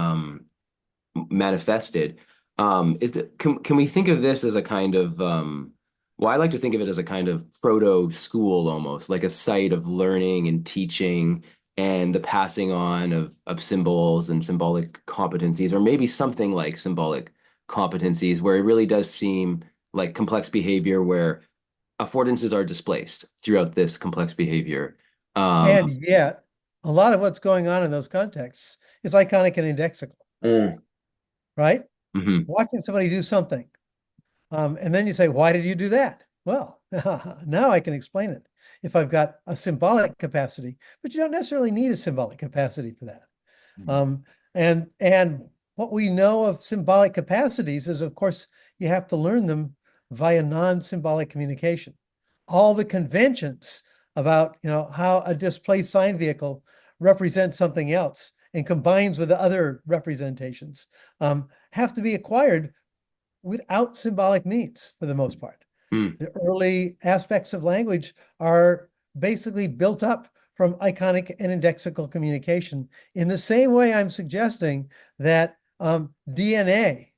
manifested. Can we think of this as a kind of well, I like to think of it as a kind of proto school almost, like a site of learning and teaching and the passing on of symbols and symbolic competencies, or maybe something like symbolic competencies, where it really does seem like complex behavior where affordances are displaced throughout this complex behavior. Um, And yet, a lot of what's going on in those contexts is iconic and indexical, mm, right? mhm, Watching somebody do something. And then you say, why did you do that? Well, now I can explain it if I've got a symbolic capacity, but you don't necessarily need a symbolic capacity for that. Um, and what we know of symbolic capacities is, of course, you have to learn them via non-symbolic communication. All the conventions about, how a displaced sign vehicle represents something else and combines with the other representations have to be acquired without symbolic means for the most part. mm, The early aspects of language are basically built up from iconic and indexical communication in the same way I'm suggesting that DNA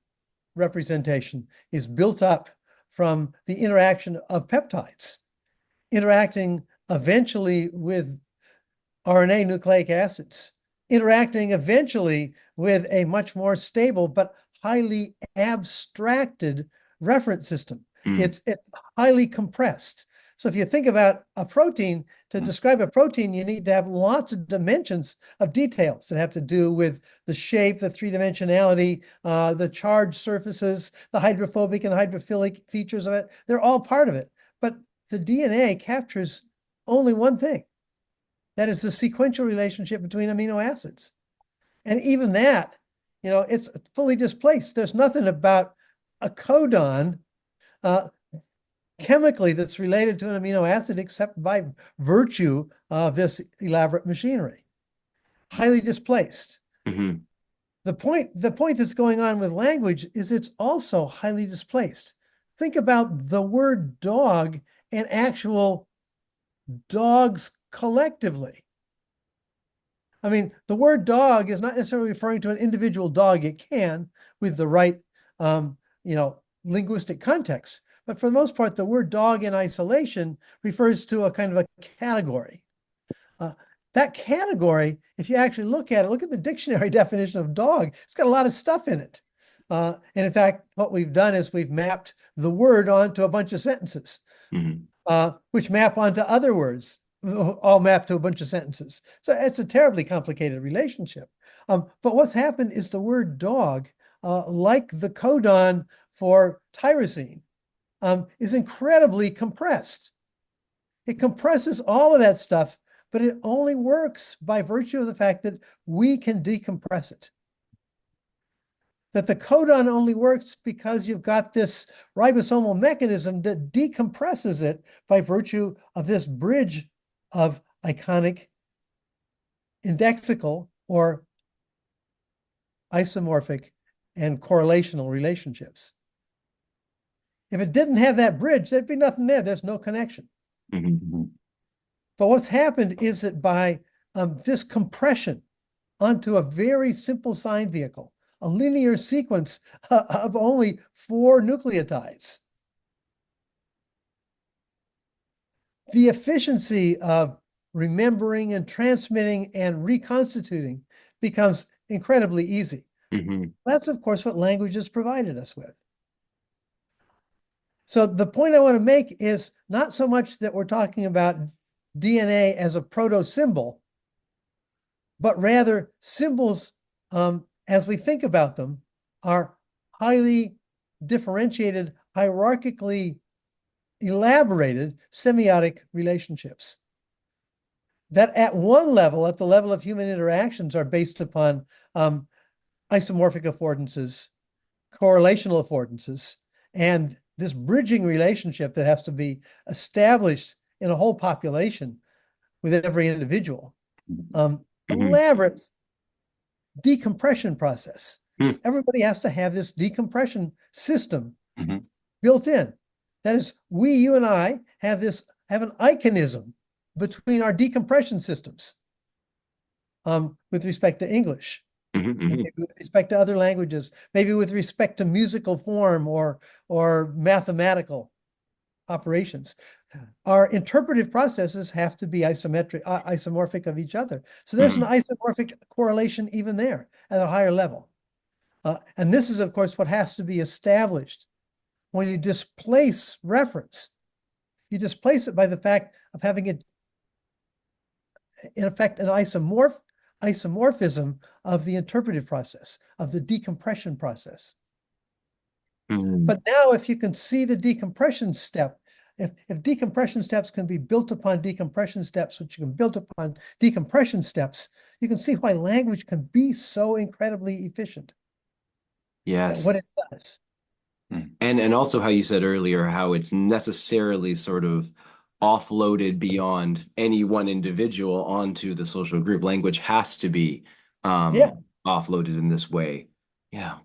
representation is built up from the interaction of peptides interacting eventually with RNA nucleic acids, interacting eventually with a much more stable but highly abstracted reference system. Mm. It's highly compressed. So if you think about a protein, to describe a protein, you need to have lots of dimensions of details that have to do with the shape, the three-dimensionality, the charged surfaces, the hydrophobic and hydrophilic features of it. They're all part of it. But the DNA captures only one thing. That is the sequential relationship between amino acids. And even that, it's fully displaced. There's nothing about a codon chemically that's related to an amino acid except by virtue of this elaborate machinery. Highly displaced. Mm-hmm. The point that's going on with language is it's also highly displaced. Think about the word dog and actual dogs collectively. I mean, the word dog is not necessarily referring to an individual dog. It can, with the right, linguistic context. But for the most part, the word dog in isolation refers to a kind of a category. That category, if you actually look at it, look at the dictionary definition of dog, it's got a lot of stuff in it. And in fact, what we've done is we've mapped the word onto a bunch of sentences, which map onto other words, all mapped to a bunch of sentences. So it's a terribly complicated relationship. But what's happened is the word dog, like the codon for tyrosine, is incredibly compressed. It compresses all of that stuff, but it only works by virtue of the fact that we can decompress it. That the codon only works because you've got this ribosomal mechanism that decompresses it by virtue of this bridge of iconic, indexical, or isomorphic and correlational relationships. If it didn't have that bridge, there'd be nothing there. There's no connection. Mm-hmm. But what's happened is that by this compression onto a very simple sign vehicle, a linear sequence of only 4 nucleotides, the efficiency of remembering and transmitting and reconstituting becomes incredibly easy. Mm-hmm. That's, of course, what language has provided us with. So the point I want to make is not so much that we're talking about DNA as a proto-symbol, but rather symbols, as we think about them, are highly differentiated, hierarchically elaborated semiotic relationships that at one level, at the level of human interactions, are based upon isomorphic affordances, correlational affordances, and this bridging relationship that has to be established in a whole population with every individual. Elaborate decompression process. Everybody has to have this decompression system built in. That is, you and I have an iconism between our decompression systems with respect to English, maybe with respect to other languages, maybe with respect to musical form or mathematical operations. Our interpretive processes have to be isomorphic of each other. So there's an isomorphic correlation even there at a higher level. And this is, of course, what has to be established when you displace reference. You displace it by the fact of having it, in effect, an isomorphism of the interpretive process, of the decompression process. But now if you can see the decompression step, if decompression steps can be built upon decompression steps, which you can build upon decompression steps, you can see why language can be so incredibly efficient. Yes. What it does. And also how you said earlier, how it's necessarily sort of offloaded beyond any one individual onto the social group. Language has to be offloaded in this way. Yeah.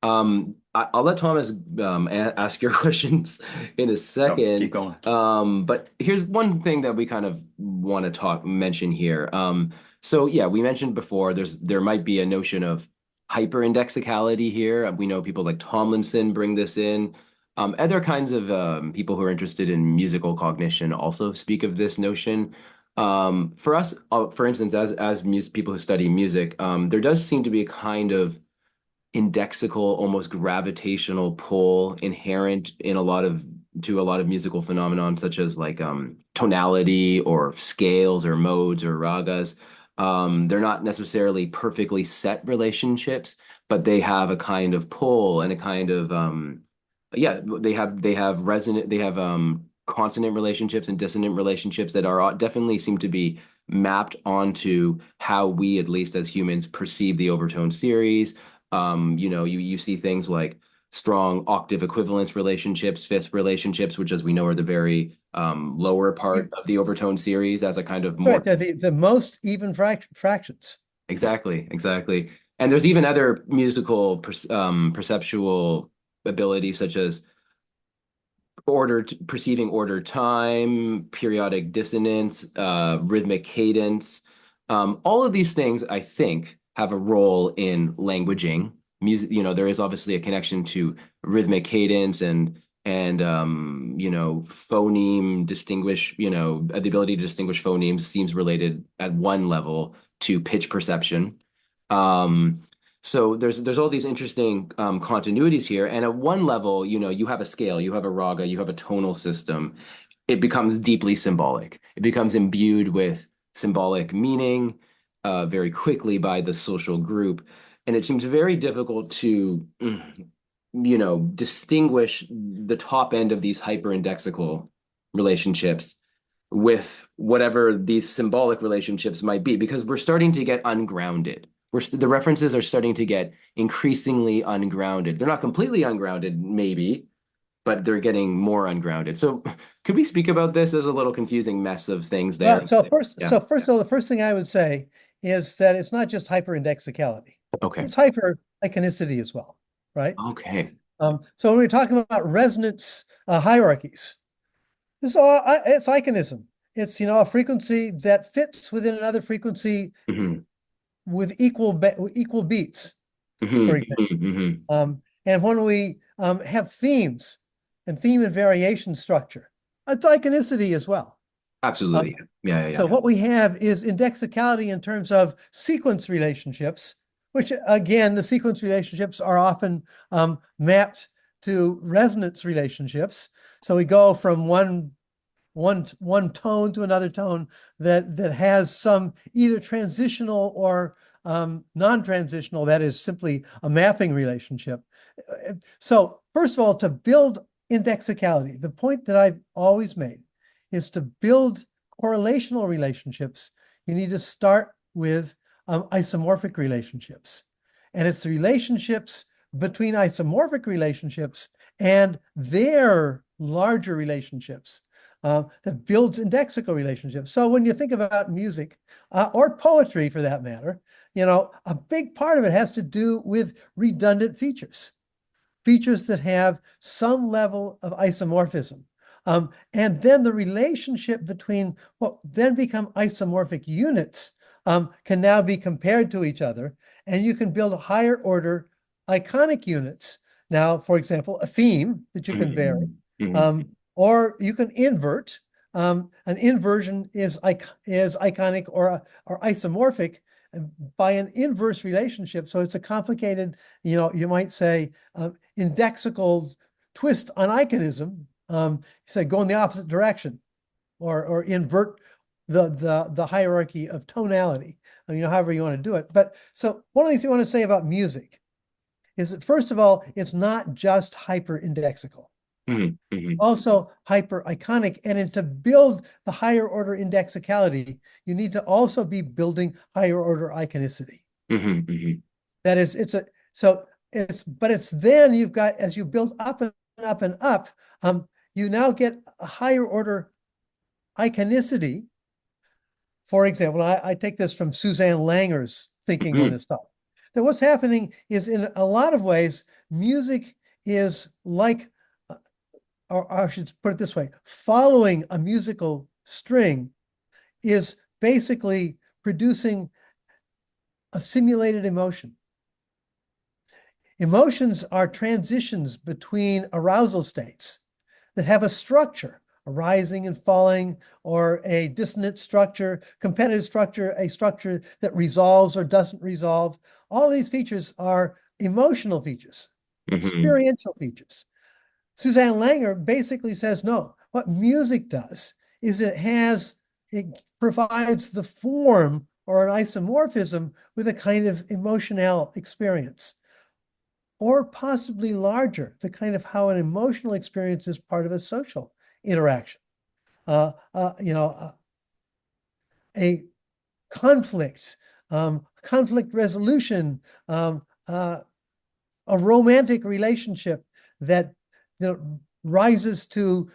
I'll let Thomas ask your questions in a second. Keep going. But here's one thing that we kind of want to mention here. So yeah, we mentioned before there might be a notion of hyperindexicality here. We know people like Tomlinson bring this in. Other kinds of people who are interested in musical cognition also speak of this notion. For us, for instance, as people who study music, there does seem to be a kind of indexical, almost gravitational pull inherent in a lot of musical phenomenon, such as like tonality or scales or modes or ragas. They're not necessarily perfectly set relationships, but they have a kind of pull and a kind of yeah, they have resonant they have consonant relationships and dissonant relationships that are definitely seem to be mapped onto how we, at least as humans, perceive the overtone series. You see things like strong octave equivalence relationships, fifth relationships, which, as we know, are the very lower part of the overtone series as a kind of more. Right, they're the most even fractions. Exactly. And there's even other musical perceptual abilities, such as perceiving order time, periodic dissonance, rhythmic cadence. All of these things, I think, have a role in languaging. Music, there is obviously a connection to rhythmic cadence and phoneme distinguish, the ability to distinguish phonemes seems related at one level to pitch perception. So there's all these interesting continuities here. And at one level, you have a scale, you have a raga, you have a tonal system. It becomes deeply symbolic. It becomes imbued with symbolic meaning very quickly by the social group. And it seems very difficult to, distinguish the top end of these hyperindexical relationships with whatever these symbolic relationships might be, because we're starting to get ungrounded. The references are starting to get increasingly ungrounded. They're not completely ungrounded, maybe, but they're getting more ungrounded. So could we speak about this as a little confusing mess of things there? Well, so first, Yeah. so first of all, the first thing I would say is that it's not just hyperindexicality. Okay. It's hyper-iconicity as well, right? Okay. So when we're talking about resonance hierarchies, this is all it's iconism. It's a frequency that fits within another frequency Mhm. with equal beats, for Mhm. example. Mhm. And when we have themes and theme and variation structure, it's iconicity as well. Absolutely. Yeah. So what we have is indexicality in terms of sequence relationships, which again, the sequence relationships are often mapped to resonance relationships. So we go from one tone to another tone that has some either transitional or non-transitional, that is simply a mapping relationship. So first of all, to build indexicality, the point that I've always made is to build correlational relationships, you need to start with isomorphic relationships. And it's the relationships between isomorphic relationships and their larger relationships that builds indexical relationships. So when you think about music or poetry for that matter, a big part of it has to do with redundant features that have some level of isomorphism. And then the relationship between what then become isomorphic units can now be compared to each other, and you can build higher order iconic units. Now, for example, a theme that you can vary, or you can invert. An inversion is iconic or isomorphic by an inverse relationship. So it's a complicated, you might say, indexical twist on iconism. Say go in the opposite direction, or invert the hierarchy of tonality. However you want to do it. But so one of the things you want to say about music is that first of all, it's not just hyperindexical. Also hyper-iconic. And to build the higher order indexicality, you need to also be building higher order iconicity. That is, but it's then you've got, as you build up and up and up, you now get a higher order iconicity. For example, I take this from Suzanne Langer's thinking on this topic, that what's happening is in a lot of ways, music is like, or I should put it this way, following a musical string is basically producing a simulated emotion. Emotions are transitions between arousal states that have a structure, a rising and falling, or a dissonant structure, competitive structure, a structure that resolves or doesn't resolve. All these features are emotional features, Mhm. experiential features. Suzanne Langer basically says, no, what music does is it provides the form or an isomorphism with a kind of emotional experience, or possibly larger, the kind of how an emotional experience is part of a social interaction. You know, a conflict, conflict resolution, a romantic relationship that, rises to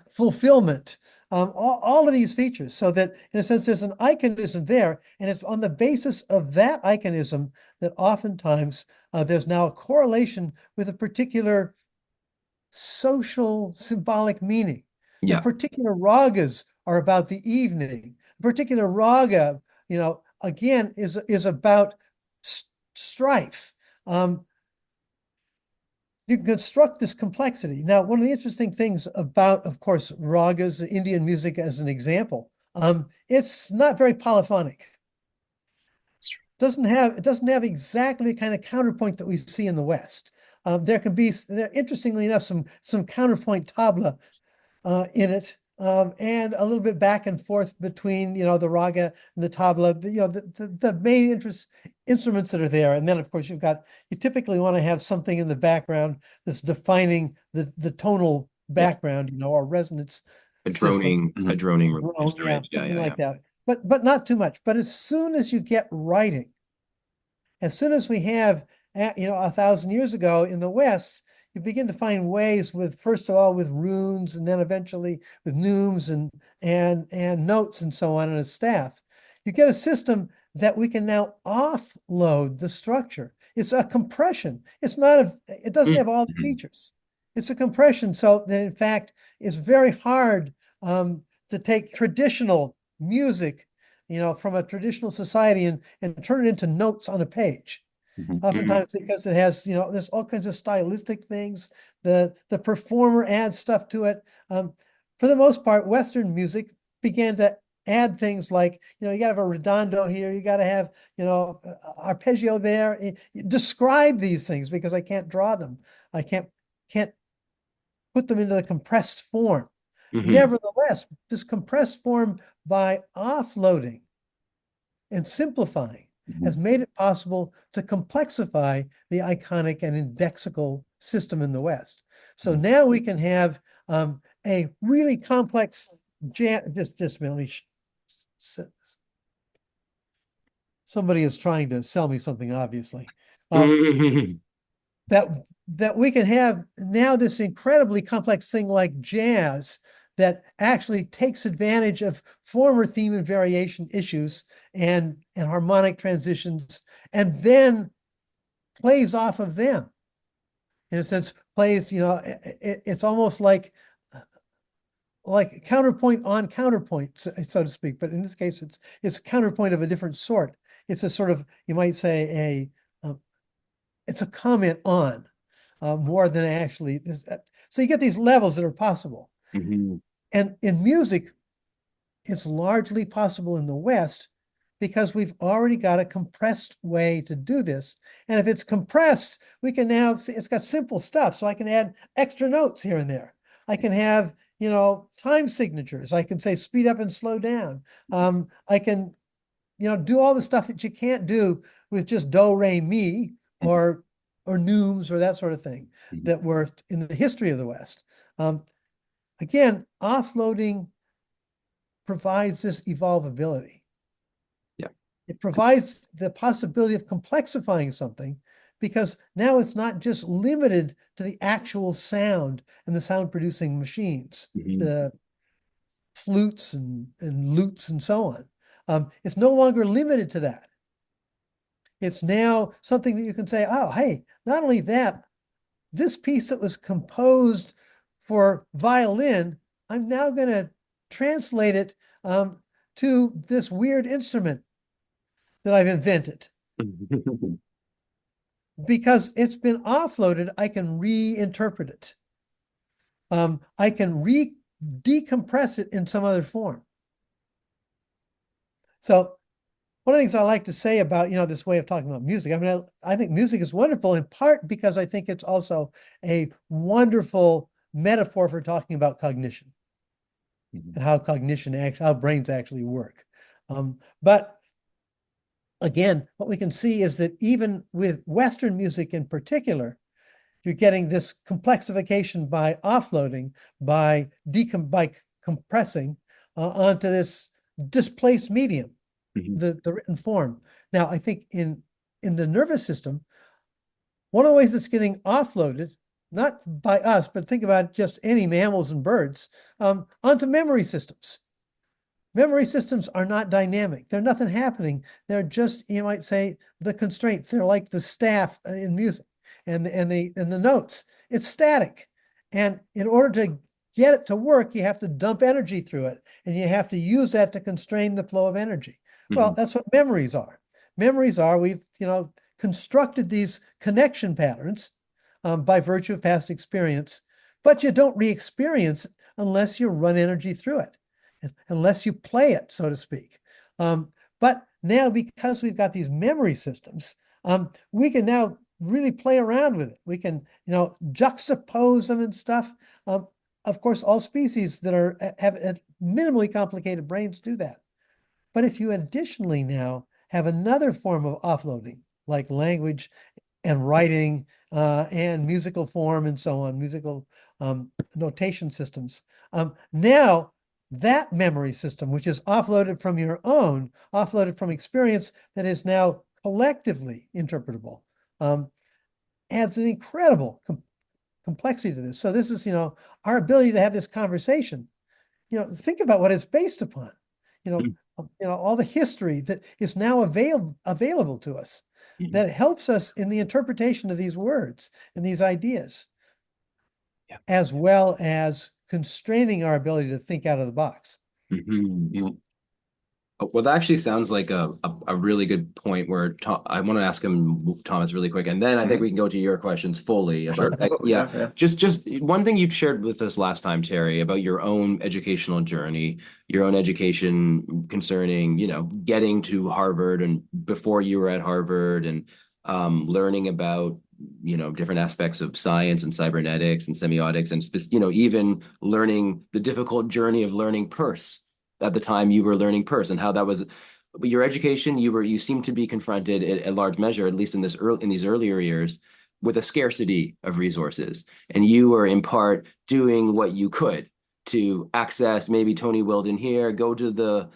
fulfillment. All of these features, so that in a sense there's an iconism there, and it's on the basis of that iconism that oftentimes there's now a correlation with a particular social symbolic meaning. The Yeah. particular ragas are about the evening. Particular raga, again, is about strife. You can construct this complexity. Now, one of the interesting things about, of course, ragas, Indian music as an example, it's not very polyphonic. It doesn't have exactly the kind of counterpoint that we see in the West. There can be, interestingly enough, some counterpoint tabla in it, and a little bit back and forth between, the raga and the tabla, the main instruments that are there. And then, of course, you typically want to have something in the background that's defining the tonal background, or resonance A system. droning Drone, instrument. Yeah, something yeah, like yeah. that. But not too much. But as soon as you get writing, as soon as we have, 1,000 years ago in the West, you begin to find ways first of all, with runes, and then eventually with neumes and notes and so on, and a staff. You get a system that we can now offload the structure. It's a compression. It doesn't have all the features. It's a compression, so that in fact it's very hard to take traditional music, from a traditional society and turn it into notes on a page. Oftentimes because it has, there's all kinds of stylistic things. The performer adds stuff to it. For the most part, Western music began to add things like, you gotta have a redondo here, you gotta have, arpeggio there. Describe these things because I can't draw them. I can't put them into the compressed form. Nevertheless, this compressed form, by offloading and simplifying, has made it possible to complexify the iconic and indexical system in the West. So now we can have a really complex just a minute, let me somebody is trying to sell me something, obviously. That we can have now this incredibly complex thing like jazz that actually takes advantage of former theme and variation issues and harmonic transitions, and then plays off of them. In a sense, plays, it's almost like counterpoint on counterpoint, so to speak. But in this case, it's counterpoint of a different sort. It's a sort of, you might say, it's a comment on more than actually this. So you get these levels that are possible. And in music, it's largely possible in the West because we've already got a compressed way to do this. And if it's compressed, we can now see it's got simple stuff. So I can add extra notes here and there. I can have, time signatures. I can say speed up and slow down. I can, do all the stuff that you can't do with just do, re, mi, or neumes or that sort of thing that were in the history of the West. Again, offloading provides this evolvability. Yeah. It provides the possibility of complexifying something, because now it's not just limited to the actual sound and the sound producing machines, the flutes and lutes and so on. It's no longer limited to that. It's now something that you can say, oh, hey, not only that, this piece that was composed for violin, I'm now going to translate it to this weird instrument that I've invented. Because it's been offloaded, I can reinterpret it. I can decompress it in some other form. So one of the things I like to say about, this way of talking about music, I mean, I think music is wonderful in part because I think it's also a wonderful metaphor for talking about cognition and how how brains actually work. But again, what we can see is that even with Western music in particular, you're getting this complexification by offloading, by compressing onto this displaced medium, the written form. Now, I think in the nervous system, one of the ways it's getting offloaded, not by us, but think about just any mammals and birds, onto memory systems. Memory systems are not dynamic. They're nothing happening. They're just, you might say, the constraints. They're like the staff in music and the notes. It's static. And in order to get it to work, you have to dump energy through it. And you have to use that to constrain the flow of energy. Well, that's what memories are. Memories are, we've, constructed these connection patterns by virtue of past experience, but you don't re-experience it unless you run energy through it, unless you play it, so to speak. But now, because we've got these memory systems, we can now really play around with it. We can, juxtapose them and stuff. Of course, all species that have minimally complicated brains do that. But if you additionally now have another form of offloading, like language and writing and musical form and so on, musical notation systems, now that memory system, which is offloaded from your own, offloaded from experience that is now collectively interpretable, adds an incredible complexity to this. So this is, our ability to have this conversation. Think about what it's based upon. All the history that is now available to us that helps us in the interpretation of these words and these ideas, as well as constraining our ability to think out of the box. Well, that actually sounds like a really good point where I want to ask him, Thomas, really quick, and then I think we can go to your questions fully. Just one thing you shared with us last time, Terry, about your own educational journey, your own education concerning, getting to Harvard and before you were at Harvard and learning about, different aspects of science and cybernetics and semiotics and, even learning the difficult journey of learning Peirce at the time you were learning Peirce and how that was your education. You seemed to be confronted at large measure, at least in these earlier years, with a scarcity of resources, and you were in part doing what you could to access maybe Tony Wilden here, go to the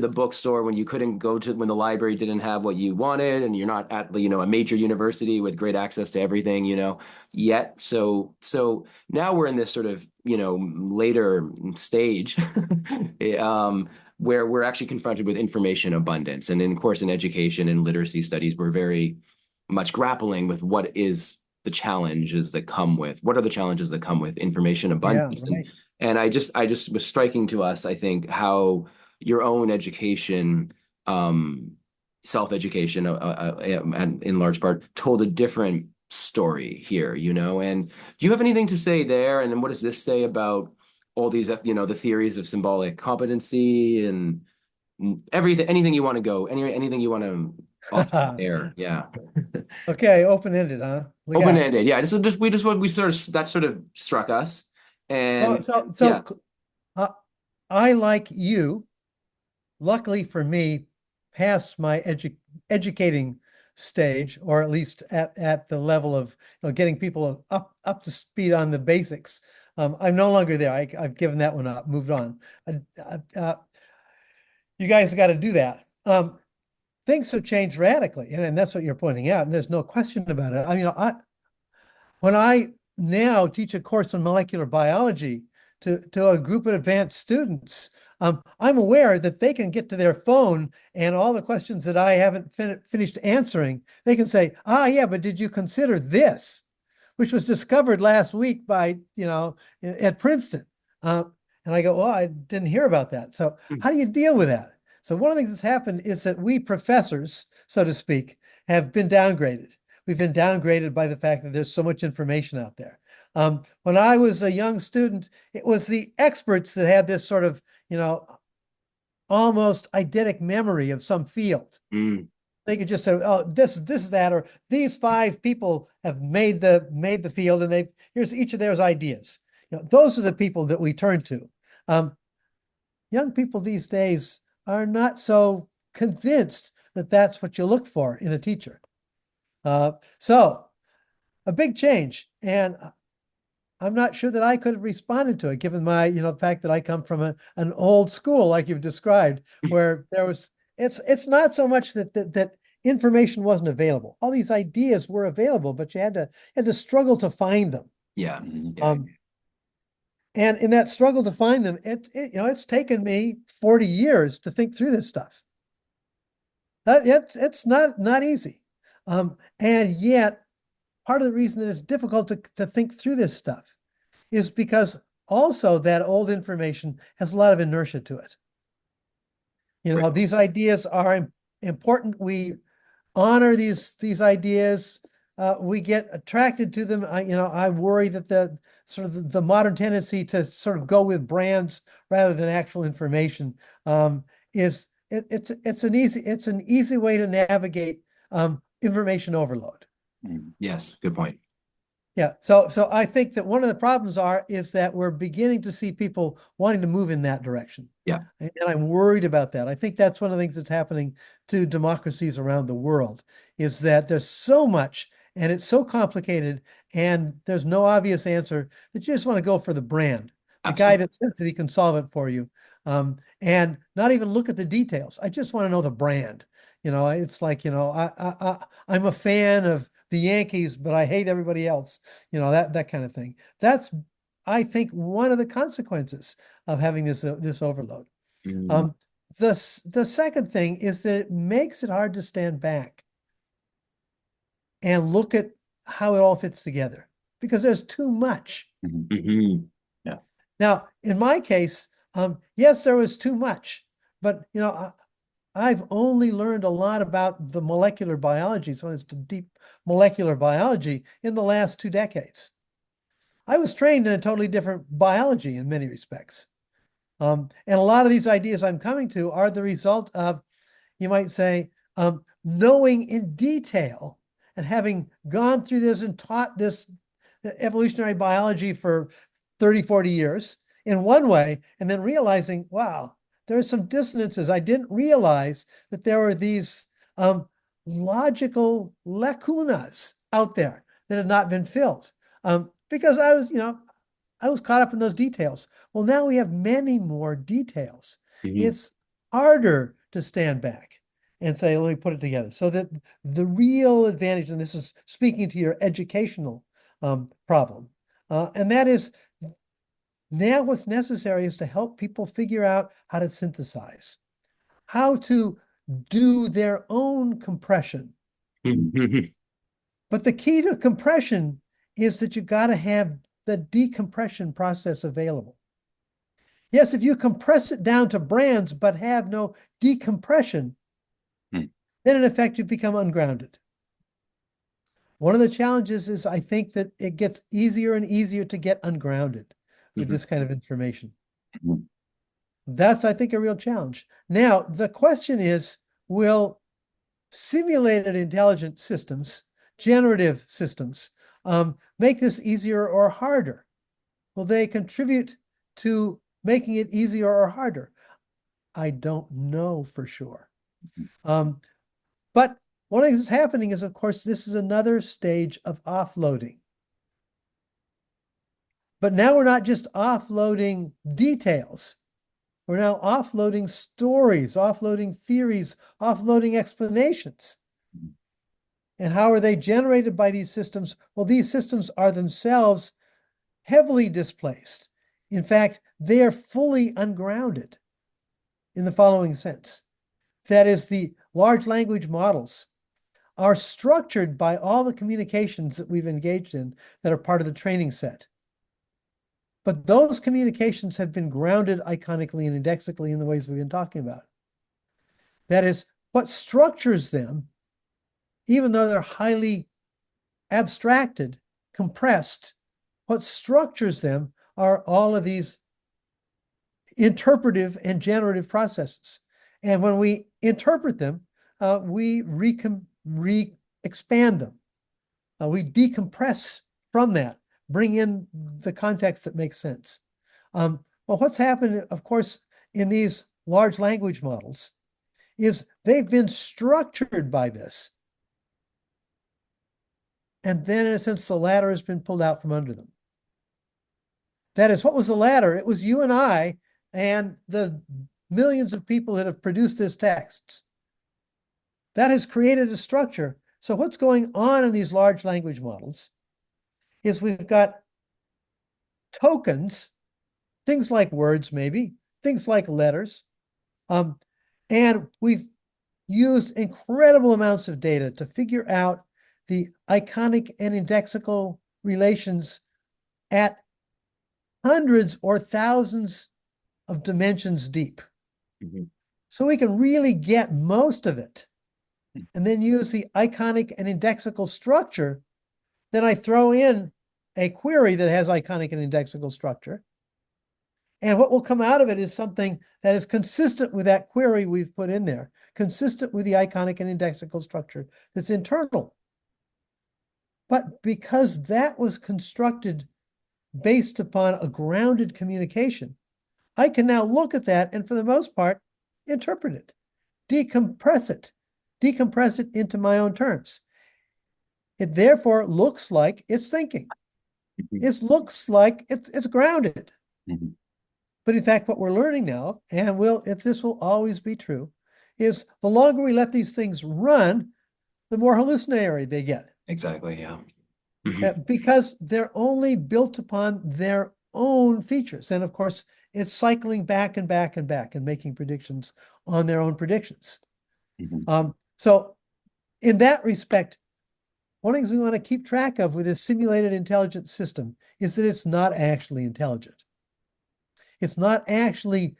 bookstore when you couldn't go to, when the library didn't have what you wanted, and you're not at a major university with great access to everything yet. So now we're in this sort of later stage where we're actually confronted with information abundance, and of course in education and literacy studies we're very much grappling with what are the challenges that come with information abundance. Right. And I just was striking to us, I think, how your own education, self-education, and in large part, told a different story here, And do you have anything to say there? And then what does this say about all these, the theories of symbolic competency and everything, anything you want to go, anything you want to off the air? Yeah. Okay, open-ended, huh? Open-ended, yeah. We sort of, that sort of struck us. And I, like you, luckily for me, past my educating stage, or at least at the level of getting people up to speed on the basics. I'm no longer there. I've given that one up, moved on. You guys got to do that. Things have changed radically, and that's what you're pointing out, and there's no question about it. I mean, when I now teach a course on molecular biology to a group of advanced students, I'm aware that they can get to their phone and all the questions that I haven't finished answering, they can say, yeah, but did you consider this, which was discovered last week by, at Princeton? And I go, I didn't hear about that. So how do you deal with that? So one of the things that's happened is that we professors, so to speak, have been downgraded. We've been downgraded by the fact that there's so much information out there. When I was a young student, it was the experts that had this sort of, almost eidetic memory of some field. Mm. They could just say, "Oh, this is that," or "These 5 people have made the field, and here's each of their ideas." Those are the people that we turn to. Young people these days are not so convinced that that's what you look for in a teacher. So a big change, and I'm not sure that I could have responded to it, given my, the fact that I come from an old school, like you've described, where it's not so much that information wasn't available. All these ideas were available, but you had to struggle to find them. Yeah. And in that struggle to find them, it's taken me 40 years to think through this stuff. It's not easy. And yet, part of the reason that it's difficult to think through this stuff is because also that old information has a lot of inertia to it. Right. These ideas are important. We honor these ideas. We get attracted to them. I worry that the modern tendency to sort of go with brands rather than actual information is it's an easy way to navigate information overload. Yes, good point. Yeah, so I think that one of the problems is that we're beginning to see people wanting to move in that direction. Yeah. And I'm worried about that. I think that's one of the things that's happening to democracies around the world, is that there's so much and it's so complicated and there's no obvious answer that you just want to go for the brand, the guy that says that he can solve it for you, and not even look at the details. I just want to know the brand. It's like, I'm a fan of the Yankees, but I hate everybody else, that kind of thing. That's, I think, one of the consequences of having this overload. The second thing is that it makes it hard to stand back and look at how it all fits together, because there's too much. Yeah. Now, in my case, yes, there was too much, but I've only learned a lot about the molecular biology, so it's the deep molecular biology, in the last 2 decades. I was trained in a totally different biology in many respects. And a lot of these ideas I'm coming to are the result of, you might say, knowing in detail and having gone through this and taught this evolutionary biology for 30, 40 years in one way, and then realizing, wow, there are some dissonances. I didn't realize that there were these logical lacunas out there that had not been filled, because I was caught up in those details. Well, now we have many more details. It's harder to stand back and say, let me put it together. So that the real advantage, and this is speaking to your educational problem, and that is, now what's necessary is to help people figure out how to synthesize, how to do their own compression. But the key to compression is that you got to have the decompression process available. Yes, if you compress it down to brands but have no decompression, then in effect you become ungrounded. One of the challenges is, I think, that it gets easier and easier to get ungrounded with this kind of information. That's, I think, a real challenge. Now, the question is, will simulated intelligent systems, generative systems, make this easier or harder? Will they contribute to making it easier or harder? I don't know for sure. But one of the things that's happening is, of course, this is another stage of offloading. But now we're not just offloading details. We're now offloading stories, offloading theories, offloading explanations. And how are they generated by these systems? Well, these systems are themselves heavily displaced. In fact, they are fully ungrounded in the following sense. That is, the large language models are structured by all the communications that we've engaged in that are part of the training set. But those communications have been grounded iconically and indexically in the ways we've been talking about. That is, what structures them, even though they're highly abstracted, compressed, what structures them are all of these interpretive and generative processes. And when we interpret them, we expand them. We decompress from that, bring in the context that makes sense. Well, what's happened, of course, in these large language models is they've been structured by this. And then, in a sense, the ladder has been pulled out from under them. That is, what was the ladder? It was you and I and the millions of people that have produced these texts. That has created a structure. So what's going on in these large language models is we've got tokens, things like words, maybe, things like letters. And we've used incredible amounts of data to figure out the iconic and indexical relations at hundreds or thousands of dimensions deep. Mm-hmm. So we can really get most of it and then use the iconic and indexical structure. Then I throw in a query that has iconic and indexical structure. And what will come out of it is something that is consistent with that query we've put in there, consistent with the iconic and indexical structure that's internal. But because that was constructed based upon a grounded communication, I can now look at that and, for the most part, interpret it, decompress it into my own terms. It therefore looks like it's thinking. Mm-hmm. It looks like it's grounded. Mm-hmm. But in fact, what we're learning now, and if this will always be true, is the longer we let these things run, the more hallucinatory they get. Exactly, yeah. Mm-hmm. Because they're only built upon their own features. And of course, it's cycling back and back and back and making predictions on their own predictions. Mm-hmm. So in that respect, one of the things we want to keep track of with this simulated intelligence system is that it's not actually intelligent. It's not actually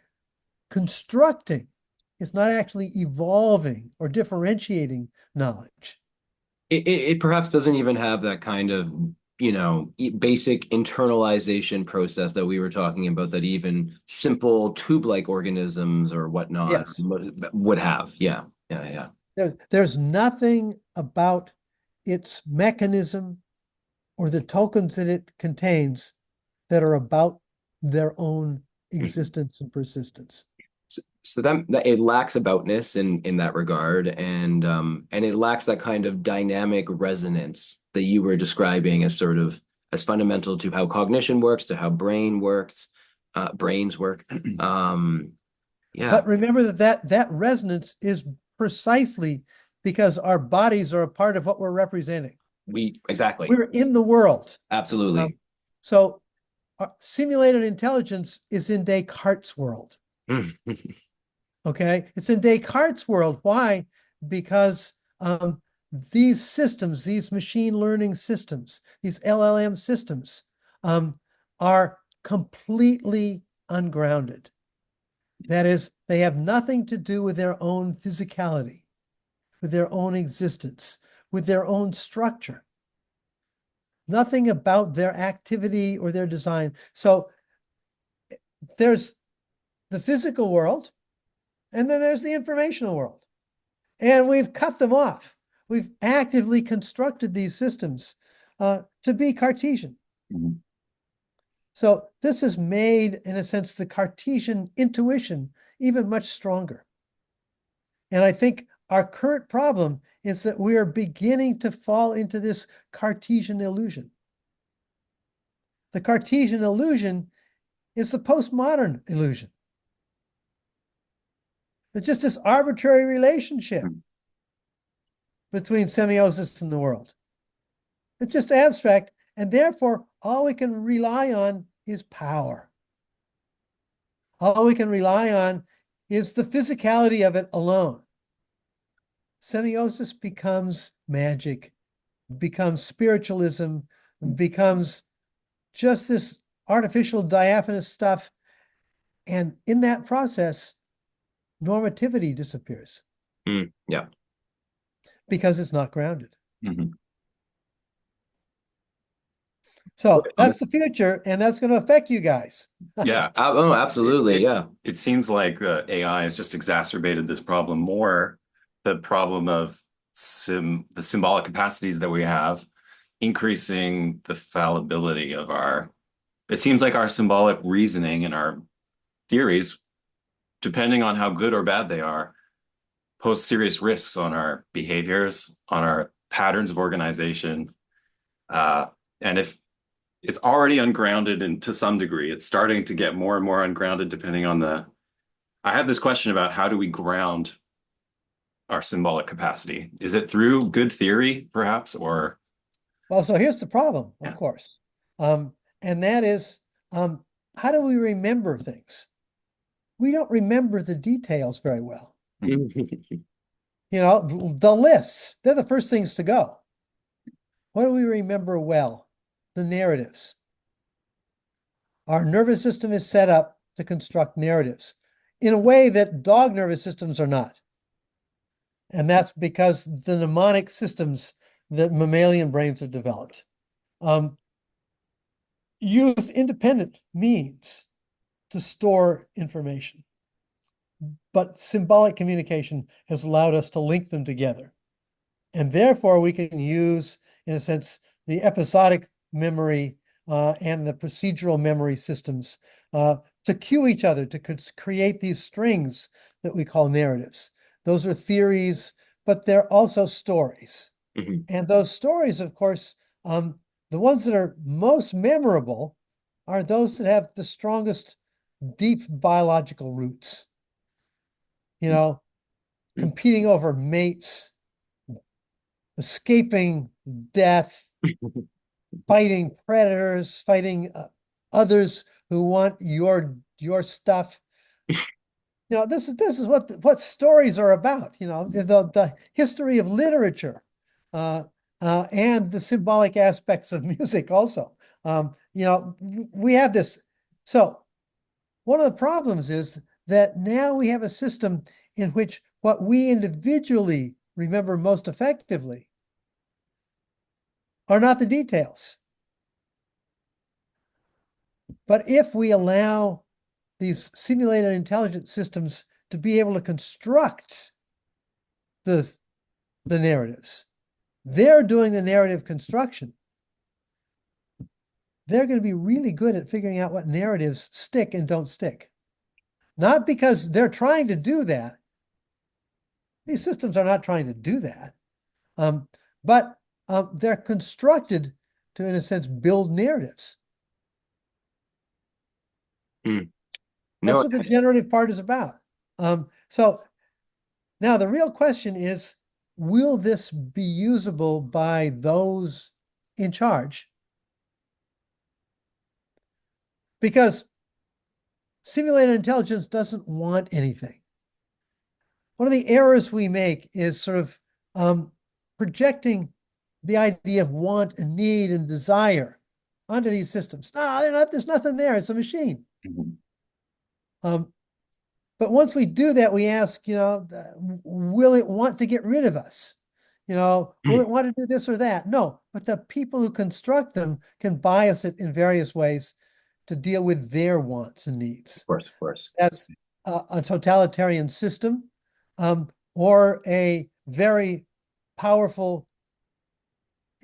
constructing. It's not actually evolving or differentiating knowledge. It perhaps doesn't even have that kind of, basic internalization process that we were talking about that even simple tube-like organisms or whatnot Yes. would have. Yeah, yeah, yeah. There's nothing about its mechanism or the tokens that it contains that are about their own existence and persistence. So that it lacks aboutness in that regard, and it lacks that kind of dynamic resonance that you were describing as sort of as fundamental to how cognition works, to how brains work. Yeah. But remember that resonance is precisely because our bodies are a part of what we're representing. Exactly. We're in the world. Absolutely. So simulated intelligence is in Descartes' world. Okay, it's in Descartes' world. Why? Because these systems, these machine learning systems, these LLM systems, are completely ungrounded. That is, they have nothing to do with their own physicality, with their own existence, with their own structure. Nothing about their activity or their design. So there's the physical world, and then there's the informational world. And we've cut them off. We've actively constructed these systems to be Cartesian. Mm-hmm. So this has made, in a sense, the Cartesian intuition even much stronger. And I think our current problem is that we are beginning to fall into this Cartesian illusion. The Cartesian illusion is the postmodern illusion. It's just this arbitrary relationship between semiosis and the world. It's just abstract, and therefore all we can rely on is power. All we can rely on is the physicality of it alone. Semiosis becomes magic, becomes spiritualism, becomes just this artificial diaphanous stuff. And in that process, normativity disappears. Yeah. Because it's not grounded. Mm-hmm. So that's the future, and that's going to affect you guys. Yeah. Oh, absolutely. Yeah. It seems like AI has just exacerbated this problem more. The problem of the symbolic capacities that we have, increasing the fallibility of it seems like our symbolic reasoning and our theories, depending on how good or bad they are, pose serious risks on our behaviors, on our patterns of organization. And if it's already ungrounded and to some degree, it's starting to get more and more ungrounded depending on I have this question about how do we ground our symbolic capacity? Is it through good theory, perhaps, or? Well, so here's the problem, Yeah. of course. And that is, how do we remember things? We don't remember the details very well. You know, the lists, they're the first things to go. What do we remember well? The narratives. Our nervous system is set up to construct narratives in a way that dog nervous systems are not. And that's because the mnemonic systems that mammalian brains have developed use independent means to store information. But symbolic communication has allowed us to link them together. And therefore, we can use, in a sense, the episodic memory and the procedural memory systems to cue each other, to create these strings that we call narratives. Those are theories, but they're also stories. And those stories, of course, the ones that are most memorable are those that have the strongest deep biological roots. You know, competing over mates, escaping death, fighting predators, fighting others who want your stuff. You know, this is what stories are about. You know, the history of literature, and the symbolic aspects of music also. You know, we have this. So one of the problems is that now we have a system in which what we individually remember most effectively are not the details. But if we allow these simulated intelligence systems to be able to construct the narratives, they're doing the narrative construction. They're going to be really good at figuring out what narratives stick and don't stick. Not because they're trying to do that. These systems are not trying to do that. But they're constructed to, in a sense, build narratives. That's what the generative part is about. So now the real question is, will this be usable by those in charge? Because simulated intelligence doesn't want anything. One of the errors we make is sort of projecting the idea of want and need and desire onto these systems. No, they're not, there's nothing there. It's a machine. But once we do that, we ask, you know, will it want to get rid of us? You know, will it want to do this or that? No, but the people who construct them can bias it in various ways to deal with their wants and needs. Of course. That's a totalitarian system, or a very powerful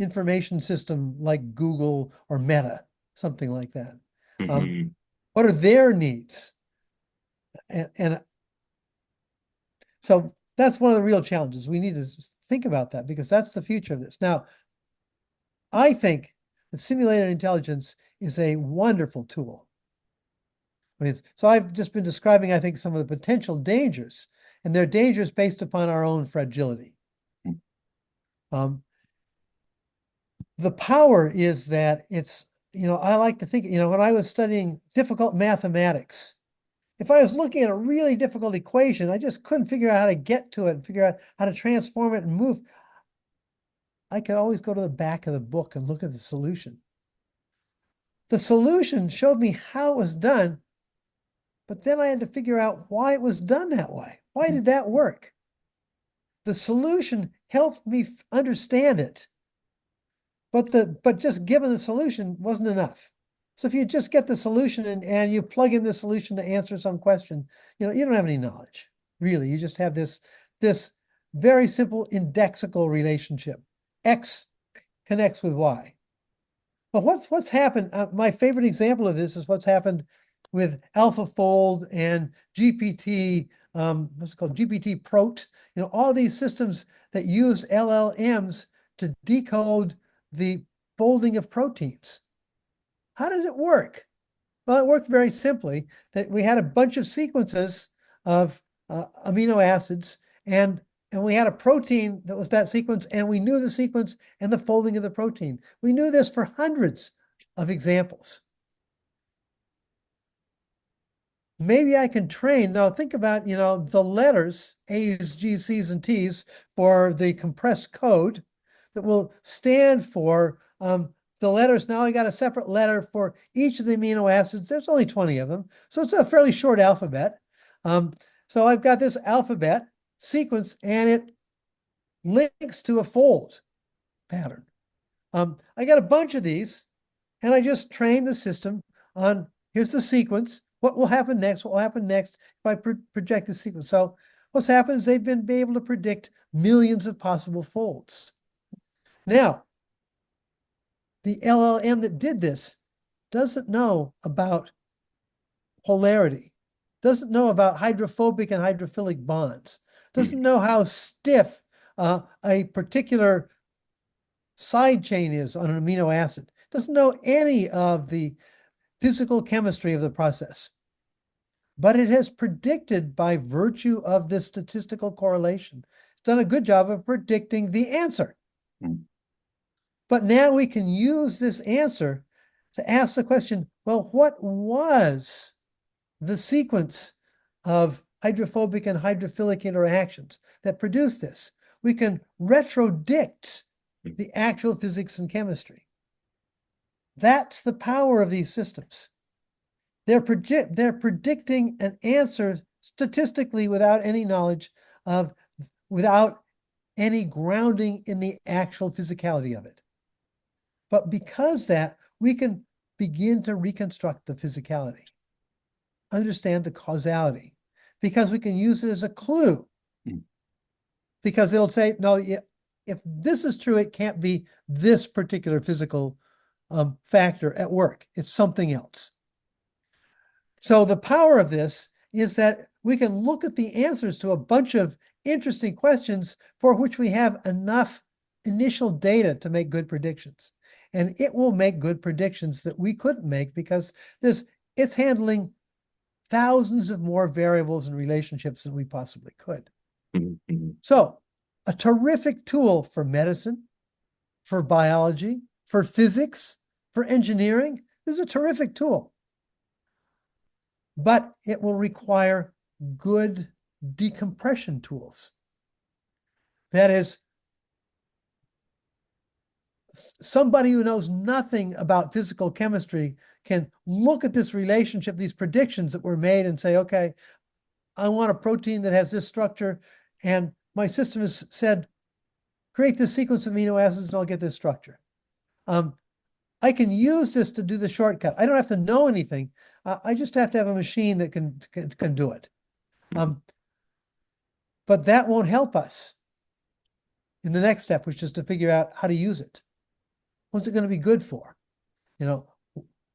information system like Google or Meta, something like that. What are their needs? And so that's one of the real challenges. We need to think about that because that's the future of this. Now, I think that simulated intelligence is a wonderful tool. I mean, so I've just been describing, I think, some of the potential dangers, and they're dangers based upon our own fragility. The power is that it's, you know, I like to think, you know, when I was studying difficult mathematics, if I was looking at a really difficult equation, I just couldn't figure out how to get to it and figure out how to transform it and move. I could always go to the back of the book and look at the solution. The solution showed me how it was done, but then I had to figure out why it was done that way. Why did that work? The solution helped me understand it, but just given the solution wasn't enough. So if you just get the solution and you plug in the solution to answer some question, you don't have any knowledge, really. You just have this very simple indexical relationship. X connects with Y. But what's happened? My favorite example of this is what's happened with AlphaFold and GPT, what's it called, GPT Prot. All these systems that use LLMs to decode the folding of proteins. How does it work? Well, it worked very simply that we had a bunch of sequences of amino acids, and we had a protein that was that sequence, and we knew the sequence and the folding of the protein. We knew this for hundreds of examples. Maybe I can train. Now think about, the letters, A's, G's, C's, and T's for the compressed code that will stand for the letters. Now I got a separate letter for each of the amino acids. There's only 20 of them. So it's a fairly short alphabet. So I've got this alphabet sequence, and it links to a fold pattern. I got a bunch of these, and I just trained the system on, here's the sequence. What will happen next? What will happen next if I project the sequence? So what's happened is they've been able to predict millions of possible folds. Now, the LLM that did this doesn't know about polarity, doesn't know about hydrophobic and hydrophilic bonds, doesn't know how stiff a particular side chain is on an amino acid, doesn't know any of the physical chemistry of the process. But it has predicted by virtue of this statistical correlation. It's done a good job of predicting the answer. But now we can use this answer to ask the question, well, what was the sequence of hydrophobic and hydrophilic interactions that produced this? We can retrodict the actual physics and chemistry. That's the power of these systems. They're predicting an answer statistically without any knowledge of, without any grounding in the actual physicality of it. But because that, we can begin to reconstruct the physicality, understand the causality, because we can use it as a clue. Because it'll say, no, if this is true, it can't be this particular physical factor at work. It's something else. So the power of this is that we can look at the answers to a bunch of interesting questions for which we have enough initial data to make good predictions. And it will make good predictions that we couldn't make because it's handling thousands of more variables and relationships than we possibly could. So a terrific tool for medicine, for biology, for physics, for engineering. This is a terrific tool. But it will require good decompression tools. That is, somebody who knows nothing about physical chemistry can look at this relationship, these predictions that were made and say, okay, I want a protein that has this structure, and my system has said, create this sequence of amino acids and I'll get this structure. I can use this to do the shortcut. I don't have to know anything. I just have to have a machine that can do it. But that won't help us in the next step, which is to figure out how to use it. What's it going to be good for?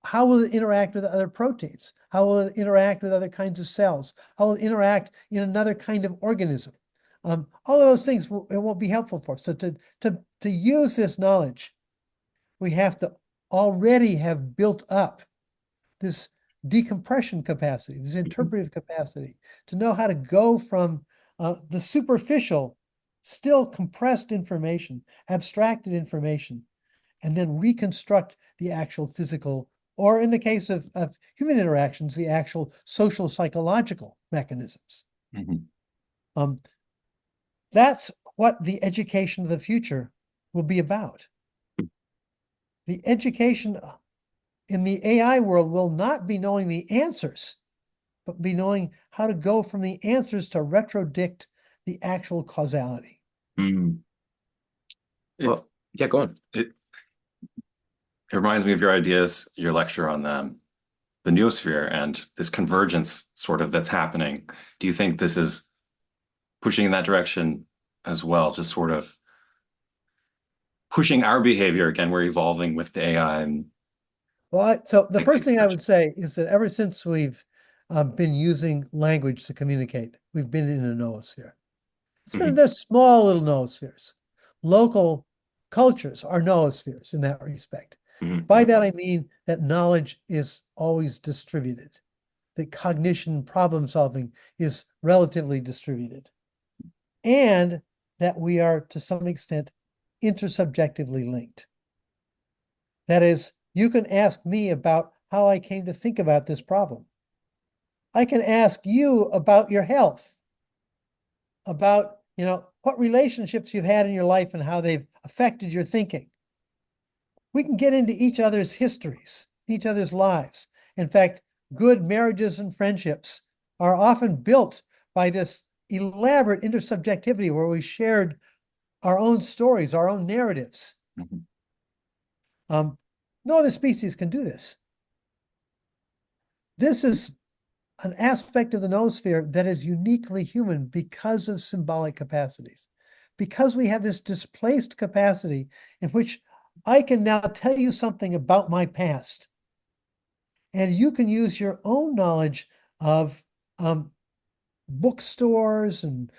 How will it interact with other proteins? How will it interact with other kinds of cells? How will it interact in another kind of organism? All of those things it won't be helpful for us. So to use this knowledge, we have to already have built up this decompression capacity, this interpretive capacity, to know how to go from the superficial, still compressed information, abstracted information, and then reconstruct the actual physical, or in the case of human interactions, the actual social psychological mechanisms. That's what the education of the future will be about. The education in the AI world will not be knowing the answers, but be knowing how to go from the answers to retrodict the actual causality. Well, yeah, go on. It reminds me of your ideas, your lecture on the noosphere and this convergence sort of that's happening. Do you think this is pushing in that direction as well? Just sort of pushing our behavior again. We're evolving with the AI and Well, so the first thing I would say is that ever since we've been using language to communicate, we've been in a noosphere. It's been the small little noospheres. Local cultures are noospheres in that respect. By that, I mean that knowledge is always distributed, that cognition, problem solving is relatively distributed, and that we are, to some extent, intersubjectively linked. That is, you can ask me about how I came to think about this problem. I can ask you about your health, about, what relationships you've had in your life and how they've affected your thinking. We can get into each other's histories, each other's lives. In fact, good marriages and friendships are often built by this elaborate intersubjectivity where we shared our own stories, our own narratives. No other species can do this. This is an aspect of the noosphere that is uniquely human because of symbolic capacities, because we have this displaced capacity in which I can now tell you something about my past, and you can use your own knowledge of bookstores and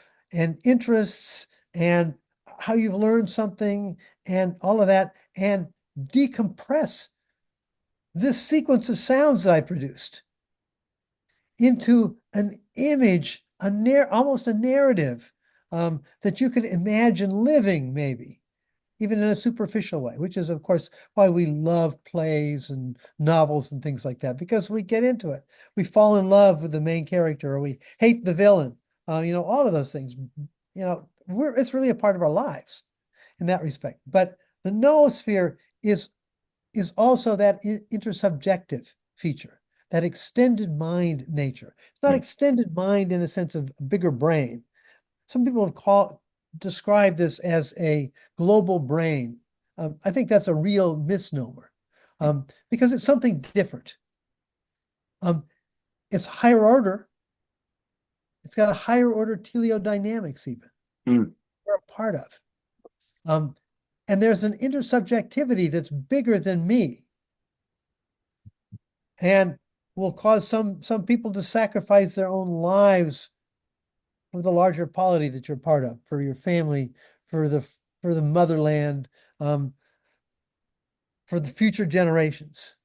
interests and how you've learned something and all of that, and decompress this sequence of sounds that I produced into an image, almost a narrative that you can imagine living, maybe, even in a superficial way, which is, of course, why we love plays and novels and things like that, because we get into it. We fall in love with the main character, or we hate the villain, all of those things. It's really a part of our lives in that respect. But the noosphere is also that intersubjective feature, that extended mind nature. It's not extended mind in a sense of a bigger brain. Some people have described this as a global brain. I think that's a real misnomer because it's something different. It's higher order. It's got a higher order teleo-dynamics even. We're a part of. And there's an intersubjectivity that's bigger than me and will cause some people to sacrifice their own lives for the larger polity that you're part of, for your family, for the motherland, for the future generations,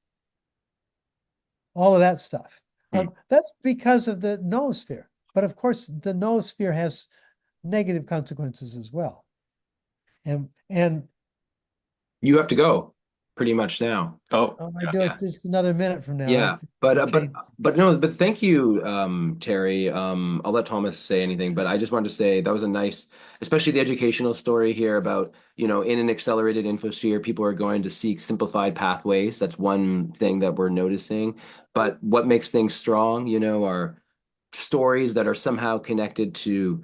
all of that stuff. That's because of the noosphere. But of course, the noosphere has negative consequences as well. And You have to go pretty much now. I do it just another minute from now. Yeah, but thank you, Terry. I'll let Thomas say anything, but I just wanted to say that was a nice, especially the educational story here about, in an accelerated infosphere, people are going to seek simplified pathways. That's one thing that we're noticing. But what makes things strong, are stories that are somehow connected to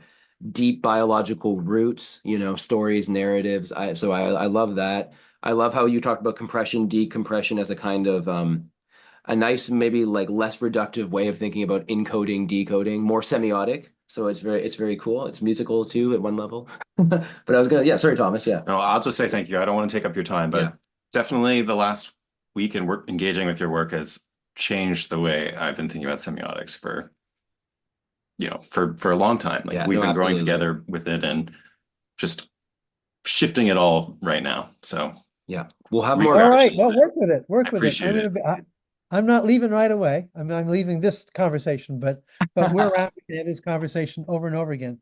deep biological roots, stories, narratives. I love that. I love how you talked about compression, decompression as a kind of a nice, maybe like less reductive way of thinking about encoding, decoding, more semiotic. So it's very cool. It's musical too at one level. But I was sorry, Thomas. Yeah. No, I'll just say thank you. I don't want to take up your time, but definitely the last week and work engaging with your work has changed the way I've been thinking about semiotics for a long time. We've been growing together with it and just shifting it all right now. So yeah, we'll have more. All right. Well, work with it. Appreciate it. I'm not leaving right away. I'm leaving this conversation, but we're around to have this conversation over and over again.